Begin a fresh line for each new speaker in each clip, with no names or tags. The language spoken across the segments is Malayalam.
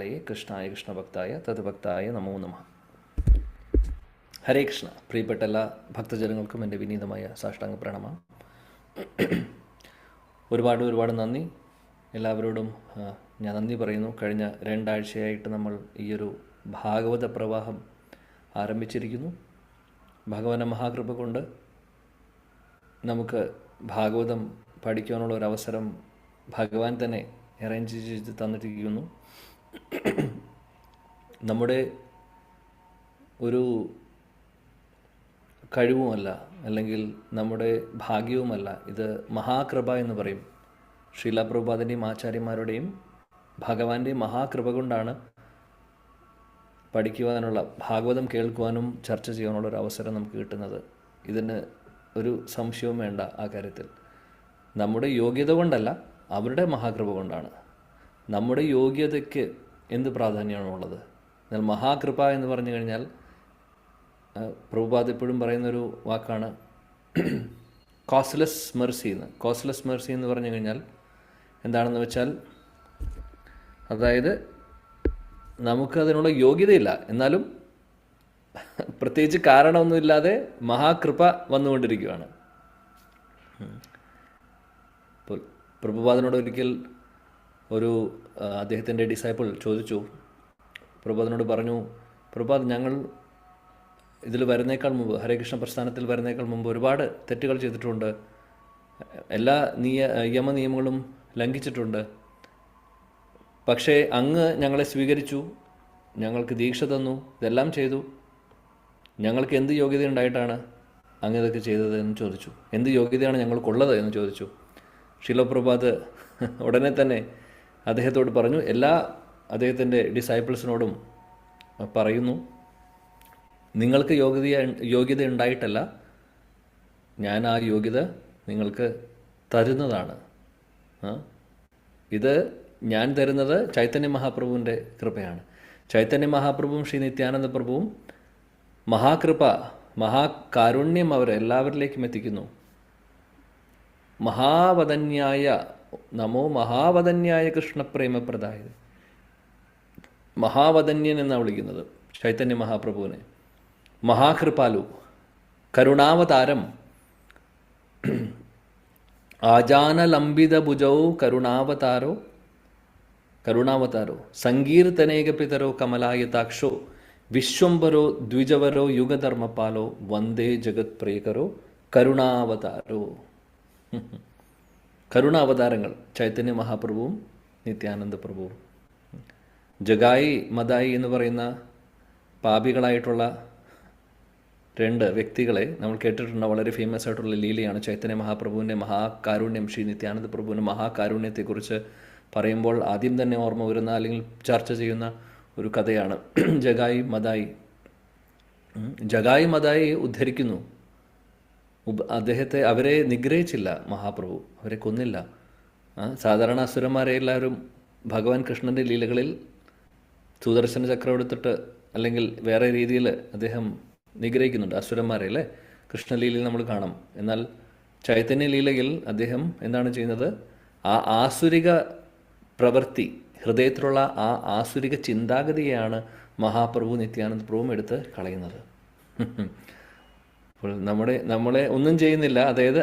ഹരേ കൃഷ്ണായ കൃഷ്ണഭക്തായ തദ്ഭക്തായ നമോ നമഃ. ഹരേ കൃഷ്ണ. പ്രിയപ്പെട്ട എല്ലാ ഭക്തജനങ്ങൾക്കും എൻ്റെ വിനീതമായ സാഷ്ടാംഗ പ്രണാമം. ഒരുപാട് നന്ദി എല്ലാവരോടും. ഞാൻ നന്ദി പറയുന്നു. കഴിഞ്ഞ 2 ആഴ്ചയായിട്ട് നമ്മൾ ഈയൊരു ഭാഗവത പ്രവാഹം ആരംഭിച്ചിരിക്കുന്നു. ഭഗവാന്റെ മഹാകൃപ കൊണ്ട് നമുക്ക് ഭാഗവതം പഠിക്കാനുള്ള ഒരു അവസരം ഭഗവാൻ തന്നെ അറേഞ്ച് ചെയ്ത് തന്നിരിക്കുന്നു. നമ്മുടെ ഒരു കഴിവുമല്ല, അല്ലെങ്കിൽ നമ്മുടെ ഭാഗ്യവുമല്ല, ഇത് മഹാകൃപ എന്ന് പറയും. ശ്രീല പ്രഭുപാദിൻ്റെയും ആചാര്യന്മാരുടെയും ഭഗവാന്റെയും മഹാകൃപ കൊണ്ടാണ് പഠിക്കുവാനുള്ള, ഭാഗവതം കേൾക്കുവാനും ചർച്ച ചെയ്യാനുള്ള ഒരു അവസരം നമുക്ക് കിട്ടുന്നത്. ഇതിന് ഒരു സംശയവും വേണ്ട ആ കാര്യത്തിൽ. നമ്മുടെ യോഗ്യത കൊണ്ടല്ല, അവരുടെ മഹാകൃപ കൊണ്ടാണ്. നമ്മുടെ യോഗ്യതയ്ക്ക് എന്ത് പ്രാധാന്യമാണുള്ളത്? എന്നാൽ മഹാകൃപ എന്ന് പറഞ്ഞു കഴിഞ്ഞാൽ പ്രഭുപാദ് എപ്പോഴും പറയുന്നൊരു വാക്കാണ് കോസ്റ്റ്ലെസ് മെർസി എന്ന്. കോസ്റ്റ്ലെസ് മെർസി എന്ന് പറഞ്ഞു കഴിഞ്ഞാൽ എന്താണെന്ന് വെച്ചാൽ, അതായത് നമുക്കതിനുള്ള യോഗ്യതയില്ല, എന്നാലും പ്രത്യേകിച്ച് കാരണമൊന്നുമില്ലാതെ മഹാകൃപ വന്നുകൊണ്ടിരിക്കുകയാണ്. ഇപ്പോൾ പ്രഭുപാദനോട് ഒരിക്കൽ ഒരു അദ്ദേഹത്തിൻ്റെ ഡിസൈപ്പിൾ ചോദിച്ചു, പ്രഭുപാദനോട് പറഞ്ഞു, പ്രഭുപാദ്, ഞങ്ങൾ ഇതിൽ വരുന്നേക്കാൾ മുമ്പ്, ഹരേകൃഷ്ണ പ്രസ്ഥാനത്തിൽ വരുന്നേക്കാൾ മുമ്പ് ഒരുപാട് തെറ്റുകൾ ചെയ്തിട്ടുണ്ട്, എല്ലാ യമനിയമങ്ങളും ലംഘിച്ചിട്ടുണ്ട്. പക്ഷേ അങ്ങ് ഞങ്ങളെ സ്വീകരിച്ചു, ഞങ്ങൾക്ക് ദീക്ഷ തന്നു, ഇതെല്ലാം ചെയ്തു. ഞങ്ങൾക്ക് എന്ത് യോഗ്യത ഉണ്ടായിട്ടാണ് അങ്ങ് ഇതൊക്കെ ചെയ്തത് എന്ന് ചോദിച്ചു. എന്ത് യോഗ്യതയാണ് ഞങ്ങൾക്കുള്ളത് എന്ന് ചോദിച്ചു. ശിലപ്രഭാത് ഉടനെ തന്നെ അദ്ദേഹത്തോട് പറഞ്ഞു, എല്ലാ അദ്ദേഹത്തിൻ്റെ ഡിസൈപ്പിൾസിനോടും പറയുന്നു, നിങ്ങൾക്ക് യോഗ്യത ഉണ്ടായിട്ടല്ല, ഞാൻ ആ യോഗ്യത നിങ്ങൾക്ക് തരുന്നതാണ്. ഇത് ഞാൻ തരുന്നത് ചൈതന്യ മഹാപ്രഭുവിൻ്റെ കൃപയാണ്. ചൈതന്യ മഹാപ്രഭുവും ശ്രീ നിത്യാനന്ദ പ്രഭുവും മഹാകൃപ, മഹാകാരുണ്യം എല്ലാവരിലേക്കും എത്തിക്കുന്നു. മഹാവദന്യായ നമോ മഹാവദന്യായ കൃഷ്ണപ്രേമപ്രദായ, മഹാവദന്യൻ എന്നാണ് വിളിക്കുന്നത് ചൈതന്യ മഹാപ്രഭുവിനെ. മഹാകൃപാലു, കരുണാവതാരം, ആജാനലംബിത ഭുജൗ കരുണാവതാരോ സങ്കീർത്തനേക പിതരോ കമലായതാക്ഷോ വിശ്വംഭരോ ദ്വിജവരോ യുഗധർമ്മപാലോ വന്ദേ ജഗത് പ്രിയകരോ കരുണാവതാരോ. കരുണാവതാരങ്ങൾ ചൈതന്യ മഹാപ്രഭുവും നിത്യാനന്ദ പ്രഭുവും. ജഗായി മദായി എന്ന് പറയുന്ന പാപികളായിട്ടുള്ള 2 വ്യക്തികളെ നമ്മൾ കേട്ടിട്ടുണ്ട്. വളരെ ഫേമസ് ആയിട്ടുള്ള ലീലയാണ് ചൈതന്യ മഹാപ്രഭുവിൻ്റെ മഹാകാരുണ്യം. ശ്രീ നിത്യാനന്ദ പ്രഭുവിൻ്റെ മഹാകാരുണ്യത്തെക്കുറിച്ച് പറയുമ്പോൾ ആദ്യം തന്നെ ഓർമ്മ വരുന്ന, അല്ലെങ്കിൽ ചർച്ച ചെയ്യുന്ന ഒരു കഥയാണ് ജഗായി മദായി. ജഗായി മദായി ഉദ്ധരിക്കുന്നു. അവരെ നിഗ്രഹിച്ചില്ല മഹാപ്രഭു, അവരെ കൊന്നില്ല. സാധാരണ അസുരന്മാരെ എല്ലാവരും ഭഗവാൻ കൃഷ്ണൻ്റെ ലീലകളിൽ സുദർശന ചക്രം എടുത്തിട്ട് അല്ലെങ്കിൽ വേറെ രീതിയിൽ അദ്ദേഹം നിഗ്രഹിക്കുന്നുണ്ട് അസുരന്മാരെ, അല്ലേ? കൃഷ്ണലീലയിൽ നമ്മൾ കാണാം. എന്നാൽ ചൈതന്യ ലീലയിൽ അദ്ദേഹം എന്താണ് ചെയ്യുന്നത്? ആ ആസുരിക പ്രവൃത്തി, ഹൃദയത്തിലുള്ള ആ ആസുരിക ചിന്താഗതിയെയാണ് മഹാപ്രഭു നിത്യാനന്ദ പ്രഭുവും എടുത്ത് കളയുന്നത്. അപ്പോൾ നമ്മളെ ഒന്നും ചെയ്യുന്നില്ല. അതായത്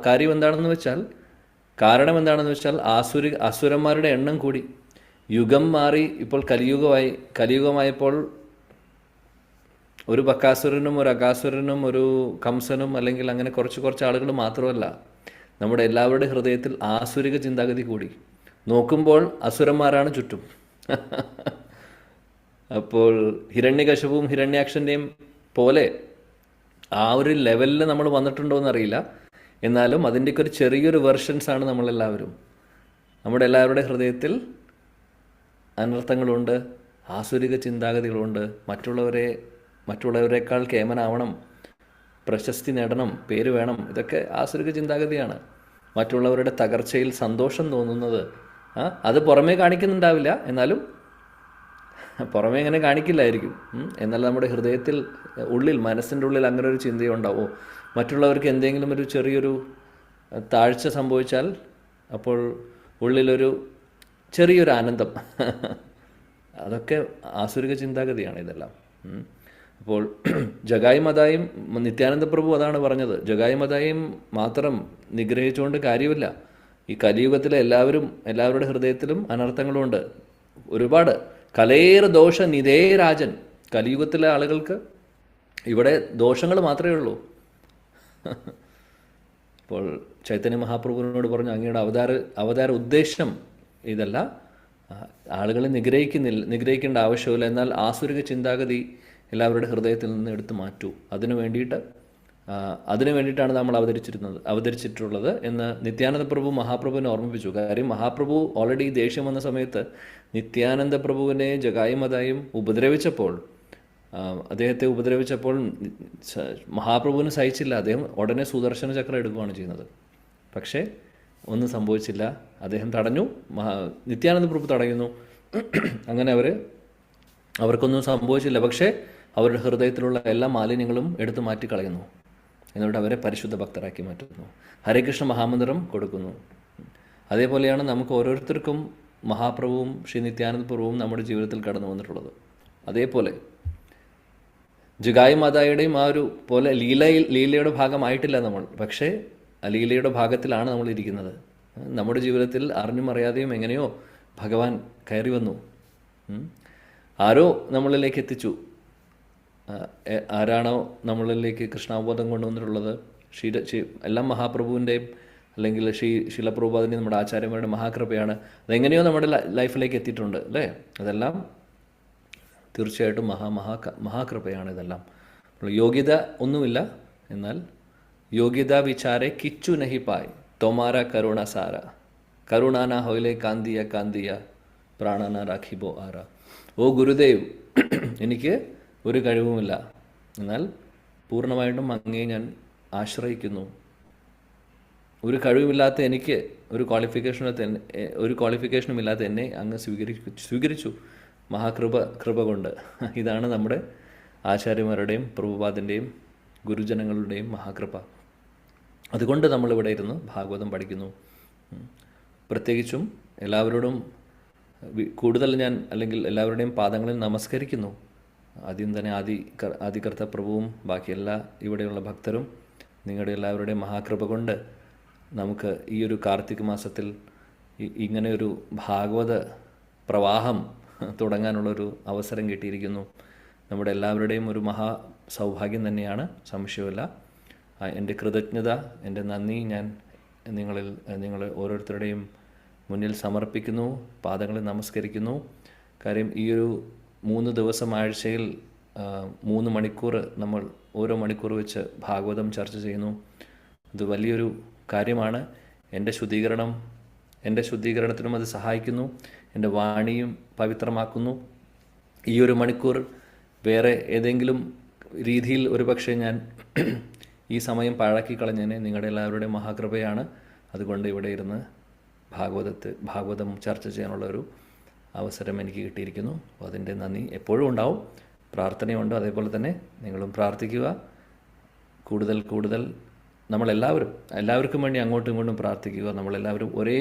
കാര്യം എന്താണെന്ന് വെച്ചാൽ, കാരണം എന്താണെന്ന് വെച്ചാൽ, അസുരന്മാരുടെ എണ്ണം കൂടി, യുഗം മാറി, ഇപ്പോൾ കലിയുഗമായപ്പോൾ ഒരു ബക്കാസുരനും ഒരു അകാസുരനും ഒരു കംസനും അല്ലെങ്കിൽ അങ്ങനെ കുറച്ച് ആളുകൾ മാത്രമല്ല, നമ്മുടെ എല്ലാവരുടെ ഹൃദയത്തിൽ ആസുരിക ചിന്താഗതി കൂടി. നോക്കുമ്പോൾ അസുരന്മാരാണ് ചുറ്റും. അപ്പോൾ ഹിരണ്യകശിപുവും ഹിരണ്യാക്ഷൻ്റെയും പോലെ ആ ഒരു ലെവലിൽ നമ്മൾ വന്നിട്ടുണ്ടോ എന്നറിയില്ല. എന്നാലും അതിൻ്റെയൊക്കെ ഒരു ചെറിയൊരു വെർഷൻസാണ് നമ്മളെല്ലാവരും. നമ്മുടെ എല്ലാവരുടെ ഹൃദയത്തിൽ അനർത്ഥങ്ങളുണ്ട്, ആസുരിക ചിന്താഗതികളുണ്ട്. മറ്റുള്ളവരെക്കാൾ കേമനാവണം, പ്രശസ്തി നേടണം, പേര് വേണം, ഇതൊക്കെ ആസുരിക ചിന്താഗതിയാണ്. മറ്റുള്ളവരുടെ തകർച്ചയിൽ സന്തോഷം തോന്നുന്നത് അത് പുറമേ കാണിക്കുന്നുണ്ടാവില്ല, എന്നാലും പുറമേ അങ്ങനെ കാണിക്കില്ലായിരിക്കും. എന്നാൽ നമ്മുടെ ഹൃദയത്തിൽ മനസ്സിൻ്റെ ഉള്ളിൽ അങ്ങനെ ഒരു ചിന്തയുണ്ടാവോ, മറ്റുള്ളവർക്ക് എന്തെങ്കിലും ഒരു ചെറിയൊരു താഴ്ച സംഭവിച്ചാൽ അപ്പോൾ ഉള്ളിലൊരു ചെറിയൊരു ആനന്ദം. അതൊക്കെ ആസുരിക ചിന്താഗതിയാണ് ഇതെല്ലാം. അപ്പോൾ ജഗായി മതായും നിത്യാനന്ദ പ്രഭു അതാണ് പറഞ്ഞത്. ജഗായി മതായും മാത്രം നിഗ്രഹിച്ചുകൊണ്ട് കാര്യമില്ല. ഈ കലിയുഗത്തിലെ എല്ലാവരുടെ ഹൃദയത്തിലും അനർത്ഥങ്ങളുണ്ട് ഒരുപാട്. കലേർ ദോഷ നിതേ രാജൻ. കലിയുഗത്തിലെ ആളുകൾക്ക് ഇവിടെ ദോഷങ്ങൾ മാത്രമേ ഉള്ളൂ. അപ്പോൾ ചൈതന്യ മഹാപ്രഭുവിനോട് പറഞ്ഞു, അങ്ങയുടെ അവതാര ഉദ്ദേശം ഇതല്ല, ആളുകളെ നിഗ്രഹിക്കേണ്ട ആവശ്യമില്ല, എന്നാൽ ആസുരിക ചിന്താഗതി എല്ലാവരുടെ ഹൃദയത്തിൽ നിന്ന് എടുത്തു മാറ്റൂ. അതിനു വേണ്ടിയിട്ടാണ് നമ്മൾ അവതരിച്ചിട്ടുള്ളത് എന്ന് നിത്യാനന്ദ പ്രഭു മഹാപ്രഭുവിനെ ഓർമ്മിപ്പിച്ചു. കാര്യം മഹാപ്രഭു ഓൾറെഡി ദേഷ്യം വന്ന സമയത്ത് നിത്യാനന്ദ പ്രഭുവിനെ ജഗായി മതായും അദ്ദേഹത്തെ ഉപദ്രവിച്ചപ്പോൾ മഹാപ്രഭുവിന് സഹിച്ചില്ല. അദ്ദേഹം ഉടനെ സുദർശന ചക്രം എടുക്കുകയാണ് ചെയ്യുന്നത്. പക്ഷേ ഒന്നും സംഭവിച്ചില്ല. അദ്ദേഹം തടഞ്ഞു. നിത്യാനന്ദ പ്രഭു തടയുന്നു. അങ്ങനെ അവർക്കൊന്നും സംഭവിച്ചില്ല. പക്ഷേ അവരുടെ ഹൃദയത്തിലുള്ള എല്ലാ മാലിന്യങ്ങളും എടുത്തു മാറ്റിക്കളയുന്നു. എന്നിട്ട് അവരെ പരിശുദ്ധ ഭക്തരാക്കി മാറ്റുന്നു. ഹരേകൃഷ്ണ മഹാമന്ത്രം കൊടുക്കുന്നു. അതേപോലെയാണ് നമുക്ക് ഓരോരുത്തർക്കും മഹാപ്രഭുവും ശ്രീ നിത്യാനന്ദ പ്രഭുവും നമ്മുടെ ജീവിതത്തിൽ കടന്നു വന്നിട്ടുള്ളത്. അതേപോലെ ജഗായി മാതായുടെയും ആ ഒരു പോലെ ലീലയുടെ ഭാഗമായിട്ടില്ല നമ്മൾ. പക്ഷേ ആ ലീലയുടെ ഭാഗത്തിലാണ് നമ്മൾ ഇരിക്കുന്നത്. നമ്മുടെ ജീവിതത്തിൽ അറിഞ്ഞും അറിയാതെയും എങ്ങനെയോ ഭഗവാൻ കയറി വന്നു. ആരോ നമ്മളിലേക്ക് എത്തിച്ചു. ആരാണോ നമ്മളിലേക്ക് കൃഷ്ണാവബോധം കൊണ്ടുവന്നിട്ടുള്ളത്, എല്ലാം മഹാപ്രഭുവിൻ്റെയും അല്ലെങ്കിൽ ശീലപ്രഭുപാദിൻ്റെയും നമ്മുടെ ആചാര്യന്മാരുടെ മഹാകൃപയാണ്. അതെങ്ങനെയോ നമ്മുടെ ലൈഫിലേക്ക് എത്തിയിട്ടുണ്ട് അല്ലേ? അതെല്ലാം തീർച്ചയായിട്ടും മഹാകൃപയാണ് ഇതെല്ലാം. യോഗ്യത ഒന്നുമില്ല, എന്നാൽ യോഗ്യത വിചാരെ കിച്ചു നഹി പായ് തൊമാര കരുണ സാര കരുണാന ഹോയിലെ കാന്തിയ പ്രാണന രാഖിബോ ആര. ഓ ഗുരുദേവ്, എനിക്ക് ഒരു കഴിവുമില്ല, എന്നാൽ പൂർണ്ണമായിട്ടും അങ്ങയെ ഞാൻ ആശ്രയിക്കുന്നു. ഒരു കഴിവുമില്ലാത്ത എനിക്ക്, ഒരു ക്വാളിഫിക്കേഷനും ഇല്ലാത്ത എന്നെ അങ്ങ് സ്വീകരിച്ചു കൃപ കൊണ്ട്. ഇതാണ് നമ്മുടെ ആചാര്യന്മാരുടെയും പ്രഭുപാദിൻ്റെയും ഗുരുജനങ്ങളുടെയും മഹാകൃപ. അതുകൊണ്ട് നമ്മളിവിടെ ഇരുന്ന് ഭാഗവതം പഠിക്കുന്നു. പ്രത്യേകിച്ചും എല്ലാവരോടും കൂടുതൽ അല്ലെങ്കിൽ എല്ലാവരുടെയും പാദങ്ങളിൽ നമസ്കരിക്കുന്നു. ആദ്യം തന്നെ ആദികർത്ത പ്രഭുവും ബാക്കി ഇവിടെയുള്ള ഭക്തരും നിങ്ങളുടെ എല്ലാവരുടെയും മഹാകൃപ കൊണ്ട് നമുക്ക് ഈ ഒരു കാർത്തിക മാസത്തിൽ ഇങ്ങനെ ഒരു ഭാഗവത പ്രവാഹം തുടങ്ങാനുള്ളൊരു അവസരം കിട്ടിയിരിക്കുന്നു. നമ്മുടെ എല്ലാവരുടെയും ഒരു സൗഭാഗ്യം തന്നെയാണ്, സംശയമില്ല. എൻ്റെ കൃതജ്ഞത, എൻ്റെ നന്ദി ഞാൻ നിങ്ങൾ ഓരോരുത്തരുടെയും മുന്നിൽ സമർപ്പിക്കുന്നു, പാദങ്ങളിൽ നമസ്കരിക്കുന്നു. കാര്യം ഈ ഒരു 3 ദിവസം ആഴ്ചയിൽ 3 മണിക്കൂർ നമ്മൾ ഓരോ മണിക്കൂർ വെച്ച് ഭാഗവതം ചർച്ച ചെയ്യുന്നു. അത് വലിയൊരു കാര്യമാണ്. എൻ്റെ ശുദ്ധീകരണത്തിനും അത് സഹായിക്കുന്നു. എൻ്റെ വാണിയും പവിത്രമാക്കുന്നു. ഈ ഒരു മണിക്കൂർ വേറെ ഏതെങ്കിലും രീതിയിൽ ഒരുപക്ഷെ ഞാൻ ഈ സമയം പാഴാക്കി കളഞ്ഞതിനെ നിങ്ങളുടെ എല്ലാവരുടെയും മഹാകൃപയാണ്. അതുകൊണ്ട് ഇവിടെ ഇരുന്ന് ഭാഗവതം ചർച്ച ചെയ്യാനുള്ള ഒരു അവസരം എനിക്ക് കിട്ടിയിരിക്കുന്നു. അപ്പോൾ അതിൻ്റെ നന്ദി എപ്പോഴും ഉണ്ടാവും. പ്രാർത്ഥനയുണ്ട്. അതേപോലെ തന്നെ നിങ്ങളും പ്രാർത്ഥിക്കുക. കൂടുതൽ എല്ലാവർക്കും വേണ്ടി അങ്ങോട്ടും ഇങ്ങോട്ടും പ്രാർത്ഥിക്കുക. നമ്മളെല്ലാവരും ഒരേ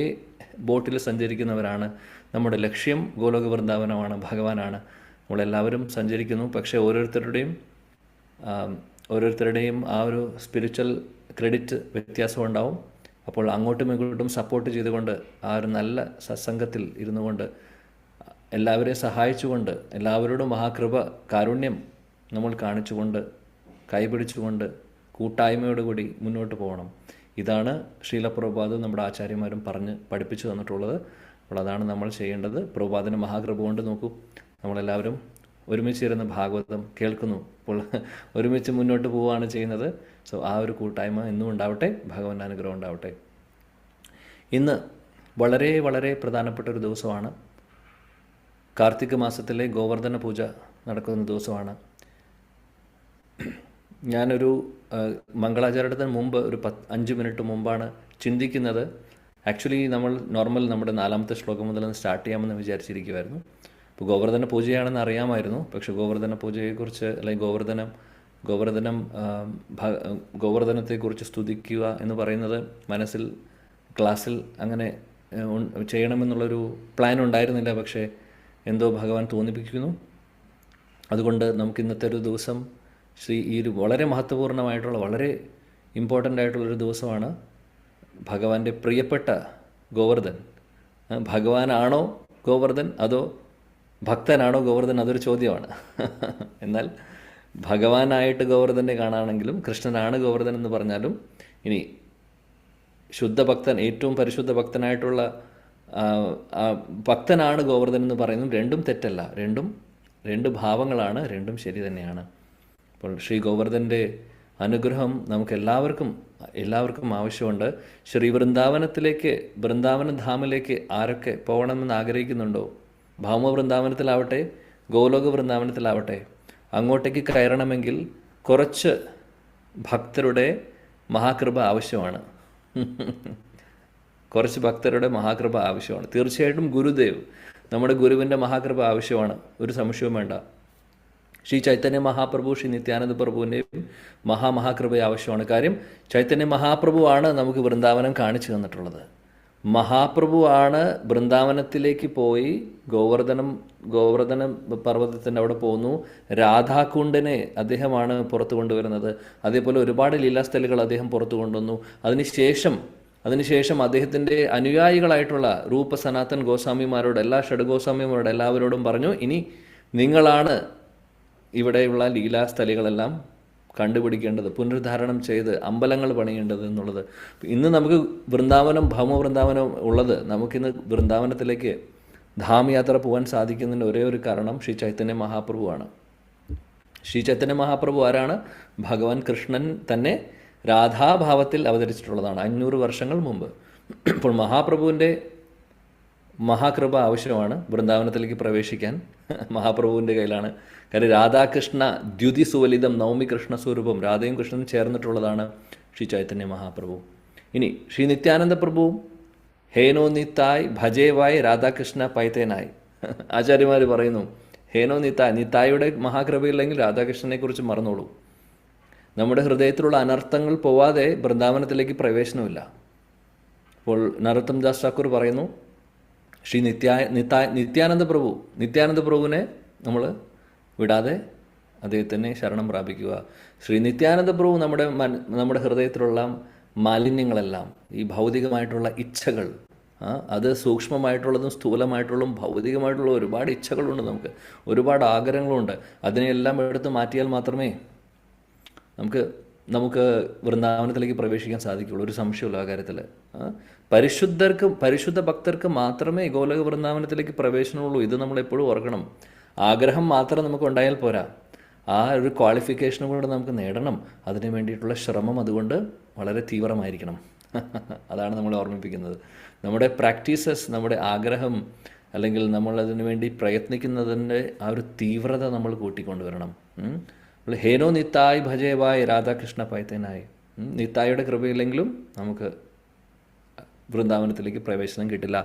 ബോട്ടിൽ സഞ്ചരിക്കുന്നവരാണ്. നമ്മുടെ ലക്ഷ്യം ഗോലോക വൃന്ദാവനമാണ്, ഭഗവാനാണ്. നമ്മളെല്ലാവരും സഞ്ചരിക്കുന്നു. പക്ഷേ ഓരോരുത്തരുടെയും ആ ഒരു സ്പിരിച്വൽ ക്രെഡിറ്റ് വ്യത്യാസം ഉണ്ടാവും. അപ്പോൾ അങ്ങോട്ടും ഇങ്ങോട്ടും സപ്പോർട്ട് ചെയ്തുകൊണ്ട് ആ ഒരു നല്ല സത്സംഗത്തിൽ ഇരുന്നു കൊണ്ട് എല്ലാവരെയും സഹായിച്ചുകൊണ്ട് എല്ലാവരോടും മഹാകൃപ കാരുണ്യം നമ്മൾ കാണിച്ചുകൊണ്ട് കൈപിടിച്ചുകൊണ്ട് കൂട്ടായ്മയോടുകൂടി മുന്നോട്ട് പോകണം. ഇതാണ് ശീലപ്രഭുപാദും നമ്മുടെ ആചാര്യന്മാരും പഠിപ്പിച്ചു തന്നിട്ടുള്ളത്. അപ്പോൾ അതാണ് നമ്മൾ ചെയ്യേണ്ടത്. പ്രഭുപാദിൻ്റെ മഹാകൃപ കൊണ്ട് നോക്കൂ, നമ്മളെല്ലാവരും ഒരുമിച്ചിരുന്ന് ഭാഗവതം കേൾക്കുന്നു. അപ്പോൾ ഒരുമിച്ച് മുന്നോട്ട് പോവുകയാണ് ചെയ്യുന്നത്. സോ ആ ഒരു കൂട്ടായ്മ എന്നും ഉണ്ടാവട്ടെ. ഭഗവാന്റെ അനുഗ്രഹം ഉണ്ടാവട്ടെ. ഇന്ന് വളരെ വളരെ പ്രധാനപ്പെട്ട ഒരു ദിവസമാണ്. കാർത്തിക മാസത്തിലെ ഗോവർദ്ധന പൂജ നടക്കുന്ന ദിവസമാണ്. ഞാനൊരു മംഗളാചരണത്തിന് മുമ്പ് ഒരു 5 മിനിറ്റ് മുമ്പാണ് ചിന്തിക്കുന്നത്. ആക്ച്വലി നമ്മുടെ 4ാമത്തെ ശ്ലോകം മുതൽ സ്റ്റാർട്ട് ചെയ്യാമെന്ന് വിചാരിച്ചിരിക്കുമായിരുന്നു. ഇപ്പോൾ ഗോവർദ്ധന പൂജയാണെന്ന് അറിയാമായിരുന്നു. പക്ഷേ ഗോവർദ്ധന പൂജയെക്കുറിച്ച് അല്ലെങ്കിൽ ഗോവർദ്ധനത്തെക്കുറിച്ച് സ്തുതിക്കുക എന്ന് പറയുന്നത് ക്ലാസ്സിൽ അങ്ങനെ ചെയ്യണമെന്നുള്ളൊരു പ്ലാൻ ഉണ്ടായിരുന്നില്ല. പക്ഷേ എന്തോ ഭഗവാൻ തോന്നിപ്പിക്കുന്നു. അതുകൊണ്ട് നമുക്ക് ഇന്നത്തെ ഒരു ദിവസം ഈ ഒരു വളരെ മഹത്വപൂർണ്ണമായിട്ടുള്ള, വളരെ ഇമ്പോർട്ടൻ്റ് ആയിട്ടുള്ളൊരു ദിവസമാണ്. ഭഗവാന്റെ പ്രിയപ്പെട്ട ഗോവർദ്ധൻ. ഭഗവാനാണോ ഗോവർദ്ധൻ അതോ ഭക്തനാണോ ഗോവർദ്ധൻ, അതൊരു ചോദ്യമാണ്. എന്നാൽ ഭഗവാനായിട്ട് ഗോവർദ്ധനെ കാണാണെങ്കിലും കൃഷ്ണനാണ് ഗോവർദ്ധൻ എന്ന് പറഞ്ഞാലും, ഇനി ശുദ്ധഭക്തൻ, ഏറ്റവും പരിശുദ്ധ ഭക്തനായിട്ടുള്ള ഭക്തനാണ് ഗോവർദ്ധൻ എന്ന് പറയുന്നത് രണ്ടും തെറ്റല്ല. രണ്ട് ഭാവങ്ങളാണ്, രണ്ടും ശരി തന്നെയാണ്. അപ്പോൾ ശ്രീ ഗോവർദ്ധൻ്റെ അനുഗ്രഹം നമുക്ക് എല്ലാവർക്കും ആവശ്യമുണ്ട്. ശ്രീ വൃന്ദാവനധാമിലേക്ക് ആരൊക്കെ പോകണമെന്ന് ആഗ്രഹിക്കുന്നുണ്ടോ, ഭൗമ വൃന്ദാവനത്തിലാവട്ടെ ഗോലോക വൃന്ദാവനത്തിലാവട്ടെ, അങ്ങോട്ടേക്ക് കയറണമെങ്കിൽ കുറച്ച് ഭക്തരുടെ മഹാകൃപ ആവശ്യമാണ്. കുറച്ച് ഭക്തരുടെ മഹാകൃപ ആവശ്യമാണ്. തീർച്ചയായിട്ടും ഗുരുദേവ്, നമ്മുടെ ഗുരുവിൻ്റെ മഹാകൃപ ആവശ്യമാണ്, ഒരു സംശയവും വേണ്ട. ശ്രീ ചൈതന്യ മഹാപ്രഭു, ശ്രീ നിത്യാനന്ദ പ്രഭുവിൻ്റെയും മഹാകൃപ ആവശ്യമാണ്. കാര്യം ചൈതന്യ മഹാപ്രഭുവാണ് നമുക്ക് വൃന്ദാവനം കാണിച്ചു തന്നിട്ടുള്ളത്. മഹാപ്രഭുവാണ് വൃന്ദാവനത്തിലേക്ക് പോയി ഗോവർദ്ധന പർവ്വതത്തിൻ്റെ അവിടെ പോകുന്നു. രാധാകുണ്ഡനെ അദ്ദേഹമാണ് പുറത്തു കൊണ്ടുവരുന്നത്. അതേപോലെ ഒരുപാട് ലീലാസ്ഥലികൾ അദ്ദേഹം പുറത്തു കൊണ്ടുവന്നു. അതിനുശേഷം അദ്ദേഹത്തിൻ്റെ അനുയായികളായിട്ടുള്ള രൂപ സനാതൻ ഗോസ്വാമിമാരോട്, എല്ലാ ഷഡ്ഗോസ്വാമിമാരോട് എല്ലാവരോടും പറഞ്ഞു, ഇനി നിങ്ങളാണ് ഇവിടെയുള്ള ലീലാസ്ഥലികളെല്ലാം കണ്ടുപിടിക്കേണ്ടത്, പുനരുദ്ധാരണം ചെയ്ത് അമ്പലങ്ങൾ പണിയേണ്ടത് എന്നുള്ളത്. ഇന്ന് നമുക്ക് ഭൗമ വൃന്ദാവനം ഉള്ളത്, നമുക്കിന്ന് വൃന്ദാവനത്തിലേക്ക് ധാം യാത്ര പോകാൻ സാധിക്കുന്നതിന് ഒരേ ഒരു കാരണം ശ്രീ ചൈതന്യ മഹാപ്രഭുവാണ്. ശ്രീ ചൈതന്യ മഹാപ്രഭു ആരാണ്? ഭഗവാൻ കൃഷ്ണൻ തന്നെ രാധാഭാവത്തിൽ അവതരിച്ചിട്ടുള്ളതാണ് 500 വർഷങ്ങൾ മുമ്പ്. അപ്പോൾ മഹാപ്രഭുവിൻ്റെ മഹാകൃപ ആവശ്യമാണ് വൃന്ദാവനത്തിലേക്ക് പ്രവേശിക്കാൻ. മഹാപ്രഭുവിൻ്റെ കയ്യിലാണ്. കാര്യം രാധാകൃഷ്ണ ദ്യുതി സുവലിതം നവമി കൃഷ്ണ സ്വരൂപം, രാധയും കൃഷ്ണനും ചേർന്നിട്ടുള്ളതാണ് ശ്രീ ചൈതന്യ മഹാപ്രഭു. ഇനി ശ്രീ നിത്യാനന്ദ പ്രഭുവും ഹേനോ നിത്തായ് ഭജേവായ് രാധാകൃഷ്ണ പൈതേനായി. ആചാര്യന്മാർ പറയുന്നു, ഹേനോ നിത്തായുടെ മഹാകൃപയില്ലെങ്കിൽ രാധാകൃഷ്ണനെക്കുറിച്ച് മറന്നോളൂ. നമ്മുടെ ഹൃദയത്തിലുള്ള അനർത്ഥങ്ങൾ പോവാതെ വൃന്ദാവനത്തിലേക്ക് പ്രവേശനമില്ല. അപ്പോൾ നരോത്തം ദാസ് ഠാക്കൂർ പറയുന്നു, ശ്രീ നിത്യാനന്ദ പ്രഭുവിനെ നമ്മൾ വിടാതെ അദ്ദേഹത്തിനെ ശരണം പ്രാപിക്കുക. ശ്രീ നിത്യാനന്ദ പ്രഭു നമ്മുടെ ഹൃദയത്തിലുള്ള മാലിന്യങ്ങളെല്ലാം, ഈ ഭൗതികമായിട്ടുള്ള ഇച്ഛകൾ, അത് സൂക്ഷ്മമായിട്ടുള്ളതും സ്ഥൂലമായിട്ടുള്ളതും ഭൗതികമായിട്ടുള്ള ഒരുപാട് ഇച്ഛകളുണ്ട്, ഒരുപാട് ആഗ്രഹങ്ങളുണ്ട്. അതിനെല്ലാം എടുത്ത് മാറ്റിയാൽ മാത്രമേ നമുക്ക് വൃന്ദാവനത്തിലേക്ക് പ്രവേശിക്കാൻ സാധിക്കുള്ളൂ. ഒരു സംശയമില്ല ആ കാര്യത്തിൽ. പരിശുദ്ധ ഭക്തർക്ക് മാത്രമേ ഗോലോക വൃന്ദാവനത്തിലേക്ക് പ്രവേശനമുള്ളൂ. ഇത് നമ്മളെപ്പോഴും ഓർക്കണം. ആഗ്രഹം മാത്രം നമുക്ക് ഉണ്ടായാൽ പോരാ, ആ ഒരു ക്വാളിഫിക്കേഷനും കൂടെ നമുക്ക് നേടണം. അതിനു വേണ്ടിയിട്ടുള്ള ശ്രമം അതുകൊണ്ട് വളരെ തീവ്രമായിരിക്കണം. അതാണ് നമ്മൾ ഓർമ്മിപ്പിക്കുന്നത്. നമ്മുടെ പ്രാക്ടീസസ്, നമ്മുടെ ആഗ്രഹം, അല്ലെങ്കിൽ നമ്മൾ അതിനു വേണ്ടി പ്രയത്നിക്കുന്നതിൻ്റെ ആ ഒരു തീവ്രത നമ്മൾ കൂട്ടിക്കൊണ്ടുവരണം. ഹേനോ നിത്തായ് ഭജേവായ് രാധാകൃഷ്ണ പൈതേനായി. നിത്തായുടെ കൃപയില്ലെങ്കിലും നമുക്ക് വൃന്ദാവനത്തിലേക്ക് പ്രവേശനം കിട്ടില്ല.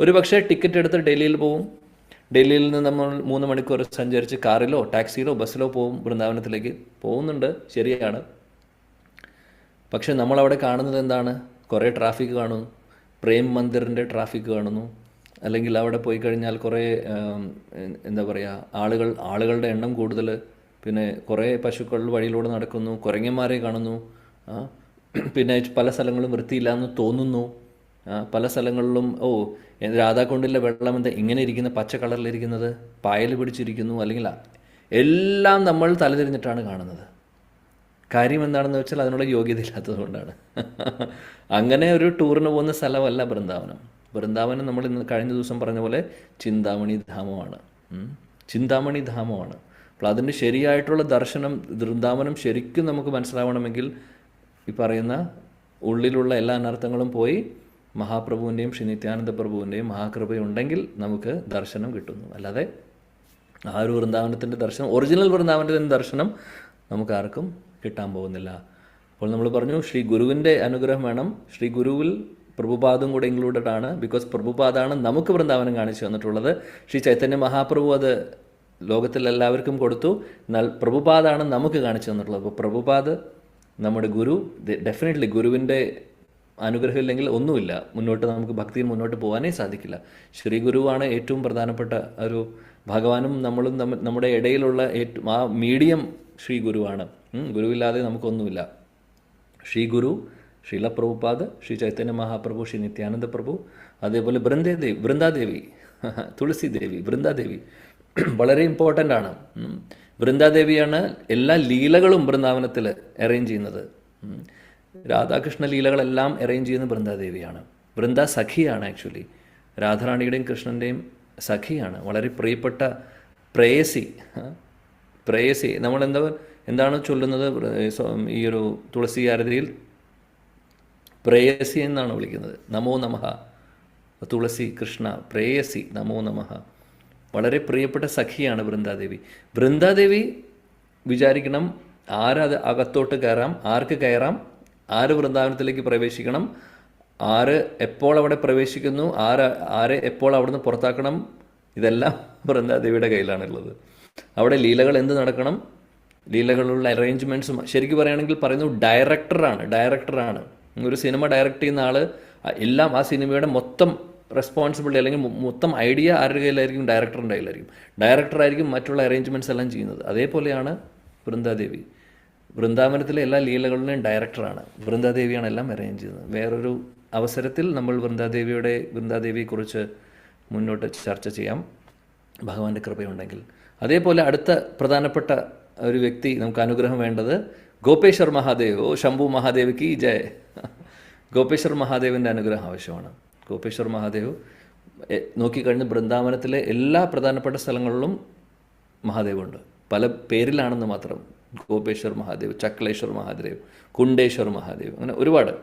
ഒരു പക്ഷേ ടിക്കറ്റ് എടുത്ത് ഡൽഹിയിൽ പോവും. ഡൽഹിയിൽ നിന്ന് നമ്മൾ 3 മണിക്കൂർ സഞ്ചരിച്ച് കാറിലോ ടാക്സിയിലോ ബസ്സിലോ പോവും, വൃന്ദാവനത്തിലേക്ക് പോകുന്നുണ്ട്, ശരിയാണ്. പക്ഷെ നമ്മളവിടെ കാണുന്നത് എന്താണ്? കുറേ ട്രാഫിക് കാണുന്നു, പ്രേം മന്ദിറിൻ്റെ ട്രാഫിക് കാണുന്നു. അല്ലെങ്കിൽ അവിടെ പോയി കഴിഞ്ഞാൽ കുറേ ആളുകളുടെ എണ്ണം കൂടുതൽ. പിന്നെ കുറേ പശുക്കൾ വഴിയിലൂടെ നടക്കുന്നു, കുരങ്ങന്മാരെ കാണുന്നു. പിന്നെ പല സ്ഥലങ്ങളും വൃത്തിയില്ല എന്ന് തോന്നുന്നു. പല സ്ഥലങ്ങളിലും രാധാകുണ്ടിലെ വെള്ളം എന്താ ഇങ്ങനെ ഇരിക്കുന്ന, പച്ച കളറിലിരിക്കുന്നത്, പായൽ പിടിച്ചിരിക്കുന്നു, അല്ലെങ്കിൽ എല്ലാം നമ്മൾ തലതിരിഞ്ഞിട്ടാണ് കാണുന്നത്. കാര്യം എന്താണെന്ന് വെച്ചാൽ അതിനുള്ള യോഗ്യത ഇല്ലാത്തതുകൊണ്ടാണ്. അങ്ങനെ ഒരു ടൂറിന് പോകുന്ന സ്ഥലമല്ല വൃന്ദാവനം നമ്മൾ ഇന്ന് കഴിഞ്ഞ ദിവസം പറഞ്ഞ പോലെ ചിന്താമണി ധാമമാണ്. അപ്പോൾ അതിൻ്റെ ശരിയായിട്ടുള്ള ദർശനം, വൃന്ദാവനം ശരിക്കും നമുക്ക് മനസ്സിലാവണമെങ്കിൽ ഈ പറയുന്ന ഉള്ളിലുള്ള എല്ലാ അനർത്ഥങ്ങളും പോയി മഹാപ്രഭുവിൻ്റെയും ശ്രീ നിത്യാനന്ദ പ്രഭുവിൻ്റെയും മഹാകൃപയുണ്ടെങ്കിൽ നമുക്ക് ദർശനം കിട്ടുന്നു. അല്ലാതെ ആ ഒരു വൃന്ദാവനത്തിൻ്റെ ദർശനം, ഒറിജിനൽ വൃന്ദാവനത്തിൻ്റെ ദർശനം നമുക്ക് ആർക്കും കിട്ടാൻ പോകുന്നില്ല. അപ്പോൾ നമ്മൾ പറഞ്ഞു ശ്രീ ഗുരുവിൻ്റെ അനുഗ്രഹം വേണം. ശ്രീ ഗുരുവിൽ പ്രഭുപാദും കൂടെ ഇൻക്ലൂഡഡ് ആണ്. ബിക്കോസ് പ്രഭുപാദാണ് നമുക്ക് വൃന്ദാവനം കാണിച്ചു തന്നിട്ടുള്ളത്. ശ്രീ ചൈതന്യ മഹാപ്രഭു അത് ലോകത്തിൽ എല്ലാവർക്കും കൊടുത്തു. എന്നാൽ പ്രഭുപാദാണ് നമുക്ക് കാണിച്ചു തന്നിട്ടുള്ളത്. അപ്പോൾ പ്രഭുപാദ് നമ്മുടെ ഗുരു, ഡെഫിനറ്റ്ലി ഗുരുവിൻ്റെ അനുഗ്രഹമില്ലെങ്കിൽ ഒന്നുമില്ല, മുന്നോട്ട് നമുക്ക് ഭക്തിയിൽ മുന്നോട്ട് പോകാനേ സാധിക്കില്ല. ശ്രീ ഗുരുവാണ് ഏറ്റവും പ്രധാനപ്പെട്ട ഒരു ഭഗവാനും നമ്മളും നമ്മുടെ ഇടയിലുള്ള ഏറ്റവും ആ മീഡിയം ശ്രീ ഗുരുവാണ്. ഗുരുവില്ലാതെ നമുക്കൊന്നുമില്ല. ശ്രീ ഗുരു, ശ്രീല പ്രഭുപാദ്, ശ്രീ ചൈതന്യ മഹാപ്രഭു, ശ്രീ നിത്യാനന്ദ പ്രഭു, അതേപോലെ വൃന്ദാദേവി, തുളസി ദേവി, വൃന്ദാദേവി വളരെ ഇമ്പോർട്ടൻ്റ് ആണ്. വൃന്ദാദേവിയാണ് എല്ലാ ലീലകളും വൃന്ദാവനത്തിൽ അറേഞ്ച് ചെയ്യുന്നത്. രാധാകൃഷ്ണ ലീലകളെല്ലാം അറേഞ്ച് ചെയ്യുന്നത് വൃന്ദാദേവിയാണ്. വൃന്ദ സഖിയാണ്, ആക്ച്വലി രാധാറാണിയുടെയും കൃഷ്ണൻ്റെയും സഖിയാണ്. വളരെ പ്രിയപ്പെട്ട പ്രേയസി. നമ്മൾ എന്താണ് ചൊല്ലുന്നത് ഈ ഒരു തുളസി ആരതിയിൽ? പ്രേയസി എന്നാണ് വിളിക്കുന്നത്. നമോ നമഃ തുളസി കൃഷ്ണ പ്രേയസി നമോ നമഃ. വളരെ പ്രിയപ്പെട്ട സഖിയാണ് വൃന്ദാദേവി. വൃന്ദാദേവി വിചാരിക്കണം, ആരത് അകത്തോട്ട് കയറാം, ആർക്ക് കയറാം, ആര് വൃന്ദാവനത്തിലേക്ക് പ്രവേശിക്കണം, ആര് എപ്പോൾ അവിടെ പ്രവേശിക്കുന്നു, ആരെ എപ്പോൾ അവിടുന്ന് പുറത്താക്കണം, ഇതെല്ലാം വൃന്ദാദേവിയുടെ കയ്യിലാണുള്ളത്. അവിടെ ലീലകൾ എന്ത് നടക്കണം, ലീലകളുള്ള അറേഞ്ച്മെൻറ്റ്സും, ശരിക്കും പറയുകയാണെങ്കിൽ പറയുന്നു ഡയറക്ടറാണ്. ഒരു സിനിമ ഡയറക്റ്റ് ചെയ്യുന്ന ആൾ എല്ലാം ആ സിനിമയുടെ മൊത്തം റെസ്പോൺസിബിലിറ്റി അല്ലെങ്കിൽ മൊത്തം ഐഡിയ ആരുടെ കയ്യിലായിരിക്കും? ഡയറക്ടറിൻ്റെ കയ്യിലായിരിക്കും. ഡയറക്ടറായിരിക്കും മറ്റുള്ള അറേഞ്ച്മെൻറ്റ്സ് എല്ലാം ചെയ്യുന്നത്. അതേപോലെയാണ് വൃന്ദാദേവി. വൃന്ദാവനത്തിലെ എല്ലാ ലീലകളിലെയും ഡയറക്ടറാണ്. വൃന്ദാദേവിയാണ് എല്ലാം അറേഞ്ച് ചെയ്യുന്നത്. വേറൊരു അവസരത്തിൽ നമ്മൾ വൃന്ദാദേവിയെക്കുറിച്ച് മുന്നോട്ട് ചർച്ച ചെയ്യാം, ഭഗവാന്റെ കൃപയുണ്ടെങ്കിൽ. അതേപോലെ അടുത്ത പ്രധാനപ്പെട്ട ഒരു വ്യക്തി നമുക്ക് അനുഗ്രഹം വേണ്ടത് ഗോപേശ്വർ മഹാദേവ്. ഓ ശംഭു മഹാദേവ് കി ജയ്. ഗോപേശ്വർ മഹാദേവിൻ്റെ അനുഗ്രഹം ആവശ്യമാണ്. ഗോപേശ്വർ മഹാദേവ് നോക്കിക്കഴിഞ്ഞ് ബൃന്ദാവനത്തിലെ എല്ലാ പ്രധാനപ്പെട്ട സ്ഥലങ്ങളിലും മഹാദേവുണ്ട്. പല പേരിലാണെന്ന് മാത്രം. ഗോപേശ്വർ മഹാദേവ്, ചക്ലേശ്വർ മഹാദേവ്, കുണ്ടേശ്വർ മഹാദേവ്, അങ്ങനെ ഒരുപാട്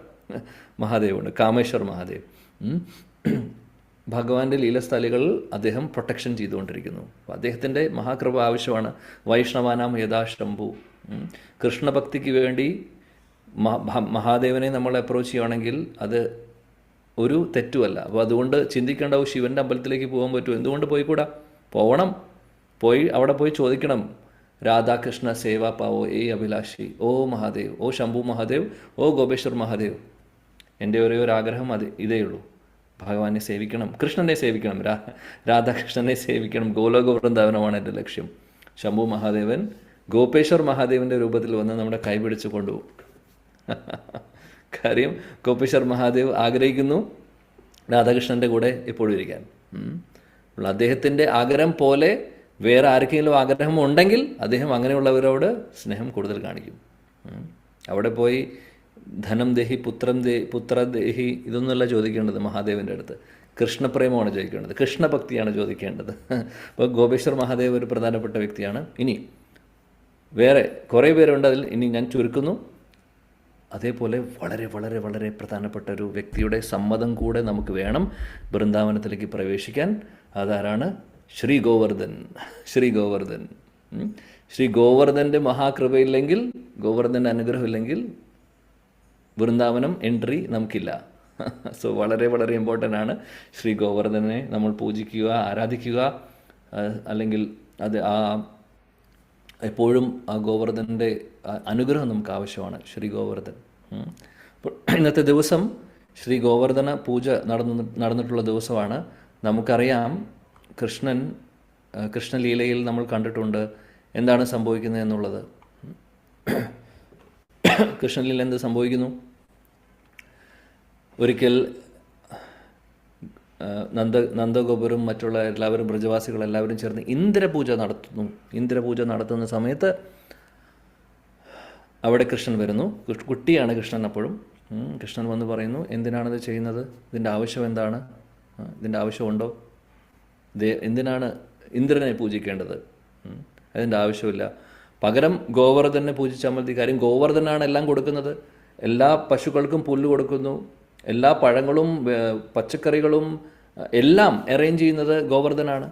മഹാദേവുണ്ട്. കാമേശ്വർ മഹാദേവ്. ഭഗവാന്റെ ലീലസ്ഥലികളിൽ അദ്ദേഹം പ്രൊട്ടക്ഷൻ ചെയ്തുകൊണ്ടിരിക്കുന്നു. അദ്ദേഹത്തിൻ്റെ മഹാകൃപ ആവശ്യമാണ്. വൈഷ്ണവാനാം യഥാ ശംഭു. കൃഷ്ണഭക്തിക്ക് വേണ്ടി മഹാദേവനെ നമ്മൾ അപ്രോച്ച് ചെയ്യുകയാണെങ്കിൽ അത് ഒരു തെറ്റുമല്ല. അപ്പോൾ അതുകൊണ്ട് ചിന്തിക്കേണ്ടാവും ശിവൻ്റെ അമ്പലത്തിലേക്ക് പോകാൻ പറ്റുമോ? എന്തുകൊണ്ട് പോയിക്കൂടാ? പോകണം. അവിടെ പോയി ചോദിക്കണം, രാധാകൃഷ്ണ സേവാ പാവോ ഏ അഭിലാഷി, ഓ മഹാദേവ്, ഓ ശംഭു മഹാദേവ്, ഓ ഗോപേശ്വർ മഹാദേവ്, എൻ്റെ ഒരേ ഒരു ആഗ്രഹം ഇതേ ഉള്ളൂ, ഭഗവാനെ സേവിക്കണം, കൃഷ്ണനെ സേവിക്കണം, രാധാകൃഷ്ണനെ സേവിക്കണം. ഗോലോക വൃന്ദാവനമാണ് എൻ്റെ ലക്ഷ്യം. ശംഭു മഹാദേവൻ ഗോപേശ്വർ മഹാദേവൻ്റെ രൂപത്തിൽ വന്ന് നമ്മുടെ കൈപിടിച്ച് കൊണ്ടുപോകും. കാര്യം ഗോപേശ്വർ മഹാദേവ് ആഗ്രഹിക്കുന്നു രാധാകൃഷ്ണൻ്റെ കൂടെ എപ്പോഴും ഇരിക്കാൻ. അദ്ദേഹത്തിൻ്റെ ആഗ്രഹം പോലെ വേറെ ആർക്കെങ്കിലും ആഗ്രഹം ഉണ്ടെങ്കിൽ അദ്ദേഹം അങ്ങനെയുള്ളവരോട് സ്നേഹം കൂടുതൽ കാണിക്കും. അവിടെ പോയി ധനം ദേഹി പുത്രദേഹി ഇതൊന്നുമല്ല ചോദിക്കേണ്ടത് മഹാദേവൻ്റെ അടുത്ത്. കൃഷ്ണപ്രേമമാണ് ചോദിക്കേണ്ടത്, കൃഷ്ണഭക്തിയാണ് ചോദിക്കേണ്ടത്. അപ്പോൾ ഗോപേശ്വർ മഹാദേവ് ഒരു പ്രധാനപ്പെട്ട വ്യക്തിയാണ്. ഇനി വേറെ കുറേ പേരുണ്ട്, അതിൽ ഇനി ഞാൻ ചുരുക്കുന്നു. അതേപോലെ വളരെ വളരെ വളരെ പ്രധാനപ്പെട്ട ഒരു വ്യക്തിയുടെ സമ്മതം കൂടെ നമുക്ക് വേണം വൃന്ദാവനത്തിലേക്ക് പ്രവേശിക്കാൻ. അതാരാണ്? ശ്രീ ഗോവർദ്ധൻ. ശ്രീ ഗോവർദ്ധൻ്റെ മഹാകൃപയില്ലെങ്കിൽ, ഗോവർദ്ധൻ്റെ അനുഗ്രഹമില്ലെങ്കിൽ വൃന്ദാവനം എൻട്രി നമുക്കില്ല. സോ വളരെ വളരെ ഇമ്പോർട്ടൻ്റ് ആണ് ശ്രീ ഗോവർദ്ധനെ നമ്മൾ പൂജിക്കുക, ആരാധിക്കുക. അല്ലെങ്കിൽ അത് എപ്പോഴും ആ ഗോവർദ്ധൻ്റെ അനുഗ്രഹം നമുക്ക് ആവശ്യമാണ്. ശ്രീ ഗോവർദ്ധൻ. അപ്പോൾ ഇന്നത്തെ ദിവസം ശ്രീ ഗോവർദ്ധന പൂജ നടന്നിട്ടുള്ള ദിവസമാണ്. നമുക്കറിയാം കൃഷ്ണലീലയിൽ നമ്മൾ കണ്ടിട്ടുണ്ട് എന്താണ് സംഭവിക്കുന്നത് എന്നുള്ളത്. കൃഷ്ണലീല എന്ത് സംഭവിക്കുന്നു? ഒരിക്കൽ നന്ദഗോപുരം മറ്റുള്ള എല്ലാവരും ബ്രജവാസികളെല്ലാവരും ചേർന്ന് ഇന്ദ്രപൂജ നടത്തുന്ന സമയത്ത് അവിടെ കൃഷ്ണൻ വരുന്നു. കുട്ടിയാണ് കൃഷ്ണൻ അപ്പോഴും. കൃഷ്ണൻ വന്ന് പറയുന്നു, എന്തിനാണിത് ചെയ്യുന്നത്? ഇതിൻ്റെ ആവശ്യം എന്താണ്? ഇതിൻ്റെ ആവശ്യമുണ്ടോ? എന്തിനാണ് ഇന്ദ്രനെ പൂജിക്കേണ്ടത്? അതിൻ്റെ ആവശ്യമില്ല. പകരം ഗോവർദ്ധനെ പൂജിച്ചാൽ മതി. കാര്യം ഗോവർദ്ധനാണ് എല്ലാം കൊടുക്കുന്നത്. എല്ലാ പശുക്കൾക്കും പുല്ല് കൊടുക്കുന്നു, എല്ലാ പഴങ്ങളും പച്ചക്കറികളും എല്ലാം അറേഞ്ച് ചെയ്യുന്നത് ഗോവർദ്ധനാണ്.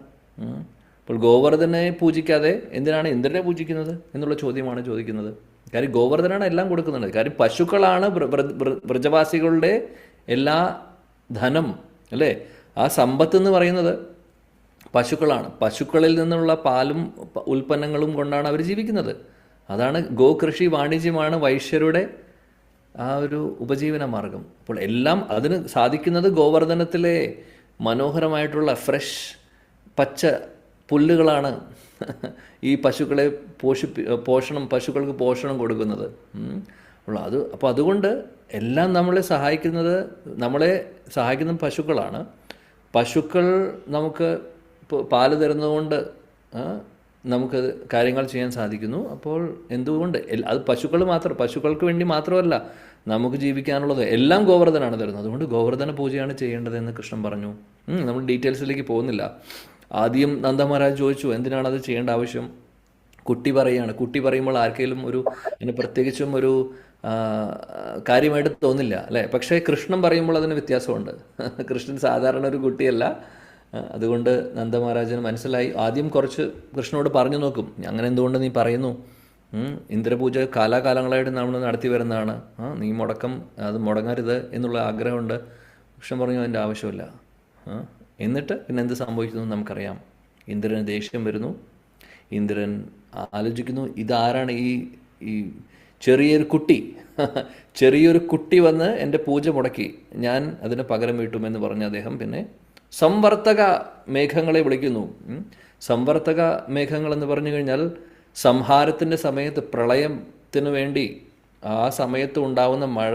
അപ്പോൾ ഗോവർദ്ധനെ പൂജിക്കാതെ എന്തിനാണ് ഇന്ദ്രനെ പൂജിക്കുന്നത് എന്നുള്ള ചോദ്യമാണ് ചോദിക്കുന്നത്. കാര്യം ഗോവർദ്ധനാണ് എല്ലാം കൊടുക്കുന്നുണ്ട്. കാര്യം പശുക്കളാണ് വ്രജവാസികളുടെ എല്ലാ ധനം, അല്ലേ? ആ സമ്പത്ത് എന്ന് പറയുന്നത് പശുക്കളാണ്. പശുക്കളിൽ നിന്നുള്ള പാലും ഉൽപ്പന്നങ്ങളും കൊണ്ടാണ് അവർ ജീവിക്കുന്നത്. അതാണ് ഗോകൃഷി വാണിജ്യമാണ് വൈശ്യരുടെ ആ ഒരു ഉപജീവന മാർഗം. അപ്പോൾ എല്ലാം അതിന് സാധിക്കുന്നത് ഗോവർദ്ധനത്തിലെ മനോഹരമായിട്ടുള്ള ഫ്രഷ് പച്ച പുല്ലുകളാണ് ഈ പശുക്കളെ പശുക്കൾക്ക് പോഷണം കൊടുക്കുന്നത്. അപ്പോൾ അതുകൊണ്ട് എല്ലാം നമ്മളെ സഹായിക്കുന്ന പശുക്കളാണ്. പശുക്കൾ നമുക്ക് പാല് തരുന്നതുകൊണ്ട് നമുക്ക് കാര്യങ്ങൾ ചെയ്യാൻ സാധിക്കുന്നു. അപ്പോൾ എന്തുകൊണ്ട് അത് പശുക്കൾക്ക് വേണ്ടി മാത്രമല്ല, നമുക്ക് ജീവിക്കാനുള്ളത് എല്ലാം ഗോവർദ്ധനാണ് തരുന്നത്. അതുകൊണ്ട് ഗോവർദ്ധന പൂജയാണ് ചെയ്യേണ്ടതെന്ന് കൃഷ്ണൻ പറഞ്ഞു. നമ്മൾ ഡീറ്റെയിൽസിലേക്ക് പോകുന്നില്ല. ആദ്യം നന്ദ മഹാരാജ് ചോദിച്ചു എന്തിനാണ് അത് ചെയ്യേണ്ട ആവശ്യം. കുട്ടി പറയുമ്പോൾ ആർക്കെങ്കിലും പ്രത്യേകിച്ചും ഒരു കാര്യമായിട്ട് തോന്നില്ല അല്ലേ. പക്ഷേ കൃഷ്ണൻ പറയുമ്പോൾ അതിന് വ്യത്യാസമുണ്ട്. കൃഷ്ണൻ സാധാരണ ഒരു കുട്ടിയല്ല. അതുകൊണ്ട് നന്ദ മഹാരാജന് മനസ്സിലായി. ആദ്യം കുറച്ച് കൃഷ്ണനോട് പറഞ്ഞു നോക്കും, അങ്ങനെ എന്തുകൊണ്ട് നീ പറയുന്നു, ഇന്ദ്രപൂജ കാലാകാലങ്ങളായിട്ട് നമ്മൾ നടത്തി വരുന്നതാണ്, നീ അത് മുടങ്ങരുത് എന്നുള്ള ആഗ്രഹമുണ്ട്. കൃഷ്ണൻ പറഞ്ഞു അതിൻ്റെ ആവശ്യമില്ല. എന്നിട്ട് പിന്നെ എന്ത് സംഭവിക്കുന്നു നമുക്കറിയാം. ഇന്ദ്രന് ദേഷ്യം വരുന്നു. ഇന്ദ്രൻ ആലോചിക്കുന്നു, ഇതാരാണ് ഈ ചെറിയൊരു കുട്ടി വന്ന് എൻ്റെ പൂജ മുടക്കി, ഞാൻ അതിന് പകരം വീട്ടുമെന്ന് പറഞ്ഞ് അദ്ദേഹം പിന്നെ സംവർത്തക മേഘങ്ങളെ വിളിക്കുന്നു. സംവർത്തക മേഘങ്ങൾ എന്ന് പറഞ്ഞു കഴിഞ്ഞാൽ സംഹാരത്തിൻ്റെ സമയത്ത്, പ്രളയത്തിന് വേണ്ടി ആ സമയത്ത് ഉണ്ടാവുന്ന മഴ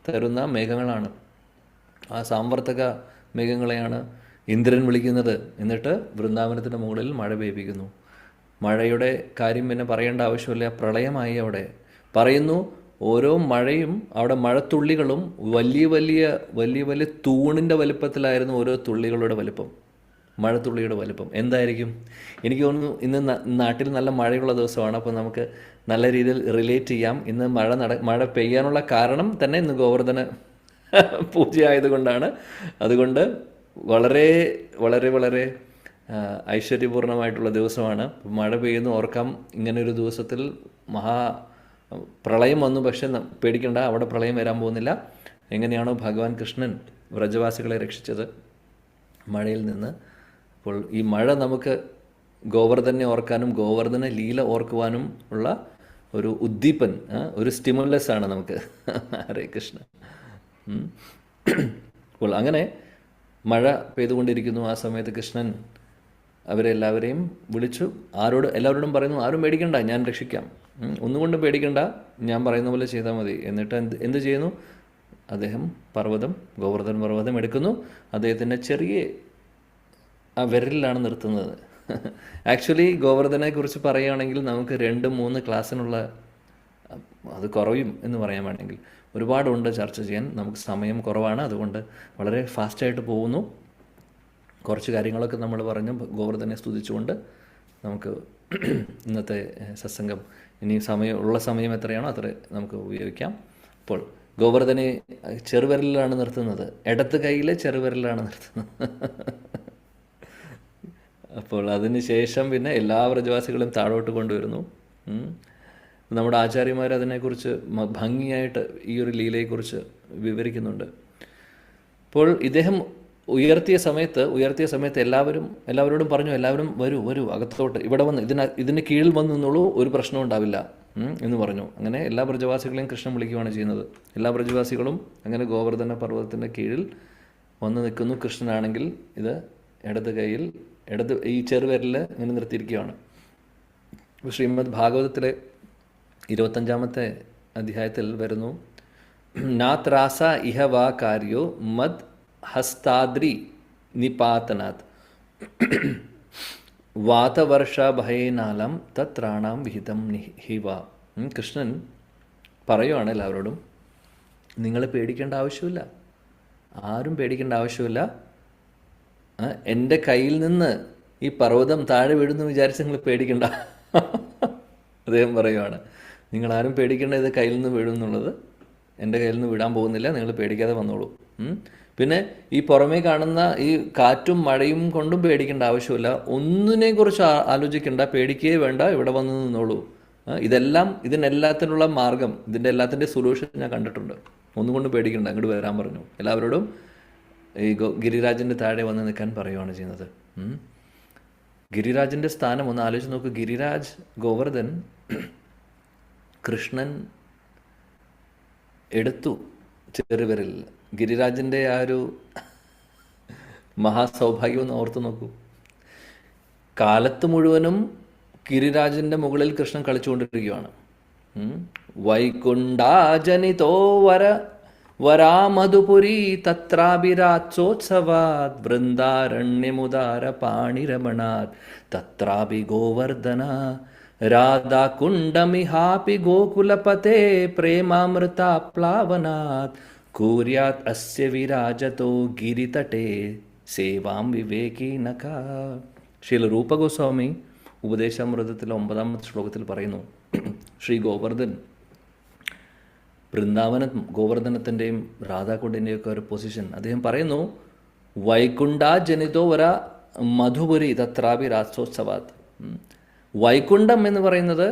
തരുന്ന മേഘങ്ങളാണ്. ആ സംവർത്തക മേഘങ്ങളെയാണ് ഇന്ദ്രൻ വിളിക്കുന്നത്. എന്നിട്ട് വൃന്ദാവനത്തിൻ്റെ മുകളിൽ മഴ പെയ്യിക്കുന്നു. മഴയുടെ കാര്യം പിന്നെ പറയേണ്ട ആവശ്യമില്ല, പ്രളയമായി അവിടെ പറയുന്നു. ഓരോ മഴയും അവിടെ മഴത്തുള്ളികളും വലിയ വലിയ തൂണിൻ്റെ വലുപ്പത്തിലായിരുന്നു ഓരോ തുള്ളികളുടെ വലുപ്പം, മഴത്തുള്ളിയുടെ വലുപ്പം. എന്തായിരിക്കും? എനിക്ക് തോന്നുന്നു ഇന്ന് നാട്ടിൽ നല്ല മഴയുള്ള ദിവസമാണ്. അപ്പോൾ നമുക്ക് നല്ല രീതിയിൽ റിലേറ്റ് ചെയ്യാം. ഇന്ന് മഴ പെയ്യാനുള്ള കാരണം തന്നെ ഇന്ന് ഗോവർദ്ധന പൂജ ആയതുകൊണ്ടാണ്. അതുകൊണ്ട് വളരെ വളരെ വളരെ ഐശ്വര്യപൂർണമായിട്ടുള്ള ദിവസമാണ്. മഴ പെയ്യുന്നു ഓർക്കാം. ഇങ്ങനൊരു ദിവസത്തിൽ പ്രളയം വന്നു. പക്ഷെ പേടിക്കേണ്ട, അവിടെ പ്രളയം വരാൻ പോകുന്നില്ല. എങ്ങനെയാണോ ഭഗവാൻ കൃഷ്ണൻ വ്രജവാസികളെ രക്ഷിച്ചത് മഴയിൽ നിന്ന്, അപ്പോൾ ഈ മഴ നമുക്ക് ഗോവർദ്ധനെ ഓർക്കാനും ഗോവർദ്ധന ലീല ഓർക്കുവാനും ഉള്ള ഒരു ഉദ്ദീപൻ, ഒരു സ്റ്റിമുലസ് ആണ് നമുക്ക്. ഹരേ കൃഷ്ണ. അപ്പോൾ അങ്ങനെ മഴ പെയ്തുകൊണ്ടിരിക്കുന്നു. ആ സമയത്ത് കൃഷ്ണൻ അവരെല്ലാവരെയും വിളിച്ചു. എല്ലാവരോടും പറയുന്നു, ആരും പേടിക്കണ്ട, ഞാൻ രക്ഷിക്കാം, ഒന്നുകൊണ്ടും പേടിക്കണ്ട, ഞാൻ പറയുന്ന പോലെ ചെയ്താൽ മതി. എന്നിട്ട് എന്ത് ചെയ്യുന്നു? അദ്ദേഹം ഗോവർദ്ധന പർവ്വതം എടുക്കുന്നു. അദ്ദേഹത്തിൻ്റെ ചെറിയ ആ വിരലിലാണ് നിർത്തുന്നത്. ആക്ച്വലി ഗോവർദ്ധനെക്കുറിച്ച് പറയുകയാണെങ്കിൽ നമുക്ക് 2-3 ക്ലാസ്സിനുള്ള അത് കുറയും എന്ന് പറയാൻ വേണമെങ്കിൽ ഒരുപാടുണ്ട് ചർച്ച ചെയ്യാൻ. നമുക്ക് സമയം കുറവാണ്. അതുകൊണ്ട് വളരെ ഫാസ്റ്റായിട്ട് പോകുന്നു. കുറച്ച് കാര്യങ്ങളൊക്കെ നമ്മൾ പറഞ്ഞു ഗോവർദ്ധനെ സ്തുതിച്ചുകൊണ്ട് നമുക്ക് ഇന്നത്തെ സത്സംഗം ഇനി സമയം എത്രയാണോ അത്ര നമുക്ക് ഉപയോഗിക്കാം. അപ്പോൾ ഗോവർദ്ധനെ ചെറുവിരലിലാണ് നിർത്തുന്നത്, ഇടത്ത് കൈയിലെ ചെറുവിരലിലാണ് നിർത്തുന്നത്. അപ്പോൾ അതിന് ശേഷം പിന്നെ എല്ലാ വ്രജവാസികളും താഴോട്ട് കൊണ്ടുവരുന്നു. നമ്മുടെ ആചാര്യന്മാർ അതിനെക്കുറിച്ച് ഭംഗിയായിട്ട് ഈ ഒരു ലീലയെക്കുറിച്ച് വിവരിക്കുന്നുണ്ട്. അപ്പോൾ ഇദ്ദേഹം ഉയർത്തിയ സമയത്ത് എല്ലാവരോടും പറഞ്ഞു, എല്ലാവരും വരൂ അകത്തോട്ട്, ഇവിടെ വന്ന് ഇതിന് കീഴിൽ വന്ന് നിന്നോളൂ, ഒരു പ്രശ്നവും ഉണ്ടാവില്ല എന്ന് പറഞ്ഞു. അങ്ങനെ എല്ലാ വ്രജവാസികളെയും കൃഷ്ണൻ വിളിക്കുകയാണ് ചെയ്യുന്നത്. എല്ലാ വ്രജവാസികളും അങ്ങനെ ഗോവർദ്ധന പർവ്വതത്തിൻ്റെ കീഴിൽ വന്ന് നിൽക്കുന്നു. കൃഷ്ണനാണെങ്കിൽ ഇത് ഈ ചെറുവിരലിൽ ഇങ്ങനെ നിർത്തിയിരിക്കുകയാണ്. ശ്രീമദ് ഭാഗവതത്തിലെ 25-ാമത്തെ അധ്യായത്തിൽ വരുന്നു, നാത്രാസ ഇഹ വാ കാര്യോ മദ് ഹസ്താദ്രി നിപാതനാത് വാതവർഷ ഭയേനാലം തത്രാണാം വിഹിതം ഹിവ. കൃഷ്ണൻ പറയുവാണ് എല്ലാവരോടും, നിങ്ങൾ പേടിക്കേണ്ട ആവശ്യമില്ല, ആരും പേടിക്കേണ്ട ആവശ്യമില്ല. എൻ്റെ കയ്യിൽ നിന്ന് ഈ പർവ്വതം താഴെ വീഴുന്നു വിചാരിച്ച് നിങ്ങൾ പേടിക്കണ്ട. അദ്ദേഹം പറയുവാണ്, നിങ്ങളാരും പേടിക്കേണ്ട, ഇത് കയ്യിൽ നിന്ന് വീഴുന്നുള്ളത് എൻ്റെ കയ്യിൽ നിന്ന് വിടാൻ പോകുന്നില്ല, നിങ്ങൾ പേടിക്കാതെ വന്നോളൂ. പിന്നെ ഈ പുറമേ കാണുന്ന ഈ കാറ്റും മഴയും കൊണ്ടും പേടിക്കേണ്ട ആവശ്യമില്ല, ഒന്നിനെക്കുറിച്ച് ആലോചിക്കേണ്ട, പേടിക്കുകയേ വേണ്ട, ഇവിടെ വന്ന് നിന്നോളൂ. ഇതിനെല്ലാത്തിനുള്ള മാർഗം, ഇതിൻ്റെ എല്ലാത്തിൻ്റെ സൊല്യൂഷൻ ഞാൻ കണ്ടിട്ടുണ്ട്, ഒന്നുകൊണ്ടും പേടിക്കണ്ട, അങ്ങോട്ട് വരാൻ പറഞ്ഞു. എല്ലാവരോടും ഈ ഗിരിരാജൻ്റെ താഴെ വന്ന് നിൽക്കാൻ പറയുകയാണ് ചെയ്യുന്നത്. ഗിരിരാജൻ്റെ സ്ഥാനം ഒന്ന് ആലോചിച്ച് നോക്ക്. ഗിരിരാജ്, ഗോവർദ്ധൻ, കൃഷ്ണൻ എടുത്തു ചെറുവിരൽ. ഗിരിരാജൻ്റെ ആ ഒരു മഹാസൗഭാഗ്യം ഒന്ന് ഓർത്ത് നോക്കൂ. കാലത്ത് മുഴുവനും ഗിരിരാജൻ്റെ മുകളിൽ കൃഷ്ണൻ കളിച്ചുകൊണ്ടിരിക്കുകയാണ്. വൈകുണ്ഠാജനിതോ വരാമധുപുരി തത്രാഭിരാത്സോത്സവാത് വൃന്ദാരണ്യമുദാര പാണിരമണാത് തത്രാഭി ഗോവർദ്ധന രാധാകുണ്ഡമിഹാപി ഗോകുലപതേ പ്രേമാമൃതാപ്ലാവനാത് കൂര്യാത് അസ്യ വിരാജതോ ഗിരിതടേ സേവാം വിവേകീനക. ശ്രീല രൂപഗോസ്വാമി ഉപദേശാമൃതത്തിലെ 9ാമത്തെ ശ്ലോകത്തിൽ പറയുന്നു, ശ്രീ ഗോവർദ്ധൻ ഗോവർദ്ധനത്തിൻ്റെയും രാധാകുണ്ടിൻ്റെയും ഒക്കെ ഒരു പൊസിഷൻ അദ്ദേഹം പറയുന്നു. വൈകുണ്ഠാജനിതോ മധുപുരി തത്രാഭി രാത്സോത്സവാത്. വൈകുണ്ഠം എന്ന് പറയുന്നത്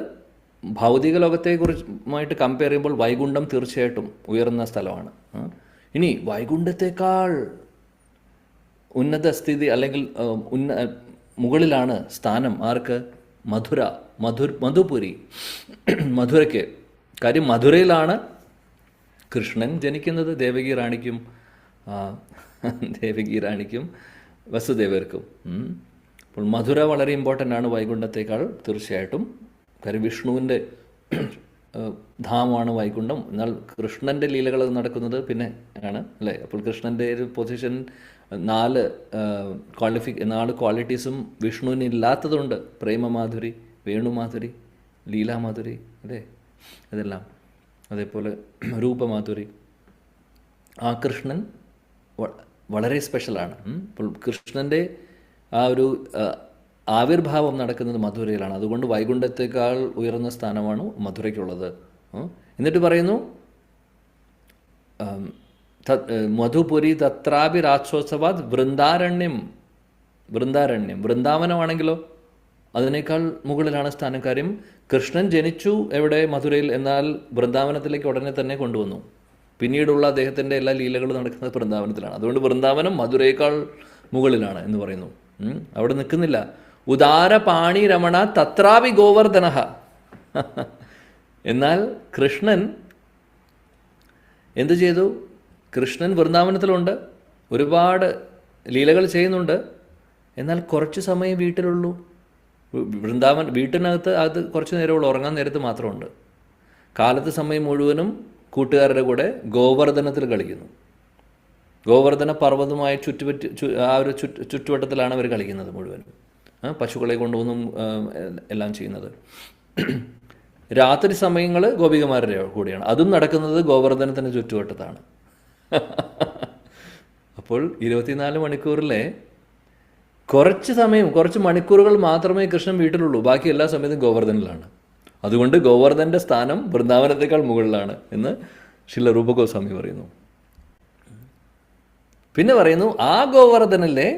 ഭൗതിക ലോകത്തെക്കുറിച്ചുമായിട്ട് കമ്പയർ ചെയ്യുമ്പോൾ വൈകുണ്ഠം തീർച്ചയായിട്ടും ഉയർന്ന സ്ഥലമാണ്. ഇനി വൈകുണ്ഠത്തെക്കാൾ ഉന്നത സ്ഥിതി അല്ലെങ്കിൽ മുകളിലാണ് സ്ഥാനം ആർക്ക്? മധുപുരി, മധുരയ്ക്ക്. കാര്യം മധുരയിലാണ് കൃഷ്ണൻ ജനിക്കുന്നത്, ദേവകി റാണിക്കും വസുദേവർക്കും. അപ്പോൾ മധുര വളരെ ഇമ്പോർട്ടൻ്റ് ആണ് വൈകുണ്ഠത്തേക്കാൾ തീർച്ചയായിട്ടും. കാര്യം വിഷ്ണുവിൻ്റെ ധാമമാണ് വൈകുണ്ഠം. എന്നാൽ കൃഷ്ണൻ്റെ ലീലകൾ നടക്കുന്നത് പിന്നെ ആണ് അല്ലേ. അപ്പോൾ കൃഷ്ണൻ്റെ ഒരു പൊസിഷൻ 4 ക്വാളിറ്റീസും വിഷ്ണുവിന് ഇല്ലാത്തതുണ്ട്. പ്രേമമാധുരി, വേണുമാധുരി, ലീലാമാധുരി അല്ലേ, ഇതെല്ലാം. അതേപോലെ രൂപമാധുരി. ആ കൃഷ്ണൻ വളരെ സ്പെഷ്യലാണ്. അപ്പോൾ കൃഷ്ണൻ്റെ ആ ഒരു ആവിർഭാവം നടക്കുന്നത് മധുരയിലാണ്. അതുകൊണ്ട് വൈകുണ്ഠത്തേക്കാൾ ഉയർന്ന സ്ഥാനമാണ് മധുരയ്ക്കുള്ളത്. എന്നിട്ട് പറയുന്നു മധുപുരി തത്രാഭി രാത്സോത്സവാത് വൃന്ദാരണ്യം. വൃന്ദാവനമാണെങ്കിലോ അതിനേക്കാൾ മുകളിലാണ് സ്ഥാനം. കാര്യം കൃഷ്ണൻ ജനിച്ചു എവിടെ? മധുരയിൽ. എന്നാൽ വൃന്ദാവനത്തിലേക്ക് ഉടനെ തന്നെ കൊണ്ടുവന്നു. പിന്നീടുള്ള അദ്ദേഹത്തിൻ്റെ എല്ലാ ലീലകളും നടക്കുന്നത് വൃന്ദാവനത്തിലാണ്. അതുകൊണ്ട് വൃന്ദാവനം മധുരയേക്കാൾ മുകളിലാണ് എന്ന് പറയുന്നു. അവിടെ നിൽക്കുന്നില്ല. ഉദാര പാണി രമണ തത്രാഭി ഗോവർദ്ധന. എന്നാൽ കൃഷ്ണൻ എന്തു ചെയ്തു? കൃഷ്ണൻ വൃന്ദാവനത്തിലുണ്ട്, ഒരുപാട് ലീലകൾ ചെയ്യുന്നുണ്ട്. എന്നാൽ കുറച്ച് സമയം വീട്ടിലുള്ളൂ. വീട്ടിനകത്ത് അത് കുറച്ച് നേരമുള്ളൂ, ഉറങ്ങാൻ നേരത്ത് മാത്രമുണ്ട്. കാലത്ത് സമയം മുഴുവനും കൂട്ടുകാരുടെ കൂടെ ഗോവർദ്ധനത്തിൽ കളിക്കുന്നു. ഗോവർദ്ധന പർവ്വതമായി ആ ഒരു ചുറ്റുവട്ടത്തിലാണ് അവർ കളിക്കുന്നത് മുഴുവനും. പശുക്കളെ കൊണ്ടുവന്നും എല്ലാം ചെയ്യുന്നത്. രാത്രി സമയങ്ങൾ ഗോപികമാരുടെ കൂടെയാണ്. അതും നടക്കുന്നത് ഗോവർദ്ധനത്തിൻ്റെ ചുറ്റുവട്ടത്താണ്. അപ്പോൾ 24 മണിക്കൂറിലെ കുറച്ച് മണിക്കൂറുകൾ മാത്രമേ കൃഷ്ണൻ വീട്ടിലുള്ളൂ. ബാക്കി എല്ലാ സമയത്തും ഗോവർദ്ധനിലാണ്. അതുകൊണ്ട് ഗോവർദ്ധൻ്റെ സ്ഥാനം വൃന്ദാവനത്തേക്കാൾ മുകളിലാണ് എന്ന് ശ്രീല രൂപഗോസ്വാമി പറയുന്നു. പിന്നെ പറയുന്നു ആ ഗോവർദ്ധൻ്റെ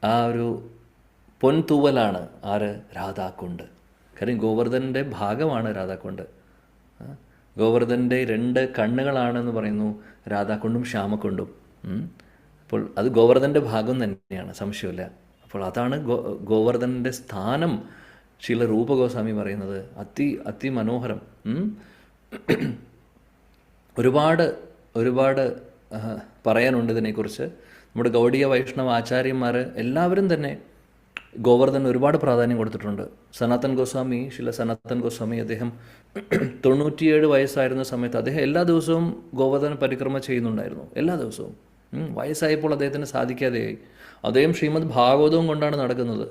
ആ ഒരു പൊൻതൂവലാണ് ആര്? രാധാകുണ്ട്. കാര്യം ഗോവർദ്ധൻ്റെ ഭാഗമാണ് രാധാകുണ്ട്. ഗോവർദ്ധൻ്റെ 2 കണ്ണുകളാണെന്ന് പറയുന്നു രാധാകുണ്ടും ശ്യാമകുണ്ടും. അപ്പോൾ അത് ഗോവർദ്ധൻ്റെ ഭാഗം തന്നെയാണ്, സംശയമില്ല. അപ്പോൾ അതാണ് ഗോവർദ്ധൻ്റെ സ്ഥാനം. ശ്രീല രൂപഗോസ്വാമി പറയുന്നത് അതിമനോഹരം. ഒരുപാട് പറയാനുണ്ട് ഇതിനെക്കുറിച്ച്. നമ്മുടെ ഗൗഡീയ വൈഷ്ണവ ആചാര്യന്മാർ എല്ലാവരും തന്നെ ഗോവർദ്ധന് ഒരുപാട് പ്രാധാന്യം കൊടുത്തിട്ടുണ്ട്. ശ്രീല സനാതൻ ഗോസ്വാമി അദ്ദേഹം 97 വയസ്സായിരുന്ന സമയത്ത് അദ്ദേഹം എല്ലാ ദിവസവും ഗോവർദ്ധന പരിക്രമ ചെയ്യുന്നുണ്ടായിരുന്നു. എല്ലാ ദിവസവും. വയസ്സായപ്പോൾ അദ്ദേഹത്തിന് സാധിക്കാതെയായി. അദ്ദേഹം ശ്രീമദ് ഭാഗവതവും കൊണ്ടാണ് നടക്കുന്നത്.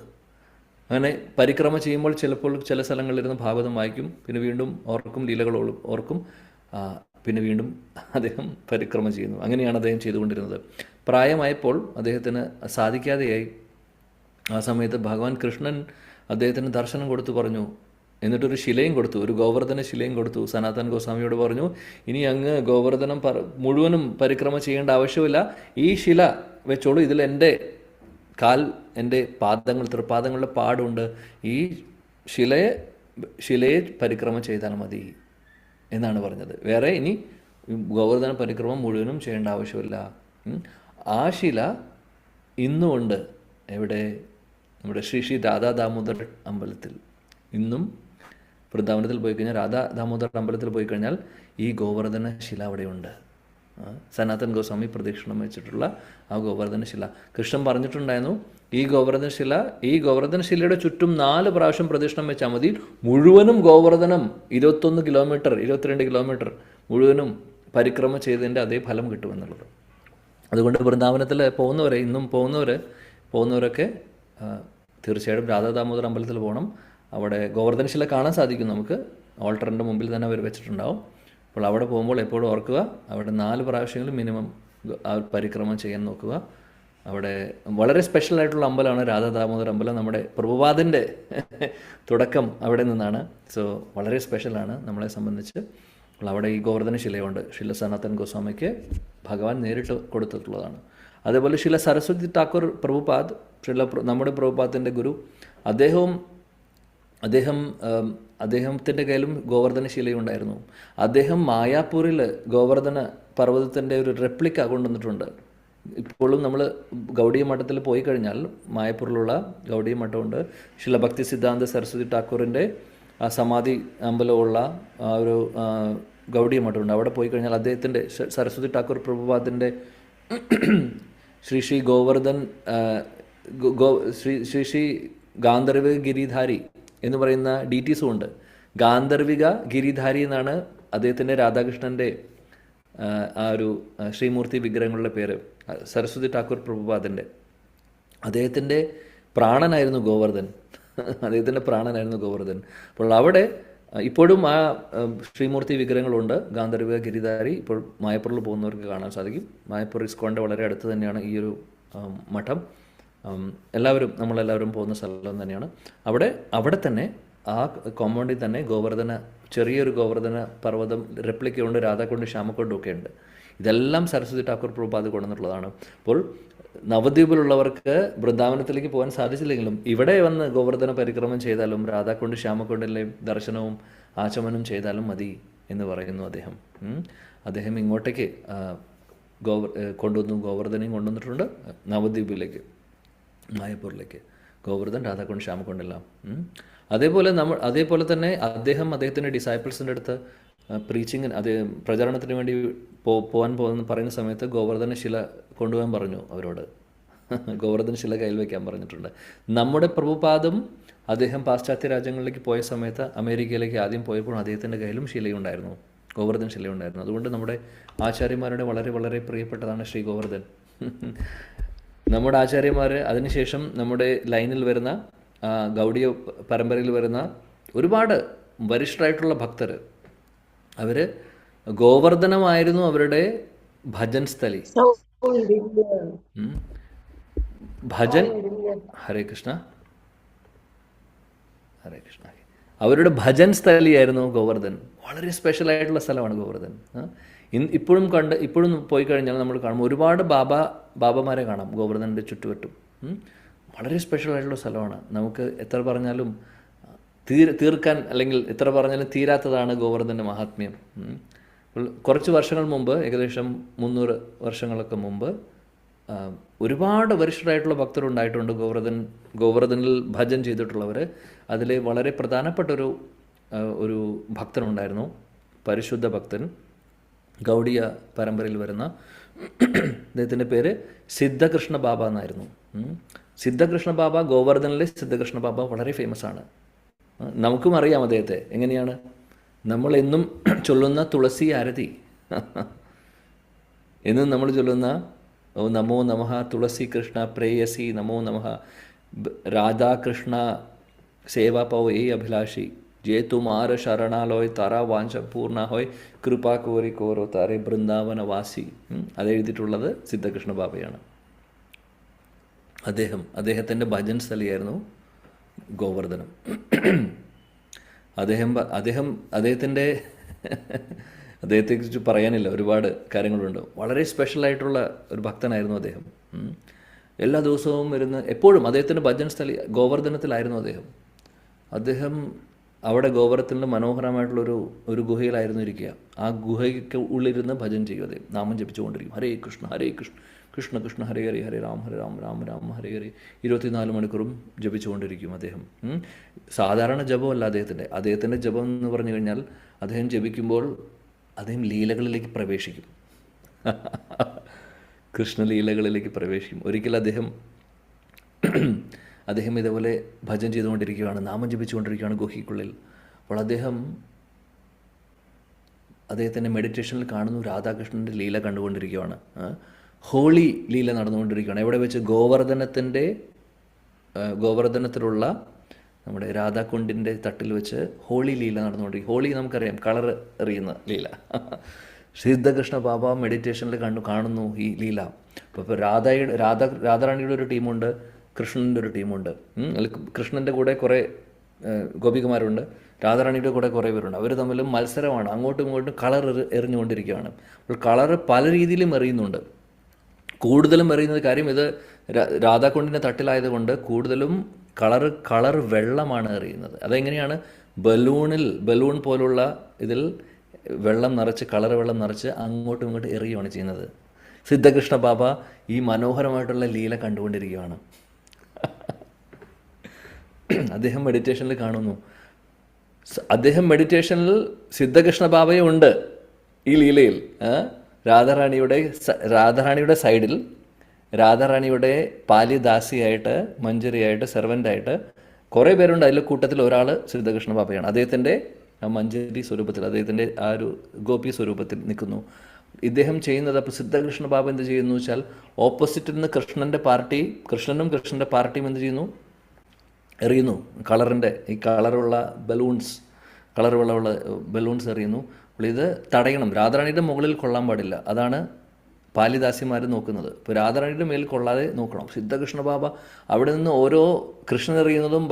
അങ്ങനെ പരിക്രമ ചെയ്യുമ്പോൾ ചിലപ്പോൾ ചില സ്ഥലങ്ങളിലിരുന്ന് ഭാഗവതം വായിക്കും, പിന്നെ വീണ്ടും ഓർക്കും, ലീലകൾ ഓർക്കും, പിന്നെ വീണ്ടും അദ്ദേഹം പരിക്രമ ചെയ്യുന്നു. അങ്ങനെയാണ് അദ്ദേഹം ചെയ്തുകൊണ്ടിരുന്നത്. പ്രായമായപ്പോൾ അദ്ദേഹത്തിന് സാധിക്കാതെയായി. ആ സമയത്ത് ഭഗവാൻ കൃഷ്ണൻ അദ്ദേഹത്തിന് ദർശനം കൊടുത്തു പറഞ്ഞു. എന്നിട്ടൊരു ശിലയും കൊടുത്തു, ഒരു ഗോവർദ്ധന ശിലയും കൊടുത്തു. സനാതൻ ഗോസ്വാമിയോട് പറഞ്ഞു, ഇനി അങ്ങ് ഗോവർദ്ധനം മുഴുവനും പരിക്രമ ചെയ്യേണ്ട ആവശ്യമില്ല, ഈ ശില വെച്ചോളൂ, ഇതിൽ എൻ്റെ തൃപ്പാദങ്ങളുടെ പാടുണ്ട്, ഈ ശിലയെ പരിക്രമ ചെയ്താൽ മതി എന്നാണ് പറഞ്ഞത്. വേറെ ഇനി ഗോവർദ്ധന പരിക്രമം മുഴുവനും ചെയ്യേണ്ട ആവശ്യമില്ല. ആ ശില ഇന്നുമുണ്ട്. എവിടെ? നമ്മുടെ ശ്രീ രാധാ ദാമോദർ അമ്പലത്തിൽ ഇന്നും വൃന്ദാവനത്തിൽ പോയി കഴിഞ്ഞാൽ, രാധാ ദാമോദർ അമ്പലത്തിൽ പോയി കഴിഞ്ഞാൽ ഈ ഗോവർദ്ധന ശില അവിടെയുണ്ട്. സനാതൻ ഗോസ്വാമി പ്രദക്ഷിണം വെച്ചിട്ടുള്ള ആ ഗോവർദ്ധന ശില. കൃഷ്ണൻ പറഞ്ഞിട്ടുണ്ടായിരുന്നു, ഈ ഗോവർദ്ധന ശിലയുടെ ചുറ്റും 4 പ്രാവശ്യം പ്രദക്ഷിണം വെച്ചാൽ മതി, മുഴുവനും ഗോവർദ്ധനം 21 കിലോമീറ്റർ 22 കിലോമീറ്റർ മുഴുവനും പരിക്രമ ചെയ്തതിൻ്റെ അതേ ഫലം കിട്ടുമെന്നുള്ളത്. അതുകൊണ്ട് വൃന്ദാവനത്തിൽ ഇന്നും പോകുന്നവരൊക്കെ തീർച്ചയായിട്ടും രാധാ ദാമോദർ അമ്പലത്തിൽ പോകണം. അവിടെ ഗോവർദ്ധന ശില കാണാൻ സാധിക്കും നമുക്ക്, ഓൾട്ടറിൻ്റെ മുമ്പിൽ തന്നെ അവർ വെച്ചിട്ടുണ്ടാവും. അപ്പോൾ അവിടെ പോകുമ്പോൾ എപ്പോഴും ഓർക്കുക, അവിടെ 4 പ്രാവശ്യങ്ങളും മിനിമം ആ പരിക്രമം ചെയ്യാൻ നോക്കുക. അവിടെ വളരെ സ്പെഷ്യലായിട്ടുള്ള അമ്പലമാണ് രാധാ ദാമോദർ അമ്പലം. നമ്മുടെ പ്രഭുപാദിൻ്റെ തുടക്കം അവിടെ നിന്നാണ്. സോ വളരെ സ്പെഷ്യലാണ് നമ്മളെ സംബന്ധിച്ച്. അപ്പോൾ അവിടെ ഈ ഗോവർദ്ധന ശിലയുണ്ട്. ശില സനാതൻ ഗോസ്വാമിക്ക് ഭഗവാൻ നേരിട്ട് കൊടുത്തിട്ടുള്ളതാണ്. അതേപോലെ ശില സരസ്വതി ഠാക്കൂർ പ്രഭുപാദ്, നമ്മുടെ പ്രഭുപാദിൻ്റെ ഗുരു, അദ്ദേഹത്തിൻ്റെ കയ്യിലും ഗോവർദ്ധന ശിലയുണ്ടായിരുന്നു. അദ്ദേഹം മായാപ്പൂരിൽ ഗോവർദ്ധന പർവ്വതത്തിൻ്റെ ഒരു റെപ്ലിക്ക കൊണ്ടുവന്നിട്ടുണ്ട്. ഇപ്പോഴും നമ്മൾ ഗൗഡീയ മഠത്തിൽ പോയി കഴിഞ്ഞാൽ മായപ്പൂരിലുള്ള ഗൗഡീയ മഠമുണ്ട്. ശില ഭക്തി സിദ്ധാന്ത സരസ്വതി ഠാക്കൂറിൻ്റെ ആ സമാധി അമ്പലമുള്ള ആ ഒരു ഗൗഡീയ മഠമുണ്ട്. അവിടെ പോയി കഴിഞ്ഞാൽ അദ്ദേഹത്തിൻ്റെ സരസ്വതി ഠാക്കൂർ പ്രഭുപാദിൻ്റെ ശ്രീ ഗോവർദ്ധൻ ശ്രീ ഗാന്ധർവിക ഗിരിധാരി എന്ന് പറയുന്ന DTസും ഉണ്ട്. ഗാന്ധർവിക ഗിരിധാരി എന്നാണ് അദ്ദേഹത്തിൻ്റെ രാധാകൃഷ്ണൻ്റെ ആ ഒരു ശ്രീമൂർത്തി വിഗ്രഹങ്ങളുടെ പേര്. സരസ്വതി ഠാക്കൂർ പ്രഭുപാദിൻ്റെ അദ്ദേഹത്തിൻ്റെ പ്രാണനായിരുന്നു ഗോവർദ്ധൻ. അപ്പോൾ അവിടെ ഇപ്പോഴും ആ ശ്രീമൂർത്തി വിഗ്രഹങ്ങളുണ്ട്. ഗാന്ധർവിക ഗിരിധാരി ഇപ്പോൾ മായപ്പൂരിൽ പോകുന്നവർക്ക് കാണാൻ സാധിക്കും. മായപ്പൂർ ഇസ്കോണിൻ്റെ വളരെ അടുത്ത് തന്നെയാണ് ഈ ഒരു മഠം. നമ്മളെല്ലാവരും പോകുന്ന സ്ഥലം തന്നെയാണ്. അവിടെ തന്നെ ആ കോമ്പൗണ്ടിൽ തന്നെ ചെറിയൊരു ഗോവർദ്ധന പർവ്വതം റെപ്ലിക്കയുണ്ട്, രാധാക്കുണ്ട്, ശ്യാമക്കുണ്ടും ഒക്കെ ഉണ്ട്. ഇതെല്ലാം സരസ്വതി ഠാക്കൂർ പ്രഭുപാദ് കൊണ്ടുവന്നിട്ടുള്ളതാണ്. അപ്പോൾ നവദ്വീപിലുള്ളവർക്ക് വൃന്ദാവനത്തിലേക്ക് പോകാൻ സാധിച്ചില്ലെങ്കിലും ഇവിടെ വന്ന് ഗോവർദ്ധന പരിക്രമം ചെയ്താലും രാധാക്കുണ്ട് ശ്യാമക്കുണ്ടിലെ ദർശനവും ആചമനം ചെയ്താലും മതി എന്ന് പറയുന്നു അദ്ദേഹം ഇങ്ങോട്ടേക്ക് ഗോവർദ്ധനയും കൊണ്ടുവന്നിട്ടുണ്ട്, നവദ്വീപിലേക്ക്, മായപ്പൂരിലേക്ക്. ഗോവർദ്ധൻ, രാധാക്കുണ്ട്, ശ്യാമക്കുണ്ടെല്ലാം. അതേപോലെ തന്നെ അദ്ദേഹത്തിൻ്റെ ഡിസൈപ്പിൾസിൻ്റെ അടുത്ത് പ്രചരണത്തിന് വേണ്ടി പോകാൻ പറയുന്ന സമയത്ത് ഗോവർദ്ധന ശില കൊണ്ടുപോകാൻ പറഞ്ഞു അവരോട്. ഗോവർദ്ധന ശില കയ്യിൽ വയ്ക്കാൻ പറഞ്ഞിട്ടുണ്ട്. നമ്മുടെ പ്രഭുപാദം അദ്ദേഹം പാശ്ചാത്യ രാജ്യങ്ങളിലേക്ക് പോയ സമയത്ത് അമേരിക്കയിലേക്ക് ആദ്യം പോയപ്പോൾ അദ്ദേഹത്തിൻ്റെ കയ്യിലും ശിലയുണ്ടായിരുന്നു, ഗോവർദ്ധന ശിലയുണ്ടായിരുന്നു. അതുകൊണ്ട് നമ്മുടെ ആചാര്യന്മാരുടെ വളരെ വളരെ പ്രിയപ്പെട്ടതാണ് ശ്രീ ഗോവർദ്ധൻ. നമ്മുടെ ആചാര്യന്മാർ, അതിനുശേഷം നമ്മുടെ ലൈനിൽ വരുന്ന ഗൗഡീയ പരമ്പരയിൽ വരുന്ന ഒരുപാട് വരിഷ്ഠരായിട്ടുള്ള ഭക്തർ, അവർ ഗോവർദ്ധനമായിരുന്നു അവരുടെ ഭജൻ സ്ഥലി. ഭജൻ ഹരേ കൃഷ്ണ അവരുടെ ഭജൻ സ്ഥലിയായിരുന്നു ഗോവർദ്ധൻ. വളരെ സ്പെഷ്യലായിട്ടുള്ള സ്ഥലമാണ് ഗോവർദ്ധൻ. ഇപ്പോഴും പോയി കഴിഞ്ഞാൽ നമ്മൾ കാണും, ഒരുപാട് ബാബമാരെ കാണാം ഗോവർദ്ധൻ്റെ ചുറ്റുവട്ടും. വളരെ സ്പെഷ്യലായിട്ടുള്ള സ്ഥലമാണ്. നമുക്ക് എത്ര പറഞ്ഞാലും തീർക്കാൻ, അല്ലെങ്കിൽ എത്ര പറഞ്ഞാലും തീരാത്തതാണ് ഗോവർദ്ധൻ്റെ മഹാത്മ്യം. കുറച്ച് വർഷങ്ങൾ മുമ്പ്, ഏകദേശം 300 വർഷങ്ങളൊക്കെ മുമ്പ്, ഒരുപാട് വരിഷ്ഠരായിട്ടുള്ള ഭക്തരുണ്ടായിട്ടുണ്ട് ഗോവർദ്ധനിൽ ഭജൻ ചെയ്തിട്ടുള്ളവർ. അതിൽ വളരെ പ്രധാനപ്പെട്ട ഒരു ഭക്തനുണ്ടായിരുന്നു, പരിശുദ്ധ ഭക്തൻ, ഗൗഡീയ പരമ്പരയിൽ വരുന്ന. അദ്ദേഹത്തിൻ്റെ പേര് സിദ്ധകൃഷ്ണ ബാബ എന്നായിരുന്നു. സിദ്ധകൃഷ്ണ ബാബ, ഗോവർദ്ധനിലെ സിദ്ധകൃഷ്ണ ബാബ വളരെ ഫേമസ് ആണ്. നമുക്കും അറിയാം അദ്ദേഹത്തെ. എങ്ങനെയാണ്? നമ്മൾ എന്നും ചൊല്ലുന്ന തുളസി ആരതി, എന്നും നമ്മൾ ചൊല്ലുന്ന ഓ നമോ നമഃ തുളസി കൃഷ്ണ പ്രേയസി നമോ നമഃ രാധാകൃഷ്ണ സേവാ പൗ ഏ അഭിലാഷി ജേ തുമാര ശരണാലോയ് താരാ വാഞ്ച പൂർണ്ണ ഹോയ് കൃപാ കോരി കോരോ താരെ ബൃന്ദാവനവാസി. അതെഴുതിയിട്ടുള്ളത് സിദ്ധകൃഷ്ണ ബാബയാണ്. അദ്ദേഹത്തിൻ്റെ ഭജൻ സ്ഥലിയായിരുന്നു ഗോവർദ്ധനം. അദ്ദേഹത്തെക്കുറിച്ച് പറയാനില്ല, ഒരുപാട് കാര്യങ്ങളുണ്ട്. വളരെ സ്പെഷ്യലായിട്ടുള്ള ഒരു ഭക്തനായിരുന്നു അദ്ദേഹം. എല്ലാ ദിവസവും എപ്പോഴും അദ്ദേഹത്തിൻ്റെ ഭജൻ സ്ഥലി ഗോവർദ്ധനത്തിലായിരുന്നു അദ്ദേഹം അവിടെ ഗോവർദ്ധനിൽ മനോഹരമായിട്ടുള്ളൊരു ഗുഹയിലായിരുന്നു ഇരിക്കുക. ആ ഗുഹയ്ക്ക് ഉള്ളിരുന്ന് ഭജൻ ചെയ്യും. അദ്ദേഹം നാമം ജപിച്ചുകൊണ്ടിരിക്കും. ഹരേ കൃഷ്ണ ഹരേ കൃഷ്ണ കൃഷ്ണ കൃഷ്ണ ഹരേ ഹരി ഹരേ രാം ഹരേ രാം രാം രാം ഹരേ ഹരി 24 മണിക്കൂറും ജപിച്ചുകൊണ്ടിരിക്കും അദ്ദേഹം. സാധാരണ ജപമല്ല അദ്ദേഹത്തിൻ്റെ ജപം എന്ന് പറഞ്ഞു കഴിഞ്ഞാൽ അദ്ദേഹം ജപിക്കുമ്പോൾ അദ്ദേഹം ലീലകളിലേക്ക് പ്രവേശിക്കും. കൃഷ്ണലീലകളിലേക്ക് പ്രവേശിക്കും. ഒരിക്കൽ അദ്ദേഹം ഇതേപോലെ ഭജൻ ചെയ്തുകൊണ്ടിരിക്കുകയാണ്, നാമം ജപിച്ചുകൊണ്ടിരിക്കുകയാണ് ഗുഹയ്ക്കുള്ളിൽ. അപ്പോൾ അദ്ദേഹത്തിൻ്റെ മെഡിറ്റേഷനിൽ കാണുന്നു രാധാകൃഷ്ണൻ്റെ ലീല കണ്ടുകൊണ്ടിരിക്കുകയാണ്. ഹോളി ലീല നടന്നുകൊണ്ടിരിക്കുകയാണ്. എവിടെ വെച്ച്? ഗോവർദ്ധനത്തിലുള്ള നമ്മുടെ രാധാകുണ്ടിൻ്റെ തട്ടിൽ വെച്ച് ഹോളി ലീല നടന്നുകൊണ്ടിരിക്കും. ഹോളി നമുക്കറിയാം, കളർ എറിയുന്ന ലീല. സിദ്ധകൃഷ്ണ ബാബ മെഡിറ്റേഷനിൽ കാണുന്നു ഈ ലീല. അപ്പോൾ രാധാറാണിയുടെ ഒരു ടീമുണ്ട്, കൃഷ്ണൻ്റെ ഒരു ടീമുണ്ട്. കൃഷ്ണൻ്റെ കൂടെ കുറേ ഗോപികമാരുണ്ട്, രാധാറാണിയുടെ കൂടെ കുറേ പേരുണ്ട്. അവർ തമ്മിലും മത്സരമാണ്, അങ്ങോട്ടും ഇങ്ങോട്ടും കളർ എറിഞ്ഞുകൊണ്ടിരിക്കുകയാണ്. അപ്പോൾ കളറ് പല രീതിയിലും എറിയുന്നുണ്ട്. കൂടുതലും എറിയുന്നത് കാര്യം ഇത് രാധാകുണ്ടിൻ്റെ തട്ടിലായതുകൊണ്ട് കൂടുതലും കളർ വെള്ളമാണ് എറിയുന്നത്. അതെങ്ങനെയാണ്? ബലൂൺ പോലുള്ള ഇതിൽ വെള്ളം നിറച്ച്, കളർ വെള്ളം നിറച്ച് അങ്ങോട്ടും ഇങ്ങോട്ടും എറിയുകയാണ് ചെയ്യുന്നത്. സിദ്ധകൃഷ്ണ ബാബ ഈ മനോഹരമായിട്ടുള്ള ലീല കണ്ടുകൊണ്ടിരിക്കുകയാണ്. അദ്ദേഹം മെഡിറ്റേഷനിൽ കാണുന്നു. അദ്ദേഹം മെഡിറ്റേഷനിൽ സിദ്ധകൃഷ്ണ ബാബയും ഉണ്ട് ഈ ലീലയിൽ. രാധാറാണിയുടെ സൈഡിൽ രാധാറാണിയുടെ പാലിദാസിയായിട്ട്, മഞ്ജരിയായിട്ട്, സെർവൻ്റായിട്ട് കുറേ പേരുണ്ട്. അതിൽ കൂട്ടത്തിൽ ഒരാൾ സിദ്ധകൃഷ്ണ ബാബയാണ്. അദ്ദേഹത്തിൻ്റെ ആ മഞ്ജരി സ്വരൂപത്തിൽ, അദ്ദേഹത്തിൻ്റെ ആ ഒരു ഗോപി സ്വരൂപത്തിൽ നിൽക്കുന്നു. ഇദ്ദേഹം ചെയ്യുന്നത്, അപ്പോൾ സിദ്ധകൃഷ്ണ ബാബ എന്ത് ചെയ്യുന്നു വെച്ചാൽ, ഓപ്പോസിറ്റിൽ നിന്ന് കൃഷ്ണൻ്റെ പാർട്ടിയും എന്ത് ചെയ്യുന്നു? എറിയുന്നു. ഈ കളറുള്ള ബലൂൺസ് എറിയുന്നു. അപ്പോൾ ഇത് തടയണം. രാധാറാണിയുടെ മുകളിൽ കൊള്ളാൻ പാടില്ല. അതാണ് പാലിദാസിമാർ നോക്കുന്നത്. ഇപ്പോൾ രാധാറാണിയുടെ മേൽ കൊള്ളാതെ നോക്കണം. സിദ്ധകൃഷ്ണ ബാബ അവിടെ നിന്ന് ഓരോ കൃഷ്ണൻ എറിയുന്നതും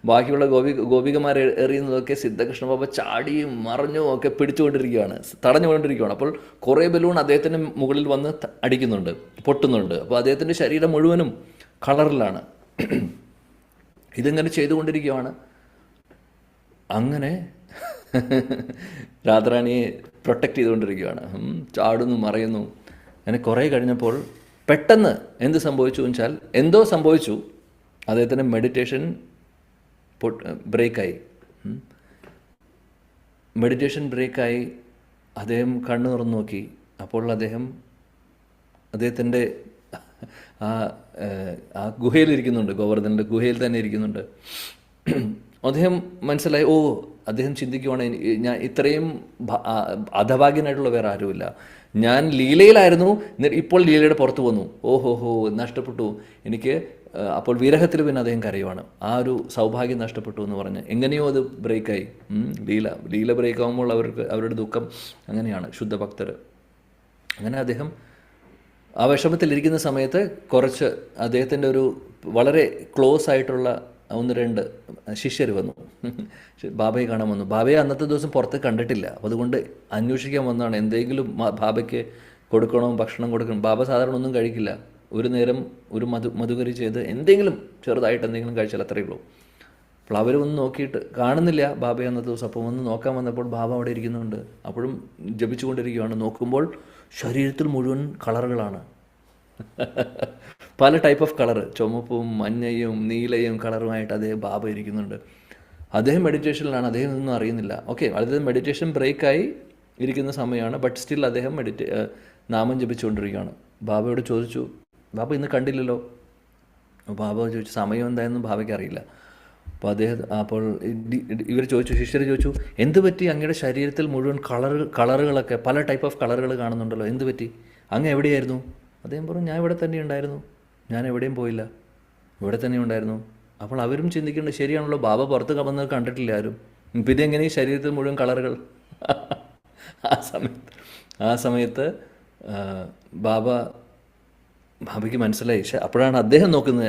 ബാക്കിയുള്ള ഗോപികമാർ എറിയുന്നതൊക്കെ സിദ്ധകൃഷ്ണ ബാബ ചാടിയും മറിഞ്ഞും ഒക്കെ പിടിച്ചുകൊണ്ടിരിക്കുകയാണ്, തടഞ്ഞുകൊണ്ടിരിക്കുകയാണ്. അപ്പോൾ കുറേ ബലൂൺ അദ്ദേഹത്തിൻ്റെ മുകളിൽ വന്ന് അടിക്കുന്നുണ്ട്, പൊട്ടുന്നുണ്ട്. അപ്പോൾ അദ്ദേഹത്തിൻ്റെ ശരീരം മുഴുവനും കളറിലാണ്. ഇതിങ്ങനെ ചെയ്തുകൊണ്ടിരിക്കുകയാണ്. അങ്ങനെ രാധാറാണിയെ പ്രൊട്ടക്റ്റ് ചെയ്തുകൊണ്ടിരിക്കുകയാണ്. ചാടുന്നു, മറയുന്നു. അങ്ങനെ കുറേ കഴിഞ്ഞപ്പോൾ പെട്ടെന്ന് എന്ത് സംഭവിച്ചു വെച്ചാൽ, എന്തോ സംഭവിച്ചു. അദ്ദേഹത്തിൻ്റെ മെഡിറ്റേഷൻ ബ്രേക്കായി. അദ്ദേഹം കണ്ണു തുറന്നു നോക്കി. അപ്പോൾ അദ്ദേഹത്തിൻ്റെ ആ ഗുഹയിലിരിക്കുന്നുണ്ട്, ഗോവർദ്ധൻ്റെ ഗുഹയിൽ തന്നെ ഇരിക്കുന്നുണ്ട്. അദ്ദേഹം മനസ്സിലായി, അദ്ദേഹം ചിന്തിക്കുവാണ്, ഞാൻ ഇത്രയും അധഭാഗ്യനായിട്ടുള്ള വേറെ ആരുമില്ല. ഞാൻ ലീലയിലായിരുന്നു, ഇപ്പോൾ ലീലയുടെ പുറത്ത് വന്നു. നഷ്ടപ്പെട്ടു എനിക്ക്. അപ്പോൾ വിരഹത്തിൽ പിന്നെ അദ്ദേഹം കരയുവാണ്. ആ ഒരു സൗഭാഗ്യം നഷ്ടപ്പെട്ടു എന്ന് പറഞ്ഞ് എങ്ങനെയോ അത് ബ്രേക്കായി. ലീല ബ്രേക്കാകുമ്പോൾ അവരുടെ ദുഃഖം അങ്ങനെയാണ് ശുദ്ധഭക്തർ. അങ്ങനെ അദ്ദേഹം ആ വിഷമത്തിലിരിക്കുന്ന സമയത്ത് കുറച്ച് അദ്ദേഹത്തിൻ്റെ ഒരു വളരെ ക്ലോസ് ആയിട്ടുള്ള 1-2 ശിഷ്യർ വന്നു, ബാബയെ കാണാൻ വന്നു. ബാബയെ അന്നത്തെ ദിവസം പുറത്ത് കണ്ടിട്ടില്ല. അപ്പോൾ അതുകൊണ്ട് അന്വേഷിക്കാൻ വന്നതാണ്, എന്തെങ്കിലും ബാബയ്ക്ക് ഭക്ഷണം കൊടുക്കണം. ബാബ സാധാരണ ഒന്നും കഴിക്കില്ല. ഒരു നേരം ഒരു മധുകരി ചെയ്ത് എന്തെങ്കിലും ചെറുതായിട്ട് എന്തെങ്കിലും കഴിച്ചാൽ അത്രയേ ഉള്ളൂ. അപ്പോൾ അവർ വന്ന് നോക്കിയിട്ട് കാണുന്നില്ല ബാബയെ അന്നത്തെ ദിവസം. അപ്പോൾ വന്ന് നോക്കാൻ വന്നപ്പോൾ ബാബ അവിടെ ഇരിക്കുന്നുണ്ട്. അപ്പോഴും ജപിച്ചുകൊണ്ടിരിക്കുകയാണ്. നോക്കുമ്പോൾ ശരീരത്തിൽ മുഴുവൻ കളറുകളാണ്, പല ടൈപ്പ് ഓഫ് കളർ, ചുമപ്പും മഞ്ഞയും നീലയും കളറുമായിട്ട് അദ്ദേഹം ബാബ ഇരിക്കുന്നുണ്ട്. അദ്ദേഹം മെഡിറ്റേഷനിലാണ്, അദ്ദേഹം ഒന്നും അറിയുന്നില്ല. അദ്ദേഹം മെഡിറ്റേഷൻ ബ്രേക്കായി ഇരിക്കുന്ന സമയമാണ്. ബട്ട് സ്റ്റിൽ അദ്ദേഹം നാമം ജപിച്ചുകൊണ്ടിരിക്കുകയാണ്. ബാബയോട് ചോദിച്ചു, ബാബ ഇന്ന് കണ്ടില്ലല്ലോ. ബാബ ചോദിച്ചു, സമയം എന്തായെന്നും ബാബയ്ക്ക് അറിയില്ല. അപ്പോൾ ശിഷ്യർ ചോദിച്ചു, എന്ത് പറ്റി? അങ്ങയുടെ ശരീരത്തിൽ മുഴുവൻ കളറുകളൊക്കെ, പല ടൈപ്പ് ഓഫ് കളറുകൾ കാണുന്നുണ്ടല്ലോ, എന്ത് പറ്റി? അങ്ങ് എവിടെയായിരുന്നു? അദ്ദേഹം പറഞ്ഞു, ഞാൻ ഇവിടെ തന്നെ ഉണ്ടായിരുന്നു, ഞാൻ എവിടെയും പോയില്ല, ഇവിടെ തന്നെ ഉണ്ടായിരുന്നു. അപ്പോൾ അവരും ചിന്തിക്കേണ്ടത് ശരിയാണല്ലോ, ബാബ പുറത്ത് വന്നത് കണ്ടിട്ടില്ല ആരും, പിന്നെ എങ്ങനെ ഈ ശരീരത്തിൽ മുഴുവൻ കളറുകൾ? ആ സമയത്ത് ബാബയ്ക്ക് മനസ്സിലായി. അപ്പോഴാണ് അദ്ദേഹം നോക്കുന്നത്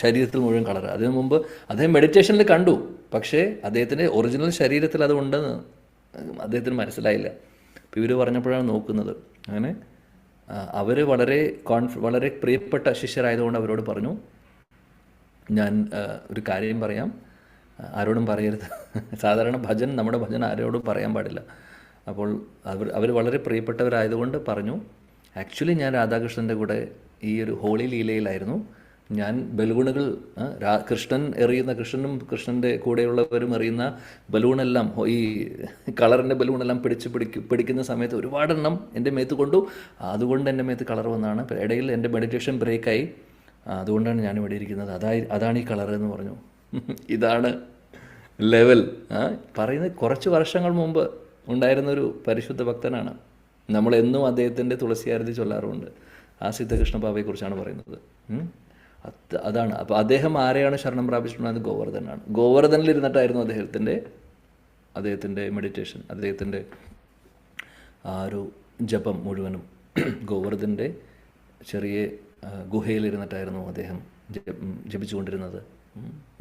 ശരീരത്തിൽ മുഴുവൻ കളർ. അതിനു മുമ്പ് അദ്ദേഹം മെഡിറ്റേഷനിൽ കണ്ടു, പക്ഷേ അദ്ദേഹത്തിൻ്റെ ഒറിജിനൽ ശരീരത്തിൽ അത് ഉണ്ടെന്ന് അദ്ദേഹത്തിന് മനസ്സിലായില്ല. അപ്പോൾ ഇവർ പറഞ്ഞപ്പോഴാണ് നോക്കുന്നത്. അങ്ങനെ അവർ വളരെ പ്രിയപ്പെട്ട ശിഷ്യരായതുകൊണ്ട് അവരോട് പറഞ്ഞു, ഞാൻ ഒരു കാര്യം പറയാം, ആരോടും പറയരുത്. സാധാരണ നമ്മുടെ ഭജൻ ആരോടും പറയാൻ പാടില്ല. അപ്പോൾ അവർ വളരെ പ്രിയപ്പെട്ടവരായതുകൊണ്ട് പറഞ്ഞു, ആക്ച്വലി ഞാൻ രാധാകൃഷ്ണൻ്റെ കൂടെ ഈ ഒരു ഹോളി ലീലയിലായിരുന്നു. ഞാൻ ബലൂണുകൾ, കൃഷ്ണൻ എറിയുന്ന, കൃഷ്ണനും കൃഷ്ണൻ്റെ കൂടെയുള്ളവരും എറിയുന്ന ബലൂണെല്ലാം, ഈ കളറിൻ്റെ ബലൂണെല്ലാം പിടിക്കുന്ന സമയത്ത് ഒരുപാടെണ്ണം എൻ്റെ മേത്ത് കൊണ്ടു. അതുകൊണ്ട് എൻ്റെ മേത്ത് കളർ വന്നതാണ്. ഇടയിൽ എൻ്റെ മെഡിറ്റേഷൻ ബ്രേക്കായി. അതുകൊണ്ടാണ് ഞാൻ ഇവിടെ ഇരിക്കുന്നത്. അതാണ് ഈ കളർ എന്ന് പറഞ്ഞു. ഇതാണ് ലെവൽ. പറയുന്നത് കുറച്ച് വർഷങ്ങൾ മുമ്പ് ഉണ്ടായിരുന്നൊരു പരിശുദ്ധ ഭക്തനാണ്. നമ്മളെന്നും അദ്ദേഹത്തിൻ്റെ തുളസിയാരതി ചൊല്ലാറുണ്ട്. ആ സിദ്ധകൃഷ്ണ ബാബയെക്കുറിച്ചാണ് പറയുന്നത്. അതാണ്. അപ്പോൾ അദ്ദേഹം ആരെയാണ് ശരണം പ്രാപിച്ചിട്ടുള്ളത്? ഗോവർദ്ധനാണ്. ഗോവർദ്ധനിലിരുന്നിട്ടായിരുന്നു അദ്ദേഹത്തിൻ്റെ മെഡിറ്റേഷൻ, അദ്ദേഹത്തിൻ്റെ ആ ഒരു ജപം മുഴുവനും. ഗോവർദ്ധൻ്റെ ചെറിയ ഗുഹയിലിരുന്നിട്ടായിരുന്നു അദ്ദേഹം ജപിച്ചുകൊണ്ടിരുന്നത്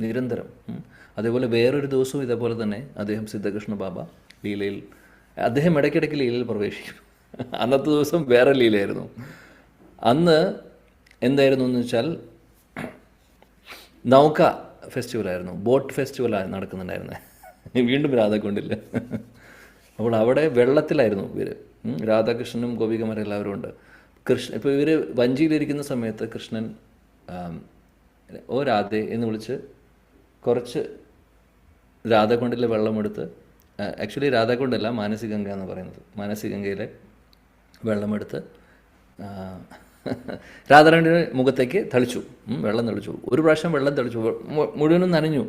നിരന്തരം. അതേപോലെ വേറൊരു ദിവസവും ഇതേപോലെ തന്നെ അദ്ദേഹം സിദ്ധകൃഷ്ണ ബാബ ലീലയിൽ, അദ്ദേഹം ഇടയ്ക്കിടയ്ക്ക് ലീലയിൽ പ്രവേശിക്കും. അന്നത്തെ ദിവസം വേറെ ലീലയായിരുന്നു. അന്ന് എന്തായിരുന്നു എന്ന് വെച്ചാൽ നൗക ഫെസ്റ്റിവലായിരുന്നു, ബോട്ട് ഫെസ്റ്റിവലാണ് നടക്കുന്നുണ്ടായിരുന്നത്. വീണ്ടും രാധാകൊണ്ടില്ല. അപ്പോൾ അവിടെ വെള്ളത്തിലായിരുന്നു ഇവർ, രാധാകൃഷ്ണനും ഗോപികമാരെല്ലാവരും ഉണ്ട്. ഇപ്പോൾ ഇവർ വഞ്ചിയിലിരിക്കുന്ന സമയത്ത് കൃഷ്ണൻ ഓ രാധേ എന്ന് വിളിച്ച് കുറച്ച് രാധാകൊണ്ടിലെ വെള്ളമെടുത്ത്, ആക്ച്വലി രാധാകൊണ്ടല്ല, മാനസികഗംഗ എന്ന് പറയുന്നത്, മാനസികഗംഗയിലെ വെള്ളമെടുത്ത് രാധാറാണിയുടെ മുഖത്തേക്ക് തളിച്ചു, വെള്ളം തളിച്ചു. ഒരു പ്രാവശ്യം വെള്ളം തളിച്ചു, മുഴുവനും നനഞ്ഞു.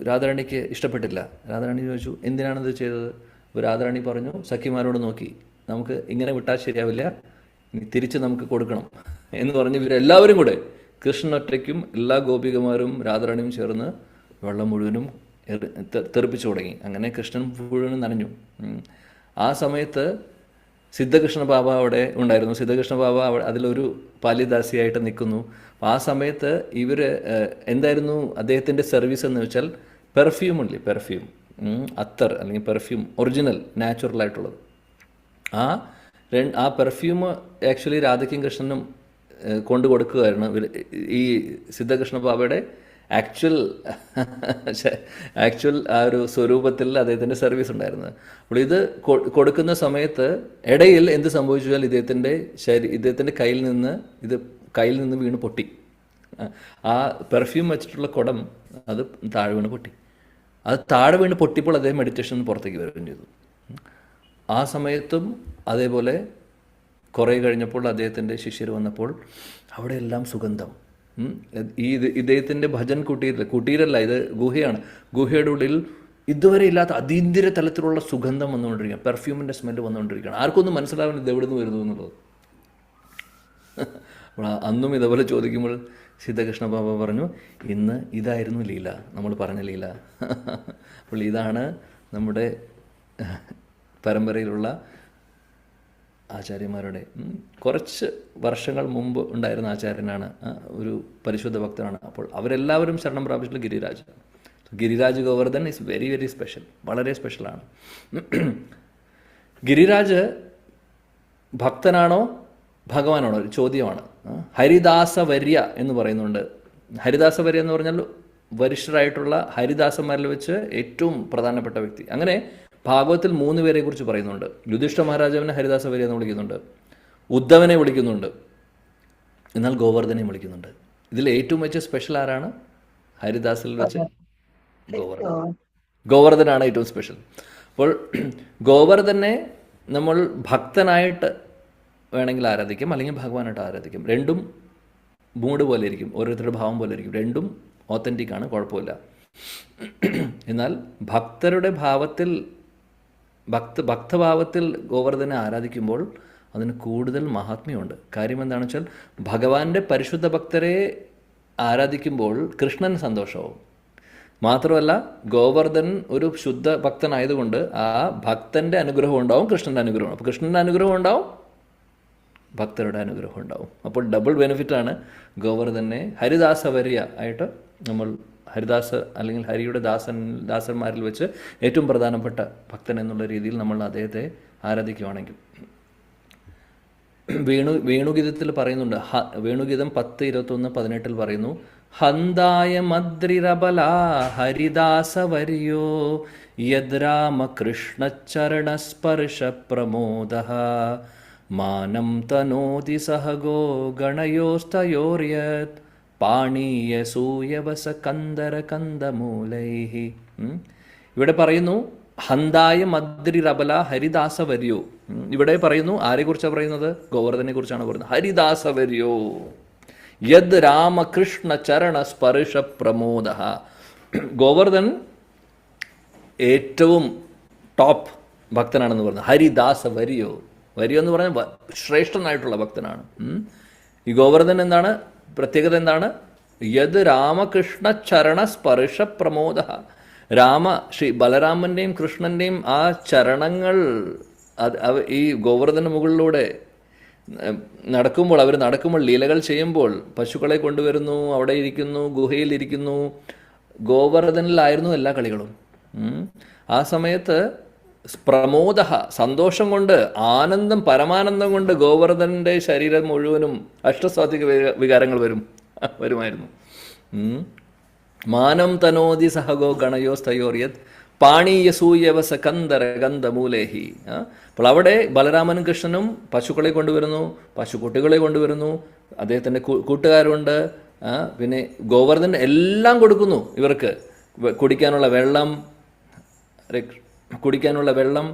രാധാറാണിക്ക് ഇഷ്ടപ്പെട്ടില്ല. രാധാറാണി ചോദിച്ചു എന്തിനാണിത് ചെയ്തത്? അപ്പോൾ രാധാറാണി പറഞ്ഞു, സഖിമാരോട് നോക്കി, നമുക്ക് ഇങ്ങനെ വിട്ടാൽ ശരിയാവില്ല, തിരിച്ച് നമുക്ക് കൊടുക്കണം എന്ന് പറഞ്ഞ് ഇവരെല്ലാവരും കൂടെ, കൃഷ്ണൻ ഒറ്റയ്ക്കും എല്ലാ ഗോപികമാരും രാധാറാണിയും ചേർന്ന് വെള്ളം മുഴുവനും തെറിപ്പിച്ചു തുടങ്ങി. അങ്ങനെ കൃഷ്ണൻ മുഴുവനും നനഞ്ഞു. ആ സമയത്ത് സിദ്ധകൃഷ്ണ ബാബ അവിടെ ഉണ്ടായിരുന്നു. സിദ്ധകൃഷ്ണ ബാബ അതിലൊരു പാലിദാസിയായിട്ട് നിൽക്കുന്നു. ആ സമയത്ത് ഇവർ എന്തായിരുന്നു അദ്ദേഹത്തിൻ്റെ സർവീസ് എന്ന് വെച്ചാൽ പെർഫ്യൂം, അത്തർ അല്ലെങ്കിൽ പെർഫ്യൂം, ഒറിജിനൽ നാച്ചുറലായിട്ടുള്ളത്. ആ പെർഫ്യൂം ആക്ച്വലി രാധയ്ക്കും കൃഷ്ണനും കൊണ്ടു കൊടുക്കുകയായിരുന്നു. ഈ സിദ്ധകൃഷ്ണ ബാബയുടെ ആക്ച്വൽ ആ ഒരു സ്വരൂപത്തിൽ അദ്ദേഹത്തിൻ്റെ സർവീസ് ഉണ്ടായിരുന്നത്. അപ്പോൾ ഇത് കൊടുക്കുന്ന സമയത്ത് ഇടയിൽ എന്ത് സംഭവിച്ചാൽ ഇദ്ദേഹത്തിൻ്റെ കയ്യിൽ നിന്ന് വീണ് പൊട്ടി. ആ പെർഫ്യൂം വെച്ചിട്ടുള്ള കുടം അത് താഴെ വീണ് പൊട്ടി. അത് താഴെ വീണ് പൊട്ടിയപ്പോൾ അദ്ദേഹം മെഡിറ്റേഷൻ പുറത്തേക്ക് വരികയും ചെയ്തു. ആ സമയത്തും അതേപോലെ കുറേ കഴിഞ്ഞപ്പോൾ അദ്ദേഹത്തിൻ്റെ ശിഷ്യർ വന്നപ്പോൾ അവിടെ എല്ലാം സുഗന്ധം. ഇദ്ദേഹത്തിൻ്റെ ഭജൻ കുട്ടീരല്ല, ഇത് ഗുഹയാണ്. ഗുഹയുടെ ഉള്ളിൽ ഇതുവരെ ഇല്ലാത്ത അതീന്ദ്ര തലത്തിലുള്ള സുഗന്ധം വന്നുകൊണ്ടിരിക്കുകയാണ്, പെർഫ്യൂമിൻ്റെ സ്മെല്ല് വന്നുകൊണ്ടിരിക്കുകയാണ്. ആർക്കൊന്നും മനസ്സിലാവില്ല ഇത് എവിടെ നിന്ന് വരുന്നു എന്നുള്ളത്. അന്നും ഇതേപോലെ ചോദിക്കുമ്പോൾ സിദ്ധകൃഷ്ണ ബാബ പറഞ്ഞു, ഇന്ന് ഇതായിരുന്നു ലീല, നമ്മൾ പറഞ്ഞ ലീല. അപ്പോൾ ഇതാണ് നമ്മുടെ പരമ്പരയിലുള്ള ആചാര്യന്മാരുടെ കുറച്ച് വർഷങ്ങൾ മുമ്പ് ഉണ്ടായിരുന്ന ആചാര്യനാണ്, ഒരു പരിശുദ്ധ ഭക്തനാണ്. അപ്പോൾ അവരെല്ലാവരും ശരണം പ്രാപിച്ചിട്ടുള്ള Giriraj Govardhan is very very special, വളരെ സ്പെഷ്യലാണ്. ഗിരിരാജ് ഭക്തനാണോ ഭഗവാനാണോ ഒരു ചോദ്യമാണ്. ഹരിദാസവര്യ എന്ന് പറയുന്നുണ്ട്. ഹരിദാസവര്യ എന്ന് പറഞ്ഞാൽ വരിഷ്ഠരായിട്ടുള്ള ഹരിദാസന്മാരിൽ വെച്ച് ഏറ്റവും പ്രധാനപ്പെട്ട വ്യക്തി. അങ്ങനെ ഭാഗവത്തിൽ 3 പേരെ കുറിച്ച് പറയുന്നുണ്ട്. യുധിഷ്ഠ മഹാരാജാവിനെ ഹരിദാസവര്യ എന്ന് വിളിക്കുന്നുണ്ട്, ഉദ്ധവനെ വിളിക്കുന്നുണ്ട്, എന്നാൽ ഗോവർദ്ധനെ വിളിക്കുന്നുണ്ട്. ഇതിൽ ഏറ്റവും വെച്ച് സ്പെഷ്യൽ ആരാണ്? ഹരിദാസിൽ വെച്ച് ഗോവർദ്ധനാണ് ഏറ്റവും സ്പെഷ്യൽ. അപ്പോൾ ഗോവർദ്ധനെ നമ്മൾ ഭക്തനായിട്ട് വേണമെങ്കിൽ ആരാധിക്കാം, അല്ലെങ്കിൽ ഭഗവാനായിട്ട് ആരാധിക്കാം. രണ്ടും മൂഡ് പോലെ ഇരിക്കും, ഓരോരുത്തരുടെ ഭാവം പോലെ ഇരിക്കും. രണ്ടും ഓത്തൻറ്റിക്കാണ്, കുഴപ്പമില്ല. എന്നാൽ ഭക്തരുടെ ഭാവത്തിൽ, ഭക്തഭാവത്തിൽ ഗോവർദ്ധനെ ആരാധിക്കുമ്പോൾ അതിന് കൂടുതൽ മഹാത്മ്യമുണ്ട്. കാര്യം എന്താണെന്ന് വെച്ചാൽ ഭഗവാന്റെ പരിശുദ്ധ ഭക്തരെ ആരാധിക്കുമ്പോൾ കൃഷ്ണന് സന്തോഷമാവും. മാത്രമല്ല ഗോവർദ്ധൻ ഒരു ശുദ്ധ ഭക്തനായതുകൊണ്ട് ആ ഭക്തൻ്റെ അനുഗ്രഹം ഉണ്ടാവും, കൃഷ്ണൻ്റെ അനുഗ്രഹം. അപ്പോൾ കൃഷ്ണൻ്റെ അനുഗ്രഹം ഉണ്ടാവും, ഭക്തരുടെ അനുഗ്രഹം ഉണ്ടാവും. അപ്പോൾ ഡബിൾ ബെനിഫിറ്റാണ് ഗോവർദ്ധനെ ഹരിദാസവര്യ ആയിട്ട് നമ്മൾ, ഹരിദാസ് അല്ലെങ്കിൽ ഹരിയുടെ ദാസന്മാരിൽ വെച്ച് ഏറ്റവും പ്രധാനപ്പെട്ട ഭക്തൻ എന്നുള്ള രീതിയിൽ നമ്മൾ അദ്ദേഹത്തെ ആരാധിക്കുകയാണെങ്കിൽ. വേണുഗീതത്തിൽ പറയുന്നുണ്ട്, വേണുഗീതം 10:21-18 പറയുന്നു, ഹന്തായ മദ്രിരബല ഹരിദാസവര്യോ യദ്രാമകൃഷ്ണചരണസ്പർശ പ്രമോദ മാനം തനോതി സഹഗോ ഗണയോസ്തയോര്യത് പാണീയസൂയവസ കന്ദര കന്ദമൂലൈഹി. ഇവിടെ പറയുന്നു ഹന്തായ മദ്രി റബല ഹരിദാസവര്യോ. ഇവിടെ പറയുന്നു ആരെക്കുറിച്ചാണ് പറയുന്നത്? ഗോവർദ്ധനെ കുറിച്ചാണ് പറയുന്നത്. ഹരിദാസവര്യോ യദ് രാമകൃഷ്ണ ചരണ സ്പർശ പ്രമോദ. ഗോവർദ്ധൻ ഏറ്റവും ടോപ്പ് ഭക്തനാണെന്ന് പറഞ്ഞു. ഹരിദാസവര്യോ, വര്യോ എന്ന് പറഞ്ഞാൽ ശ്രേഷ്ഠനായിട്ടുള്ള ഭക്തനാണ്. ഈ ഗോവർദ്ധൻ എന്താണ് പ്രത്യേകത? എന്താണ്? യദ് രാമകൃഷ്ണ ചരണ സ്പർശ പ്രമോദ. ശ്രീ ബലരാമൻ്റെയും കൃഷ്ണൻ്റെയും ആ ചരണങ്ങൾ ഈ ഗോവർദ്ധന മുകളിലൂടെ നടക്കുമ്പോൾ, അവർ നടക്കുമ്പോൾ, ലീലകൾ ചെയ്യുമ്പോൾ, പശുക്കളെ കൊണ്ടുവരുന്നു, അവിടെ ഇരിക്കുന്നു, ഗുഹയിലിരിക്കുന്നു. ഗോവർദ്ധനിലായിരുന്നു എല്ലാ കളികളും. ആ സമയത്ത് പ്രമോദ, സന്തോഷം കൊണ്ട്, ആനന്ദം, പരമാനന്ദം കൊണ്ട് ഗോവർദ്ധൻ്റെ ശരീരം മുഴുവനും അഷ്ടസാത്വിക വികാരങ്ങൾ വരുമായിരുന്നു. മാനം തനോതി സഹഗോ ഗണയോസ്തയോർയത് പാണീയസൂയവസ കന്ദര ഗന്ധമൂലേഹി. അപ്പോൾ അവിടെ ബലരാമനും കൃഷ്ണനും പശുക്കളെ കൊണ്ടുവരുന്നു, പശുക്കുട്ടികളെ കൊണ്ടുവരുന്നു, അദ്ദേഹത്തിൻ്റെ കൂട്ടുകാരുണ്ട്. പിന്നെ ഗോവർദ്ധൻ എല്ലാം കൊടുക്കുന്നു ഇവർക്ക്. കുടിക്കാനുള്ള വെള്ളം,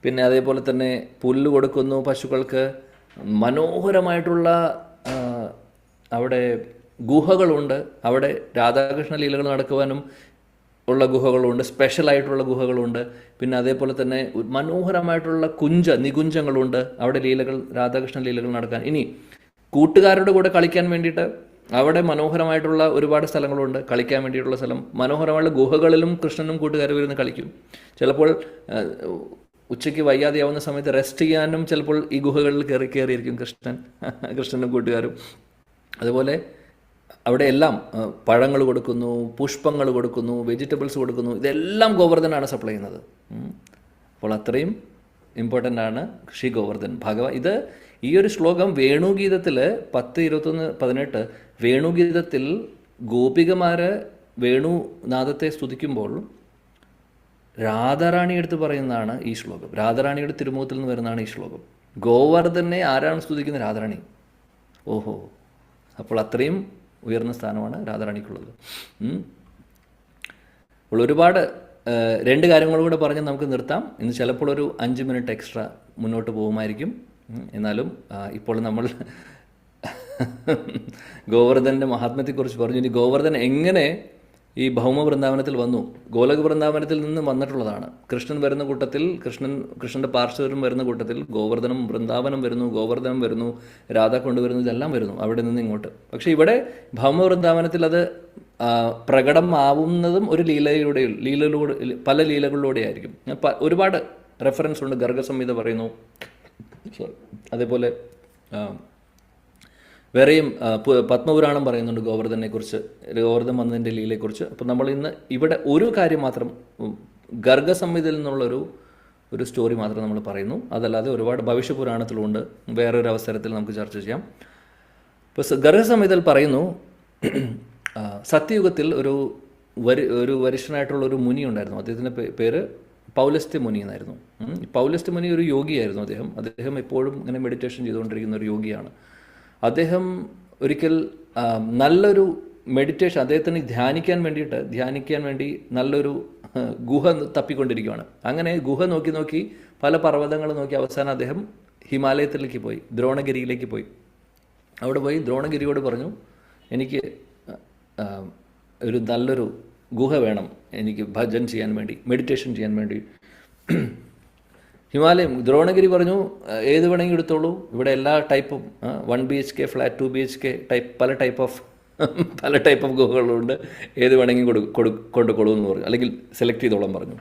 പിന്നെ അതേപോലെ തന്നെ പുല്ല് കൊടുക്കുന്നു പശുക്കൾക്ക്. മനോഹരമായിട്ടുള്ള അവിടെ ഗുഹകളുണ്ട്. അവിടെ രാധാകൃഷ്ണ ലീലകൾ നടക്കുവാനും ഉള്ള ഗുഹകളുണ്ട്, സ്പെഷ്യലായിട്ടുള്ള ഗുഹകളുണ്ട്. പിന്നെ അതേപോലെ തന്നെ മനോഹരമായിട്ടുള്ള നികുഞ്ചങ്ങളുണ്ട്. അവിടെ രാധാകൃഷ്ണ ലീലകൾ നടക്കാൻ. ഇനി കൂട്ടുകാരുടെ കൂടെ കളിക്കാൻ വേണ്ടിയിട്ട് അവിടെ മനോഹരമായിട്ടുള്ള ഒരുപാട് സ്ഥലങ്ങളുണ്ട്, കളിക്കാൻ വേണ്ടിയിട്ടുള്ള സ്ഥലം. മനോഹരമായുള്ള ഗുഹകളിലും കൃഷ്ണനും കൂട്ടുകാരും ഇരുന്ന് കളിക്കും. ചിലപ്പോൾ ഉച്ചയ്ക്ക് വയ്യാതെയാവുന്ന സമയത്ത് റെസ്റ്റ് ചെയ്യാനും ചിലപ്പോൾ ഈ ഗുഹകളിൽ കയറിയിരിക്കും കൃഷ്ണനും കൂട്ടുകാരും. അതുപോലെ അവിടെ എല്ലാം പഴങ്ങൾ കൊടുക്കുന്നു, പുഷ്പങ്ങൾ കൊടുക്കുന്നു, വെജിറ്റബിൾസ് കൊടുക്കുന്നു. ഇതെല്ലാം ഗോവർദ്ധനാണ് സപ്ലൈ ചെയ്യുന്നത്. അപ്പോൾ അത്രയും ഇമ്പോർട്ടൻ്റ് ആണ് ശ്രീ ഗോവർദ്ധൻ ഇത് ഈ ഒരു ശ്ലോകം വേണുഗീതത്തിൽ 10:21-18 വേണുഗീതത്തിൽ ഗോപികമാര് വേണുനാദത്തെ സ്തുതിക്കുമ്പോൾ രാധാറാണി എടുത്ത് പറയുന്നതാണ് ഈ ശ്ലോകം. രാധാറാണിയുടെ തിരുമുഖത്തിൽ നിന്ന് വരുന്നതാണ് ഈ ശ്ലോകം. ഗോവർദ്ധനെ ആരാണ് സ്തുതിക്കുന്നത്? രാധാറാണി. ഓഹോ, അപ്പോൾ അത്രയും ഉയർന്ന സ്ഥാനമാണ് രാധാറാണിക്കുള്ളത്. അപ്പോൾ ഒരുപാട് രണ്ട് കാര്യങ്ങളൂടെ പറഞ്ഞ് നമുക്ക് നിർത്താം. ഇന്ന് ചിലപ്പോൾ ഒരു 5 മിനിറ്റ് എക്സ്ട്രാ മുന്നോട്ട് പോകുമായിരിക്കും. എന്നാലും ഇപ്പോൾ നമ്മൾ ഗോവർദ്ധൻ്റെ മഹാത്മ്യത്തെക്കുറിച്ച് പറഞ്ഞു. ഇനി ഗോവർദ്ധൻ എങ്ങനെ ഈ ഭൗമ വൃന്ദാവനത്തിൽ വന്നു? ഗോലക വൃന്ദാവനത്തിൽ നിന്ന് വന്നിട്ടുള്ളതാണ്. കൃഷ്ണൻ വരുന്ന കൂട്ടത്തിൽ, കൃഷ്ണൻ്റെ പാർശ്വരും വരുന്ന കൂട്ടത്തിൽ ഗോവർദ്ധനം, വൃന്ദാവനം വരുന്നു, ഗോവർദ്ധനം വരുന്നു, രാധ കൊണ്ടുവരുന്നു, ഇതെല്ലാം വരുന്നു അവിടെ നിന്ന് ഇങ്ങോട്ട്. പക്ഷെ ഇവിടെ ഭൗമ വൃന്ദാവനത്തിൽ അത് പ്രകടമാവുന്നതും ഒരു പല ലീലകളിലൂടെ ആയിരിക്കും. ഒരുപാട് റെഫറൻസ് ഉണ്ട്. ഗർഗസംഹിത പറയുന്നു, അതേപോലെ വേറെയും പത്മപുരാണം പറയുന്നുണ്ട് ഗോവർദ്ധനെക്കുറിച്ച്, ഗോവർദ്ധൻ വന്നതിൻ്റെ ലീലയെക്കുറിച്ച്. അപ്പോൾ നമ്മൾ ഇന്ന് ഇവിടെ ഒരു കാര്യം മാത്രം, ഗർഗസംഹിതയിൽ നിന്നുള്ളൊരു സ്റ്റോറി മാത്രം നമ്മൾ പറയുന്നു. അതല്ലാതെ ഒരുപാട് ഭവിഷ്യപുരാണത്തിലുണ്ട്. വേറൊരു അവസരത്തിൽ നമുക്ക് ചർച്ച ചെയ്യാം. ഇപ്പോൾ ഗർഗസംഹിതയിൽ പറയുന്നു, സത്യയുഗത്തിൽ ഒരു വരിഷ്ഠനായിട്ടുള്ള ഒരു മുനി ഉണ്ടായിരുന്നു. അദ്ദേഹത്തിൻ്റെ പേര് പൗലസ്ത്യ മുനി എന്നായിരുന്നു. പൗലസ്ത്യ മുനി ഒരു യോഗിയായിരുന്നു. അദ്ദേഹം എപ്പോഴും ഇങ്ങനെ മെഡിറ്റേഷൻ ചെയ്തുകൊണ്ടിരിക്കുന്ന ഒരു യോഗിയാണ്. അദ്ദേഹം ഒരിക്കൽ നല്ലൊരു മെഡിറ്റേഷൻ, അദ്ദേഹത്തിന് ധ്യാനിക്കാൻ വേണ്ടി നല്ലൊരു ഗുഹ തപ്പിക്കൊണ്ടിരിക്കുകയാണ്. അങ്ങനെ ഗുഹ നോക്കി പല പർവ്വതങ്ങൾ നോക്കി അവസാനം അദ്ദേഹം ഹിമാലയത്തിലേക്ക് പോയി, ദ്രോണഗിരിയിലേക്ക് പോയി. അവിടെ പോയി ദ്രോണഗിരിയോട് പറഞ്ഞു, എനിക്ക് ഒരു നല്ലൊരു ഗുഹ വേണം, എനിക്ക് ഭജൻ ചെയ്യാൻ വേണ്ടി, മെഡിറ്റേഷൻ ചെയ്യാൻ വേണ്ടി. ദ്രോണഗിരി പറഞ്ഞു, ഏത് വേണമെങ്കിൽ എടുത്തോളൂ, ഇവിടെ എല്ലാ ടൈപ്പും 1 BHK ഫ്ലാറ്റ്, 2 BHK ടൈപ്പ്, പല ടൈപ്പ് ഓഫ് ഗുഹകളുണ്ട്, ഏത് വേണമെങ്കിൽ കൊണ്ടുകൊള്ളൂ എന്ന് പറഞ്ഞു, അല്ലെങ്കിൽ സെലക്ട് ചെയ്തോളാൻ പറഞ്ഞു.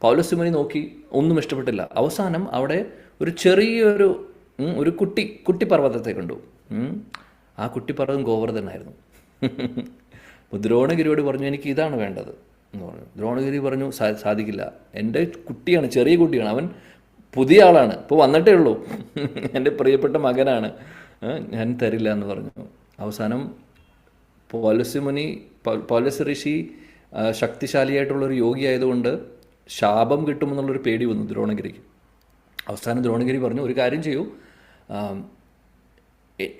പൗലസ്ത്യ മുനി നോക്കി, ഒന്നും ഇഷ്ടപ്പെട്ടില്ല. അവസാനം അവിടെ ഒരു ചെറിയൊരു കുട്ടി പർവ്വതത്തെ കണ്ടു. ആ കുട്ടിപ്പർവ്വതം ഗോവർദ്ധനായിരുന്നു. ദ്രോണഗിരിയോട് പറഞ്ഞു, എനിക്ക് ഇതാണ് വേണ്ടത് എന്ന് പറഞ്ഞു. ദ്രോണഗിരി പറഞ്ഞു, സാധിക്കില്ല, എൻ്റെ കുട്ടിയാണ്, ചെറിയ കുട്ടിയാണ്, അവൻ പുതിയ ആളാണ്, ഇപ്പോൾ വന്നിട്ടേ ഉള്ളൂ, എൻ്റെ പ്രിയപ്പെട്ട മകനാണ്, ഞാൻ തരില്ല എന്ന് പറഞ്ഞു. അവസാനം പൗലസ്ത്യ ഋഷി ശക്തിശാലിയായിട്ടുള്ളൊരു യോഗി ആയതുകൊണ്ട് ശാപം കിട്ടുമെന്നുള്ളൊരു പേടി വന്നു ദ്രോണഗിരിക്ക്. അവസാനം ദ്രോണഗിരി പറഞ്ഞു, ഒരു കാര്യം ചെയ്യൂ,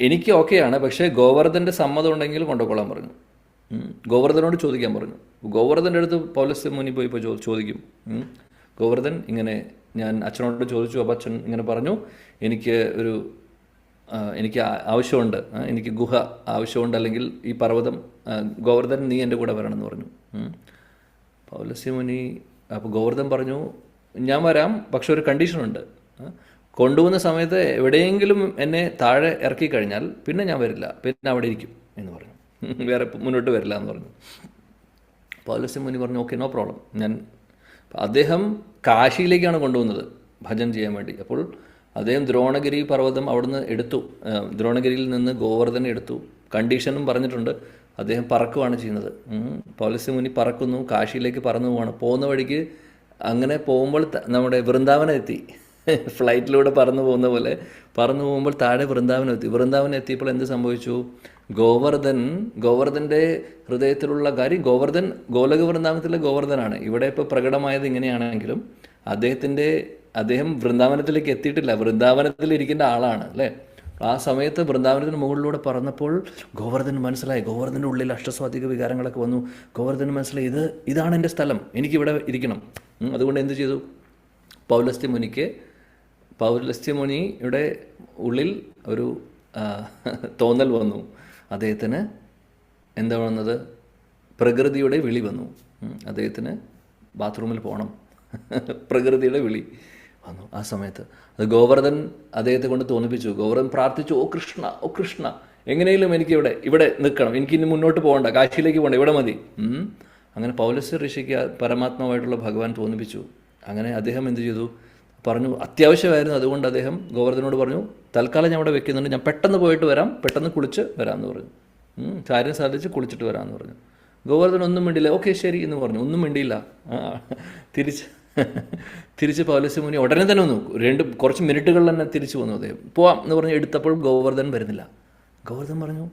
എനിക്ക് ഓക്കെയാണ്, പക്ഷേ ഗോവർദ്ധൻ്റെ സമ്മതം ഉണ്ടെങ്കിൽ കൊണ്ടുകൊള്ളാൻ പറഞ്ഞു. ഗോവർദ്ധനോട് ചോദിക്കാൻ പറഞ്ഞു. ഗോവർദ്ധൻ്റെ അടുത്ത് പൗലോസ് മുനി പോയി ഇപ്പോൾ ചോദിക്കും. ഗോവർദ്ധൻ ഇങ്ങനെ, ഞാൻ അച്ഛനോട് ചോദിച്ചു, അപ്പോൾ അച്ഛൻ ഇങ്ങനെ പറഞ്ഞു, എനിക്ക് ആവശ്യമുണ്ട്, എനിക്ക് ഗുഹ ആവശ്യമുണ്ട്, അല്ലെങ്കിൽ ഈ പർവ്വതം, ഗോവർദ്ധൻ നീ എൻ്റെ കൂടെ വരണമെന്ന് പറഞ്ഞു. പൗലോസ് മുനി അപ്പോൾ ഗോവർദ്ധൻ പറഞ്ഞു, ഞാൻ വരാം, പക്ഷെ ഒരു കണ്ടീഷനുണ്ട്. കൊണ്ടുപോകുന്ന സമയത്ത് എവിടെയെങ്കിലും എന്നെ താഴെ ഇറക്കി കഴിഞ്ഞാൽ പിന്നെ ഞാൻ വരില്ല, പിന്നെ അവിടെ ഇരിക്കും എന്ന് പറഞ്ഞു. വേറെ മുന്നോട്ട് വരില്ല എന്ന് പറഞ്ഞു. പൗലോസ് മുനി പറഞ്ഞു, ഓക്കെ, നോ പ്രോബ്ലം. അദ്ദേഹം കാശിയിലേക്കാണ് കൊണ്ടുപോകുന്നത് ഭജൻ ചെയ്യാൻ വേണ്ടി. അപ്പോൾ അദ്ദേഹം ദ്രോണഗിരി പർവ്വതം അവിടുന്ന് എടുത്തു. ദ്രോണഗിരിയിൽ നിന്ന് ഗോവർദ്ധനെ എടുത്തു. കണ്ടീഷനും പറഞ്ഞിട്ടുണ്ട്. അദ്ദേഹം പറക്കുകയാണ് ചെയ്യുന്നത്. പൗലോസ് മുനി പറക്കുന്നു, കാശിയിലേക്ക് പറന്നു പോവാണ്. പോകുന്ന വഴിക്ക് അങ്ങനെ പോകുമ്പോൾ നമ്മുടെ വൃന്ദാവനം എത്തി. ഫ്ലൈറ്റിലൂടെ പറന്നു പോകുന്ന പോലെ പറന്നു പോകുമ്പോൾ താഴെ വൃന്ദാവനം എത്തി. വൃന്ദാവനം എത്തിയപ്പോൾ എന്ത് സംഭവിച്ചു? ഗോവർദ്ധൻ്റെ ഹൃദയത്തിലുള്ള കാര്യം, ഗോവർദ്ധൻ ഗോലക വൃന്ദാവനത്തിലെ ഗോവർദ്ധനാണ്. ഇവിടെ ഇപ്പോൾ പ്രകടമായത് ഇങ്ങനെയാണെങ്കിലും അദ്ദേഹം വൃന്ദാവനത്തിലേക്ക് എത്തിയിട്ടില്ല, വൃന്ദാവനത്തിലിരിക്കേണ്ട ആളാണ് അല്ലേ. ആ സമയത്ത് വൃന്ദാവനത്തിന് മുകളിലൂടെ പറന്നപ്പോൾ ഗോവർദ്ധന് മനസ്സിലായി, ഗോവർദ്ധൻ്റെ ഉള്ളിൽ അഷ്ടസ്വാധിക വികാരങ്ങളൊക്കെ വന്നു. ഗോവർദ്ധന് മനസ്സിലായി, ഇതാണ് എൻ്റെ സ്ഥലം, എനിക്കിവിടെ ഇരിക്കണം. അതുകൊണ്ട് എന്ത് ചെയ്തു? പൗലസ്ത്യ മുനിയുടെ ഉള്ളിൽ ഒരു തോന്നൽ വന്നു. അദ്ദേഹത്തിന് എന്താ വന്നത്? പ്രകൃതിയുടെ വിളി വന്നു. അദ്ദേഹത്തിന് ബാത്റൂമിൽ പോകണം. പ്രകൃതിയുടെ വിളി വന്നു ആ സമയത്ത്. അത് ഗോവർദ്ധൻ അദ്ദേഹത്തെ കൊണ്ട് തോന്നിപ്പിച്ചു. ഗോവർദ്ധൻ പ്രാർത്ഥിച്ചു, ഓ കൃഷ്ണ, എങ്ങനെയും എനിക്ക് ഇവിടെ നിൽക്കണം, എനിക്ക് ഇനി മുന്നോട്ട് പോകണ്ട, കാശിയിലേക്ക് പോകണ്ട, ഇവിടെ മതി. അങ്ങനെ പൗലോസ് ഋഷിക്ക് പരമാത്മാവായിട്ടുള്ള ഭഗവാൻ തോന്നിപ്പിച്ചു. അങ്ങനെ അദ്ദേഹം എന്ത് ചെയ്തു? പറഞ്ഞു, അത്യാവശ്യമായിരുന്നു. അതുകൊണ്ട് അദ്ദേഹം ഗോവർദ്ധനോട് പറഞ്ഞു, തൽക്കാലം ഞാൻ ഇവിടെ വെക്കുന്നുണ്ട്, ഞാൻ പെട്ടെന്ന് പോയിട്ട് വരാം, പെട്ടെന്ന് കുളിച്ച് വരാമെന്ന് പറഞ്ഞു. കാര്യം സാധിച്ച് കുളിച്ചിട്ട് വരാമെന്ന് പറഞ്ഞു. ഗോവർദ്ധൻ ഒന്നും മിണ്ടിയില്ല. ഓക്കെ ശരി എന്ന് പറഞ്ഞു. ഒന്നും മിണ്ടിയില്ല. തിരിച്ച് പൗലോസ് മുനി ഉടനെ തന്നെ വന്നു. കുറച്ച് മിനിറ്റുകളിൽ തന്നെ തിരിച്ചു വന്നു. അദ്ദേഹം പോവാം എന്ന് പറഞ്ഞ് എടുത്തപ്പോൾ ഗോവർദ്ധൻ വരുന്നില്ല. ഗോവർദ്ധൻ പറഞ്ഞു,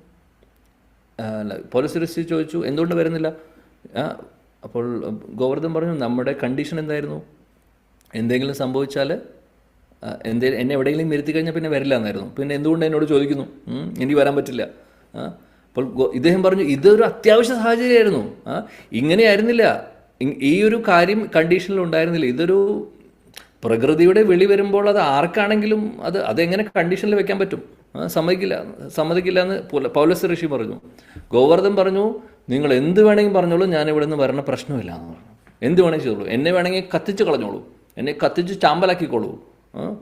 പൗലോസ് ഋഷി ചോദിച്ചു, എന്തുകൊണ്ട് വരുന്നില്ല? അപ്പോൾ ഗോവർദ്ധൻ പറഞ്ഞു, നമ്മുടെ കണ്ടീഷൻ എന്തായിരുന്നു? എന്തെങ്കിലും സംഭവിച്ചാൽ എന്നെ എവിടെയെങ്കിലും വരുത്തി കഴിഞ്ഞാൽ പിന്നെ വരില്ല എന്നായിരുന്നു. പിന്നെ എന്തുകൊണ്ട് എന്നോട് ചോദിക്കുന്നു? എനിക്ക് വരാൻ പറ്റില്ല. അപ്പോൾ ഇദ്ദേഹം പറഞ്ഞു, ഇതൊരു അത്യാവശ്യ സാഹചര്യമായിരുന്നു, ഇങ്ങനെയായിരുന്നില്ല, ഈ ഒരു കാര്യം കണ്ടീഷനിൽ ഉണ്ടായിരുന്നില്ല. ഇതൊരു പ്രകൃതിയുടെ വിളി വരുമ്പോൾ അത് ആർക്കാണെങ്കിലും അതെങ്ങനെ കണ്ടീഷനിൽ വെക്കാൻ പറ്റും? സമ്മതിക്കില്ല എന്ന് പൗലോസ് ഋഷി പറഞ്ഞു. ഗോവർദ്ധൻ പറഞ്ഞു, നിങ്ങൾ എന്ത് വേണമെങ്കിൽ പറഞ്ഞോളൂ, ഞാൻ ഇവിടെ നിന്ന് വരണ പ്രശ്നമില്ല എന്ന് പറഞ്ഞു. എന്ത് വേണമെങ്കിൽ ചെയ്തോളൂ, എന്നെ വേണമെങ്കിൽ കത്തിച്ച് കളഞ്ഞോളൂ, എന്നെ കത്തിച്ച് ചാമ്പലാക്കിക്കോളൂ,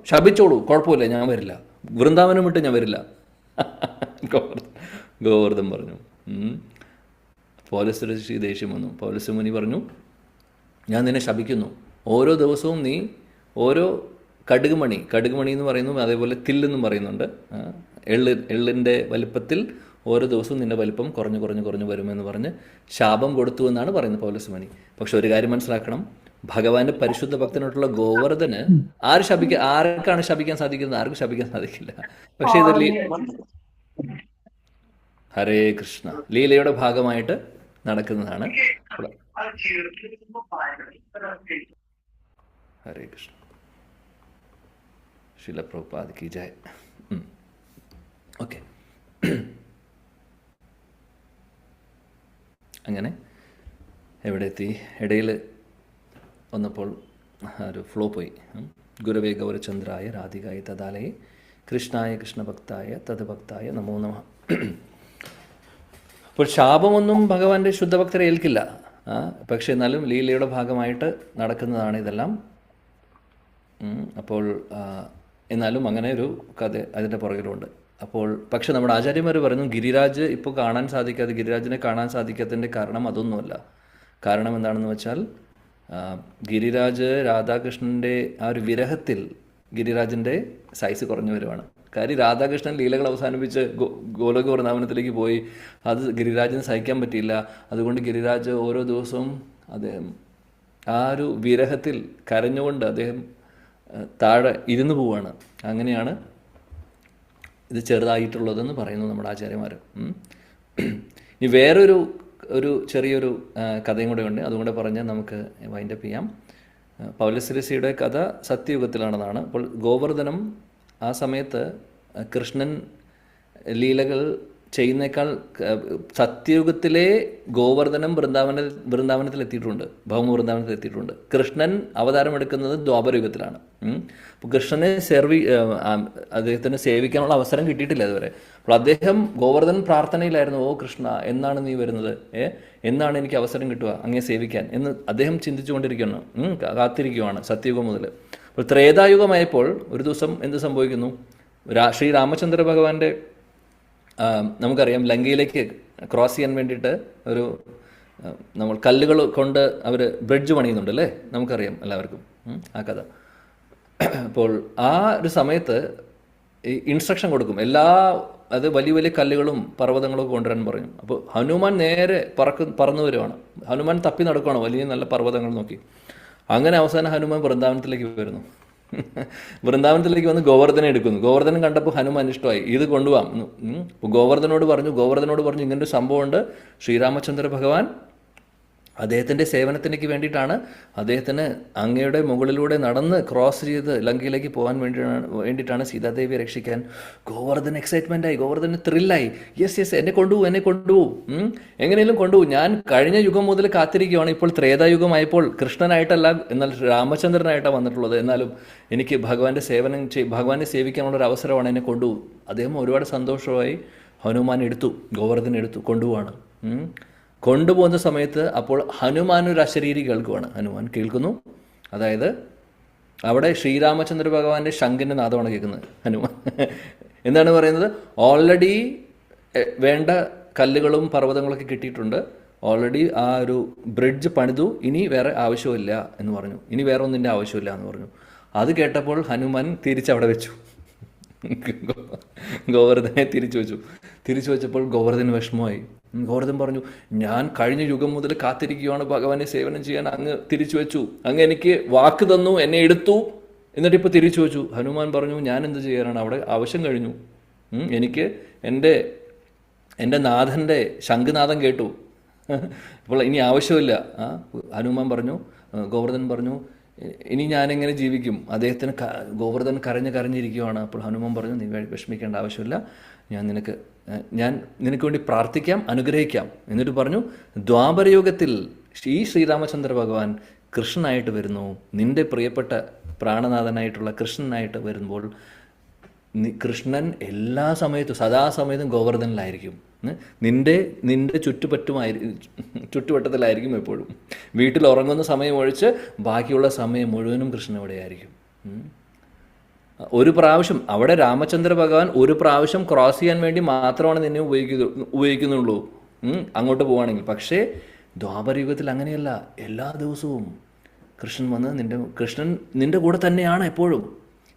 ശപിച്ചോളൂ, കുഴപ്പമില്ല, ഞാൻ വരില്ല, വൃന്ദാവനം വിട്ട് ഞാൻ വരില്ല. ഗോവർദ്ധൻ പറഞ്ഞു. പൗലോസ് ഋഷി ദേഷ്യം വന്നു. പൗലോസ് മുനി പറഞ്ഞു, ഞാൻ നിന്നെ ശപിക്കുന്നു. ഓരോ ദിവസവും നീ ഓരോ കടുകുമണി എന്ന് പറയുന്നു, അതേപോലെ തില്ലെന്നും പറയുന്നുണ്ട്, എള്ളിൻ്റെ വലിപ്പത്തിൽ ഓരോ ദിവസവും നിൻ്റെ വലിപ്പം കുറഞ്ഞു വരുമെന്ന് പറഞ്ഞ് ശാപം കൊടുത്തു എന്നാണ് പറയുന്നത് പൗലോസ് മുനി. പക്ഷെ ഒരു കാര്യം മനസ്സിലാക്കണം, ഭഗവാന്റെ പരിശുദ്ധ ഭക്തനായിട്ടുള്ള ഗോവർദ്ധന് ആർക്കാണ് ശപിക്കാൻ സാധിക്കുന്നത്? ആർക്കും ശപിക്കാൻ സാധിക്കില്ല. പക്ഷേ ഇത് ഹരേ കൃഷ്ണ ലീലയുടെ ഭാഗമായിട്ട് നടക്കുന്നതാണ്. ഹരേ കൃഷ്ണ. ശില പ്രഭുപാദ് കി ജയ്. ഓക്കെ, അങ്ങനെ എവിടെ എത്തി? ഇടയിൽ വന്നപ്പോൾ ഒരു ഫ്ലോ പോയി. ഗുരവേ ഗൗരചന്ദ്രായ രാധികായ തദാലയെ കൃഷ്ണായ കൃഷ്ണഭക്തായ തദ്ഭക്തായ നമോ നമഃ. അപ്പോൾ ശാപമൊന്നും ഭഗവാന്റെ ശുദ്ധഭക്തരെ ഏൽക്കില്ല. പക്ഷെ എന്നാലും ലീലയുടെ ഭാഗമായിട്ട് നടക്കുന്നതാണ് ഇതെല്ലാം. അപ്പോൾ എന്നാലും അങ്ങനെ ഒരു കഥ അതിൻ്റെ പുറകിലുണ്ട്. അപ്പോൾ പക്ഷെ നമ്മുടെ ആചാര്യന്മാർ പറയുന്നു, ഗിരിരാജിനെ കാണാൻ സാധിക്കാത്തതിൻ്റെ കാരണം അതൊന്നുമല്ല. കാരണം എന്താണെന്ന് വെച്ചാൽ, ഗിരിരാജ് രാധാകൃഷ്ണൻ്റെ ആ ഒരു വിരഹത്തിൽ ഗിരിരാജിൻ്റെ സൈസ് കുറഞ്ഞു വരുവാണ്. കാര്യം രാധാകൃഷ്ണൻ ലീലകൾ അവസാനിപ്പിച്ച് ഗോലോക വൃന്ദാവനത്തിലേക്ക് പോയി. അത് ഗിരിരാജിന് സഹിക്കാൻ പറ്റിയില്ല. അതുകൊണ്ട് ഗിരിരാജ് ഓരോ ദിവസവും അദ്ദേഹം ആ ഒരു വിരഹത്തിൽ കരഞ്ഞുകൊണ്ട് അദ്ദേഹം താഴെ ഇരുന്ന് പോവുകയാണ്. അങ്ങനെയാണ് ഇത് ചെറുതായിട്ടുള്ളതെന്ന് പറയുന്നു നമ്മുടെ ആചാര്യന്മാർ. ഇനി വേറൊരു ചെറിയൊരു കഥയും കൂടെ ഉണ്ട്, അതുകൊണ്ട് പറഞ്ഞ് നമുക്ക് വൈൻഡപ്പ് ചെയ്യാം. പൗലോസ് ഋഷിയുടെ കഥ സത്യയുഗത്തിലാണെന്നാണ്. അപ്പോൾ ഗോവർദ്ധനം ആ സമയത്ത് കൃഷ്ണൻ ലീലകൾ ചെയ്യുന്നേക്കാൾ സത്യയുഗത്തിലെ ഗോവർദ്ധനം വൃന്ദാവനത്തിൽ എത്തിയിട്ടുണ്ട്, ഭൗമ വൃന്ദാവനത്തിൽ എത്തിയിട്ടുണ്ട്. കൃഷ്ണൻ അവതാരമെടുക്കുന്നത് ദ്വാപരയുഗത്തിലാണ്. അപ്പോൾ കൃഷ്ണനെ അദ്ദേഹത്തിന് സേവിക്കാനുള്ള അവസരം കിട്ടിയിട്ടില്ല അതുവരെ. അപ്പോൾ അദ്ദേഹം ഗോവർദ്ധൻ പ്രാർത്ഥനയിലായിരുന്നു, ഓ കൃഷ്ണ എന്നാണ് നീ വരുന്നത്, എന്നാണ് എനിക്ക് അവസരം കിട്ടുക അങ്ങേ സേവിക്കാൻ എന്ന് അദ്ദേഹം ചിന്തിച്ചുകൊണ്ടിരിക്കുന്നു, കാത്തിരിക്കുകയാണ് സത്യയുഗം മുതൽ. അപ്പോൾ ത്രേതായുഗമായപ്പോൾ ഒരു ദിവസം എന്ത് സംഭവിക്കുന്നു? ശ്രീ രാമചന്ദ്ര ഭഗവാന്റെ നമുക്കറിയാം ലങ്കയിലേക്ക് ക്രോസ് ചെയ്യാൻ വേണ്ടിയിട്ട് നമ്മൾ കല്ലുകൾ കൊണ്ട് അവർ ബ്രിഡ്ജ് പണിയുന്നുണ്ട് അല്ലേ, നമുക്കറിയാം എല്ലാവർക്കും ആ കഥ. അപ്പോൾ ആ ഒരു സമയത്ത് ഈ ഇൻസ്ട്രക്ഷൻ കൊടുക്കും, അത് വലിയ വലിയ കല്ലുകളും പർവ്വതങ്ങളും കൊണ്ടുവരാൻ പറയും. അപ്പോൾ ഹനുമാൻ നേരെ പറന്നു വരുവാണ്, ഹനുമാൻ തപ്പി നടക്കുകയാണ് വലിയ നല്ല പർവ്വതങ്ങൾ നോക്കി. അങ്ങനെ അവസാനം ഹനുമാൻ വൃന്ദാവനത്തിലേക്ക് വരുന്നു. വൃന്ദാവനത്തിലേക്ക് വന്ന് ഗോവർദ്ധനെ എടുക്കുന്നു. ഗോവർദ്ധനം കണ്ടപ്പോൾ ഹനുമാൻ ഇഷ്ടമായി, ഇത് കൊണ്ടുപോകാം. അപ്പോൾ ഗോവർദ്ധനോട് പറഞ്ഞു ഇങ്ങനൊരു സംഭവമുണ്ട്, ശ്രീരാമചന്ദ്ര ഭഗവാൻ അദ്ദേഹത്തിൻ്റെ സേവനത്തിലേക്ക് വേണ്ടിയിട്ടാണ്, അദ്ദേഹത്തിന് അങ്ങയുടെ മുകളിലൂടെ നടന്ന് ക്രോസ് ചെയ്ത് ലങ്കയിലേക്ക് പോകാൻ വേണ്ടിയിട്ടാണ് സീതാദേവിയെ രക്ഷിക്കാൻ. ഗോവർദ്ധൻ എക്സൈറ്റ്മെൻറ്റായി, ഗോവർദ്ധന് ത്രില്ലായി. യെസ് എന്നെ കൊണ്ടുപോകും, എങ്ങനെയും കൊണ്ടുപോകും. ഞാൻ കഴിഞ്ഞ യുഗം മുതൽ കാത്തിരിക്കുകയാണ്, ഇപ്പോൾ ത്രേതായുഗമായപ്പോൾ കൃഷ്ണനായിട്ടല്ല എന്നാൽ രാമചന്ദ്രനായിട്ടാണ് വന്നിട്ടുള്ളത്, എന്നാലും എനിക്ക് ഭഗവാനെ സേവിക്കാനുള്ളൊരു അവസരമാണ്, എന്നെ കൊണ്ടുപോകും. അദ്ദേഹം ഒരുപാട് സന്തോഷമായി ഹനുമാൻ ഗോവർദ്ധൻ എടുത്തു കൊണ്ടുപോവാണ്. കൊണ്ടുപോകുന്ന സമയത്ത് അപ്പോൾ ഹനുമാൻ ഒരു അശരീരി കേൾക്കുവാണ്. ഹനുമാൻ കേൾക്കുന്നു, അതായത് അവിടെ ശ്രീരാമചന്ദ്ര ഭഗവാന്റെ ശംഖിൻ്റെ നാദമാണ് കേൾക്കുന്നത്. ഹനുമാൻ എന്താണ് പറയുന്നത്? ഓൾറെഡി വേണ്ട കല്ലുകളും പർവ്വതങ്ങളൊക്കെ കിട്ടിയിട്ടുണ്ട്, ഓൾറെഡി ആ ഒരു ബ്രിഡ്ജ് പണിതു, ഇനി വേറെ ആവശ്യമില്ല എന്ന് പറഞ്ഞു, ഇനി വേറെ ഒന്നിൻ്റെ ആവശ്യമില്ല എന്ന് പറഞ്ഞു. അത് കേട്ടപ്പോൾ ഹനുമാൻ തിരിച്ചവിടെ വെച്ചു, ഗോവർദ്ധനെ തിരിച്ചു വെച്ചപ്പോൾ ഗോവർദ്ധന് വിഷമമായി. ഗോവർദ്ധൻ പറഞ്ഞു, ഞാൻ കഴിഞ്ഞ യുഗം മുതൽ കാത്തിരിക്കുകയാണ് ഭഗവാനെ സേവനം ചെയ്യാൻ, അങ്ങ് തിരിച്ചു വെച്ചു, അങ്ങ് എനിക്ക് വാക്ക് തന്നു, എന്നെ എടുത്തു, എന്നിട്ട് ഇപ്പോൾ തിരിച്ചു വെച്ചു. ഹനുമാൻ പറഞ്ഞു, ഞാൻ എന്ത് ചെയ്യാനാണ്, അവിടെ ആവശ്യം കഴിഞ്ഞു, എനിക്ക് എൻ്റെ നാഥൻ്റെ ശംഖുനാഥം കേട്ടു, അപ്പോൾ ഇനി ആവശ്യമില്ല. ഹനുമാൻ പറഞ്ഞു, ഗോവർദ്ധൻ പറഞ്ഞു, ഇനി ഞാനെങ്ങനെ ജീവിക്കും? ഗോവർദ്ധൻ കരഞ്ഞിരിക്കുകയാണ്. അപ്പോൾ ഹനുമാൻ പറഞ്ഞു, നീ വിഷമിക്കേണ്ട ആവശ്യമില്ല, ഞാൻ നിനക്ക് വേണ്ടി പ്രാർത്ഥിക്കാം, അനുഗ്രഹിക്കാം. എന്നിട്ട് പറഞ്ഞു, ദ്വാപരയുഗത്തിൽ ഈ ശ്രീരാമചന്ദ്ര ഭഗവാൻ കൃഷ്ണനായിട്ട് വരുന്നു, നിന്റെ പ്രിയപ്പെട്ട പ്രാണനാഥനായിട്ടുള്ള കൃഷ്ണനായിട്ട് വരുമ്പോൾ കൃഷ്ണൻ എല്ലാ സമയത്തും സദാസമയത്തും ഗോവർദ്ധനിലായിരിക്കും, നിന്റെ ചുറ്റുവട്ടത്തിലായിരിക്കും എപ്പോഴും. വീട്ടിൽ ഉറങ്ങുന്ന സമയം ഒഴിച്ച് ബാക്കിയുള്ള സമയം മുഴുവനും കൃഷ്ണൻ എവിടെയായിരിക്കും. ഒരു പ്രാവശ്യം അവിടെ രാമചന്ദ്ര ഭഗവാൻ ഒരു പ്രാവശ്യം ക്രോസ് ചെയ്യാൻ വേണ്ടി മാത്രമാണ് നിന്നെ ഉപയോഗിക്കുന്നുള്ളൂ അങ്ങോട്ട് പോവുകയാണെങ്കിൽ. പക്ഷേ ദ്വാപരയുഗത്തിൽ അങ്ങനെയല്ല, എല്ലാ ദിവസവും കൃഷ്ണൻ വന്ന് കൃഷ്ണൻ നിന്റെ കൂടെ തന്നെയാണ് എപ്പോഴും.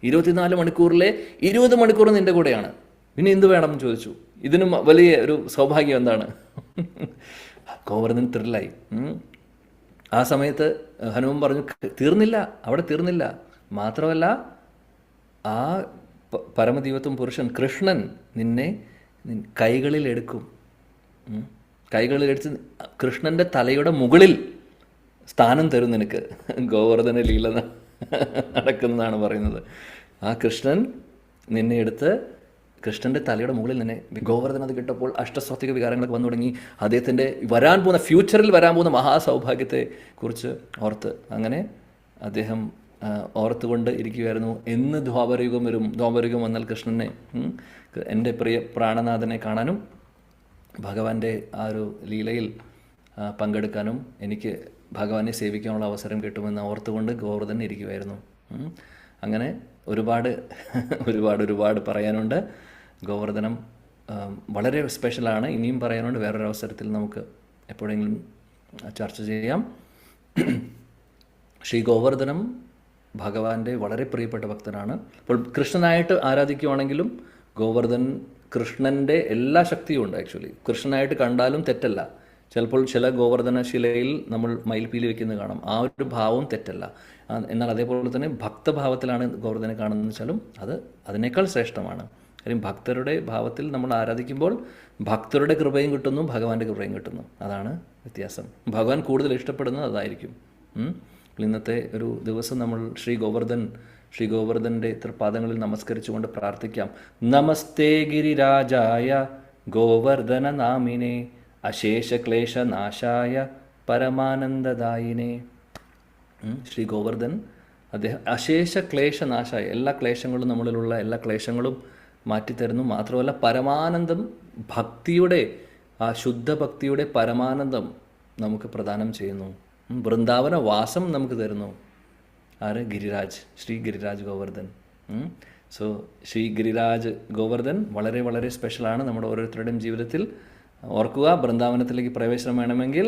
24 മണിക്കൂറിലെ 20 മണിക്കൂർ നിന്റെ കൂടെയാണ്, പിന്നെ എന്ത് വേണം എന്ന് ചോദിച്ചു. ഇതിനും വലിയ ഒരു സൗഭാഗ്യം എന്താണ്? ഗോവർദ്ധൻ ത്രില്ലായി. ആ സമയത്ത് ഹനുമാൻ പറഞ്ഞു, അവിടെ തീർന്നില്ല, മാത്രമല്ല ആ പരമദൈവത്വം പുരുഷൻ കൃഷ്ണൻ നിന്നെ കൈകളിലെടുത്ത് കൃഷ്ണൻ്റെ തലയുടെ മുകളിൽ സ്ഥാനം തരും നിനക്ക്. ഗോവർദ്ധന ലീല നടക്കുന്നതാണ് പറയുന്നത്. ആ കൃഷ്ണൻ നിന്നെ എടുത്ത് കൃഷ്ണൻ്റെ തലയുടെ മുകളിൽ നിന്നെ. ഗോവർദ്ധൻ അത് കിട്ടപ്പോൾ അഷ്ടസ്വാത്വിക വികാരങ്ങളൊക്കെ വന്നു തുടങ്ങി. അദ്ദേഹത്തിൻ്റെ ഫ്യൂച്ചറിൽ വരാൻ പോകുന്ന മഹാസൗഭാഗ്യത്തെ കുറിച്ച് ഓർത്ത് അങ്ങനെ അദ്ദേഹം ഓർത്തുകൊണ്ട് ഇരിക്കുകയായിരുന്നു. എന്ന് ദ്വാപരയുഗം വന്നാൽ കൃഷ്ണനെ, എൻ്റെ പ്രിയ പ്രാണനാഥനെ കാണാനും ഭഗവാന്റെ ആ ഒരു ലീലയിൽ പങ്കെടുക്കാനും എനിക്ക് ഭഗവാനെ സേവിക്കാനുള്ള അവസരം കിട്ടുമെന്ന് ഓർത്തുകൊണ്ട് ഗോവർദ്ധൻ ഇരിക്കുമായിരുന്നു. അങ്ങനെ ഒരുപാട് പറയാനുണ്ട്. ഗോവർദ്ധനം വളരെ സ്പെഷ്യലാണ്, ഇനിയും പറയാനുണ്ട്. വേറൊരു അവസരത്തിൽ നമുക്ക് എപ്പോഴെങ്കിലും ചർച്ച ചെയ്യാം. ശ്രീ ഗോവർദ്ധനം ഭഗവാന്റെ വളരെ പ്രിയപ്പെട്ട ഭക്തനാണ്. അപ്പോൾ കൃഷ്ണനായിട്ട് ആരാധിക്കുവാണെങ്കിലും ഗോവർദ്ധൻ കൃഷ്ണൻ്റെ എല്ലാ ശക്തിയും ഉണ്ട്. ആക്ച്വലി കൃഷ്ണനായിട്ട് കണ്ടാലും തെറ്റല്ല. ചിലപ്പോൾ ചില ഗോവർദ്ധന ശിലയിൽ നമ്മൾ മയിൽപ്പീലി വെക്കുന്നത് കാണാം, ആ ഒരു ഭാവവും തെറ്റല്ല. എന്നാൽ അതേപോലെ തന്നെ ഭക്തഭാവത്തിലാണ് ഗോവർദ്ധനെ കാണുന്നത് വെച്ചാലും അത് അതിനേക്കാൾ ശ്രേഷ്ഠമാണ്. കാര്യം ഭക്തരുടെ ഭാവത്തിൽ നമ്മൾ ആരാധിക്കുമ്പോൾ ഭക്തരുടെ കൃപയും കിട്ടുന്നു, ഭഗവാന്റെ കൃപയും കിട്ടുന്നു. അതാണ് വ്യത്യാസം. ഭഗവാൻ കൂടുതൽ ഇഷ്ടപ്പെടുന്നത് അതായിരിക്കും. ഇന്നത്തെ ഒരു ദിവസം നമ്മൾ ശ്രീ ഗോവർദ്ധൻ ശ്രീ ഗോവർദ്ധൻ്റെ തൃപാദങ്ങളിൽ നമസ്കരിച്ചുകൊണ്ട് പ്രാർത്ഥിക്കാം. നമസ്തേ ഗിരിരാജായ ഗോവർദ്ധന നാമിനെ അശേഷക്ലേശനാശായ പരമാനന്ദദായിനെ. ശ്രീ ഗോവർദ്ധൻ അദ്ദേഹം അശേഷ ക്ലേശനാശായ, എല്ലാ ക്ലേശങ്ങളും, നമ്മളിലുള്ള എല്ലാ ക്ലേശങ്ങളും മാറ്റിത്തരുന്നു. മാത്രമല്ല പരമാനന്ദം, ഭക്തിയുടെ ആ ശുദ്ധ ഭക്തിയുടെ പരമാനന്ദം നമുക്ക് പ്രദാനം ചെയ്യുന്നു. വൃന്ദാവന വാസം നമുക്ക് തരുന്നു. ആര്? ഗിരിരാജ്, ശ്രീ ഗിരിരാജ് ഗോവർദ്ധൻ. സോ ശ്രീ ഗിരിരാജ് ഗോവർദ്ധൻ വളരെ വളരെ സ്പെഷ്യലാണ് നമ്മുടെ ഓരോരുത്തരുടെയും ജീവിതത്തിൽ. ഓർക്കുക, വൃന്ദാവനത്തിലേക്ക് പ്രവേശനം വേണമെങ്കിൽ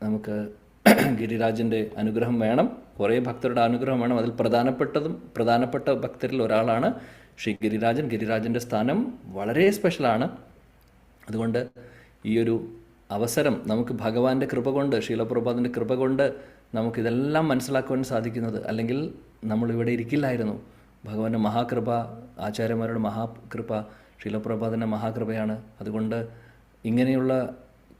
നമുക്ക് ഗിരിരാജിൻ്റെ അനുഗ്രഹം വേണം, കുറേ ഭക്തരുടെ അനുഗ്രഹം വേണം. അതിൽ പ്രധാനപ്പെട്ട ഭക്തരിൽ ഒരാളാണ് ശ്രീ ഗിരിരാജൻ. ഗിരിരാജൻ്റെ സ്ഥാനം വളരെ സ്പെഷ്യലാണ്. അതുകൊണ്ട് ഈ ഒരു അവസരം നമുക്ക് ഭഗവാന്റെ കൃപ കൊണ്ട്, ശീലപ്രഭുപാദിൻ്റെ കൃപ കൊണ്ട് നമുക്കിതെല്ലാം മനസ്സിലാക്കുവാൻ സാധിക്കുന്നത്. അല്ലെങ്കിൽ നമ്മളിവിടെ ഇരിക്കില്ലായിരുന്നു. ഭഗവാന്റെ മഹാകൃപ, ആചാര്യന്മാരുടെ മഹാകൃപ, ശീലപ്രഭുപാദിൻ്റെ മഹാകൃപയാണ്. അതുകൊണ്ട് ഇങ്ങനെയുള്ള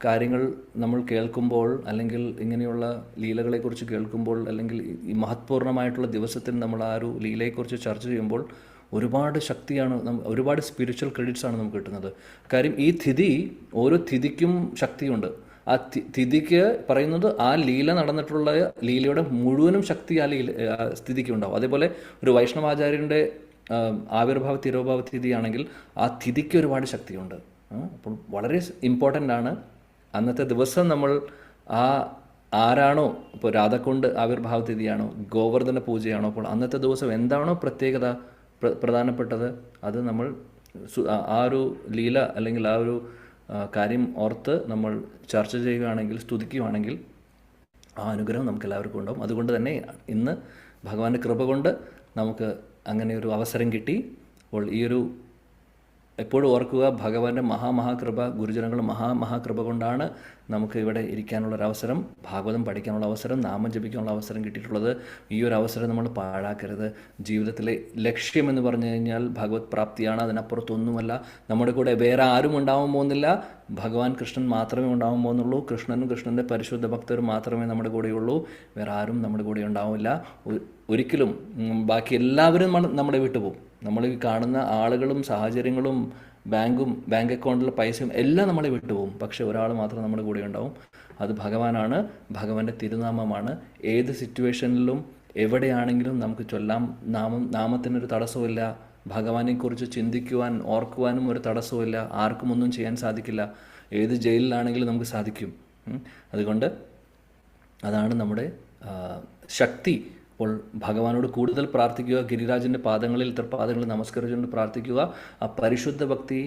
കാര്യങ്ങൾ നമ്മൾ കേൾക്കുമ്പോൾ, അല്ലെങ്കിൽ ഇങ്ങനെയുള്ള ലീലകളെക്കുറിച്ച് കേൾക്കുമ്പോൾ, അല്ലെങ്കിൽ ഈ മഹത്പൂർണ്ണമായിട്ടുള്ള ദിവസത്തിൽ നമ്മൾ ആ ഒരു ലീലയെക്കുറിച്ച് ചർച്ച ചെയ്യുമ്പോൾ ഒരുപാട് ശക്തിയാണ്, ഒരുപാട് സ്പിരിച്വൽ ക്രെഡിറ്റ്സാണ് നമുക്ക് കിട്ടുന്നത്. കാര്യം ഈ തിഥി, ഓരോ തിഥിക്കും ശക്തിയുണ്ട്. ആ തിഥിക്ക് പറയുന്നത് ആ ലീല നടന്നിട്ടുള്ള ലീലയുടെ മുഴുവനും ശക്തി ആ സ്ഥിതിക്ക് ഉണ്ടാവും. അതേപോലെ ഒരു വൈഷ്ണവാചാര്യൻ്റെ ആവിർഭാവ തിരോഭാവ തിഥിയാണെങ്കിൽ ആ തിഥിക്ക് ഒരുപാട് ശക്തിയുണ്ട്. അപ്പോൾ വളരെ ഇമ്പോർട്ടൻ്റ് ആണ്. അന്നത്തെ ദിവസം നമ്മൾ ആരാണോ, ഇപ്പോൾ രാധക്കുണ്ട് ആവിർഭാവ തിഥിയാണോ, ഗോവർദ്ധന പൂജയാണോ, അപ്പോൾ അന്നത്തെ ദിവസം എന്താണോ പ്രത്യേകത പ്രധാനപ്പെട്ടത് അത് നമ്മൾ ആ ഒരു ലീല അല്ലെങ്കിൽ ആ ഒരു കാര്യം ഓർത്ത് നമ്മൾ ചർച്ച ചെയ്യുകയാണെങ്കിൽ, സ്തുതിക്കുകയാണെങ്കിൽ ആ അനുഗ്രഹം നമുക്ക് എല്ലാവർക്കും ഉണ്ടാവും. അതുകൊണ്ട് തന്നെ ഇന്ന് ഭഗവാന്റെ കൃപ കൊണ്ട് നമുക്ക് അങ്ങനെ ഒരു അവസരം കിട്ടി. അപ്പോൾ ഈ ഒരു എപ്പോഴും ഓർക്കുക, ഭഗവാന്റെ മഹാകൃപ, ഗുരുജനങ്ങളുടെ മഹാകൃപ കൊണ്ടാണ് നമുക്ക് ഇവിടെ ഇരിക്കാനുള്ളൊരവസരം, ഭാഗവതം പഠിക്കാനുള്ള അവസരം, നാമം ജപിക്കാനുള്ള അവസരം കിട്ടിയിട്ടുള്ളത്. ഈ ഒരു അവസരം നമ്മൾ പാഴാക്കരുത്. ജീവിതത്തിലെ ലക്ഷ്യമെന്ന് പറഞ്ഞു കഴിഞ്ഞാൽ ഭഗവത് പ്രാപ്തിയാണ്, അതിനപ്പുറത്തൊന്നുമല്ല. നമ്മുടെ കൂടെ വേറെ ആരും ഉണ്ടാവാൻ പോകുന്നില്ല. ഭഗവാൻ കൃഷ്ണൻ മാത്രമേ ഉണ്ടാവാൻ പോകുന്നുള്ളൂ. കൃഷ്ണനും കൃഷ്ണൻ്റെ പരിശുദ്ധ ഭക്തരും മാത്രമേ നമ്മുടെ കൂടെയുള്ളൂ. വേറെ ആരും നമ്മുടെ കൂടെ ഉണ്ടാവില്ല ഒരിക്കലും. ബാക്കി എല്ലാവരും നമ്മളെ വിട്ടുപോകും. നമ്മൾ ഈ കാണുന്ന ആളുകളും സാഹചര്യങ്ങളും ബാങ്ക് അക്കൗണ്ടിലെ പൈസയും എല്ലാം നമ്മളെ വിട്ടുപോകും. പക്ഷെ ഒരാൾ മാത്രം നമ്മുടെ കൂടെ ഉണ്ടാവും. അത് ഭഗവാനാണ്, ഭഗവാന്റെ തിരുനാമമാണ്. ഏത് സിറ്റുവേഷനിലും എവിടെയാണെങ്കിലും നമുക്ക് ചൊല്ലാം. നാമത്തിനൊരു തടസ്സമില്ല. ഭഗവാനെക്കുറിച്ച് ചിന്തിക്കുവാൻ, ഓർക്കുവാനും ഒരു തടസ്സമില്ല. ആർക്കും ഒന്നും ചെയ്യാൻ സാധിക്കില്ല. ഏത് ജയിലിലാണെങ്കിലും നമുക്ക് സാധിക്കും. അതുകൊണ്ട് അതാണ് നമ്മുടെ ശക്തി. അപ്പോൾ ഭഗവാനോട് കൂടുതൽ പ്രാർത്ഥിക്കുക. ഗിരിരാജൻ്റെ തൃപാദങ്ങളിൽ നമസ്കരിച്ചുകൊണ്ട് പ്രാർത്ഥിക്കുക. ആ പരിശുദ്ധ ഭക്തി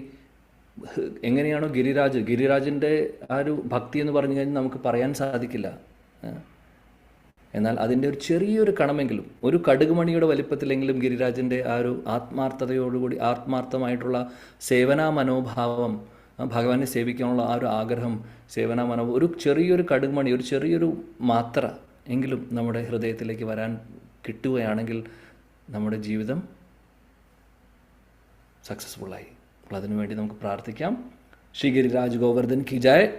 എങ്ങനെയാണോ ഗിരിരാജൻ്റെ ആ ഒരു ഭക്തി എന്ന് പറഞ്ഞു കഴിഞ്ഞാൽ നമുക്ക് പറയാൻ സാധിക്കില്ല. എന്നാൽ അതിൻ്റെ ഒരു ചെറിയൊരു കണമെങ്കിലും, ഒരു കടുകുമണിയുടെ വലിപ്പത്തിലെങ്കിലും ഗിരിരാജൻ്റെ ആ ഒരു ആത്മാർത്ഥതയോടുകൂടി, ആത്മാർത്ഥമായിട്ടുള്ള സേവനാ മനോഭാവം, ഭഗവാനെ സേവിക്കാനുള്ള ആ ഒരു ആഗ്രഹം, സേവനാ മനോഭാവം, ഒരു ചെറിയൊരു കടുകുമണി, ഒരു ചെറിയൊരു മാത്ര എങ്കിലും നമ്മുടെ ഹൃദയത്തിലേക്ക് വരാൻ കിട്ടുകയാണെങ്കിൽ നമ്മുടെ ജീവിതം സക്സസ്ഫുള്ളായി. അപ്പോൾ അതിനുവേണ്ടി നമുക്ക് പ്രാർത്ഥിക്കാം. ശ്രീ ഗിരിരാജ് ഗോവർദ്ധൻ കി ജയ്.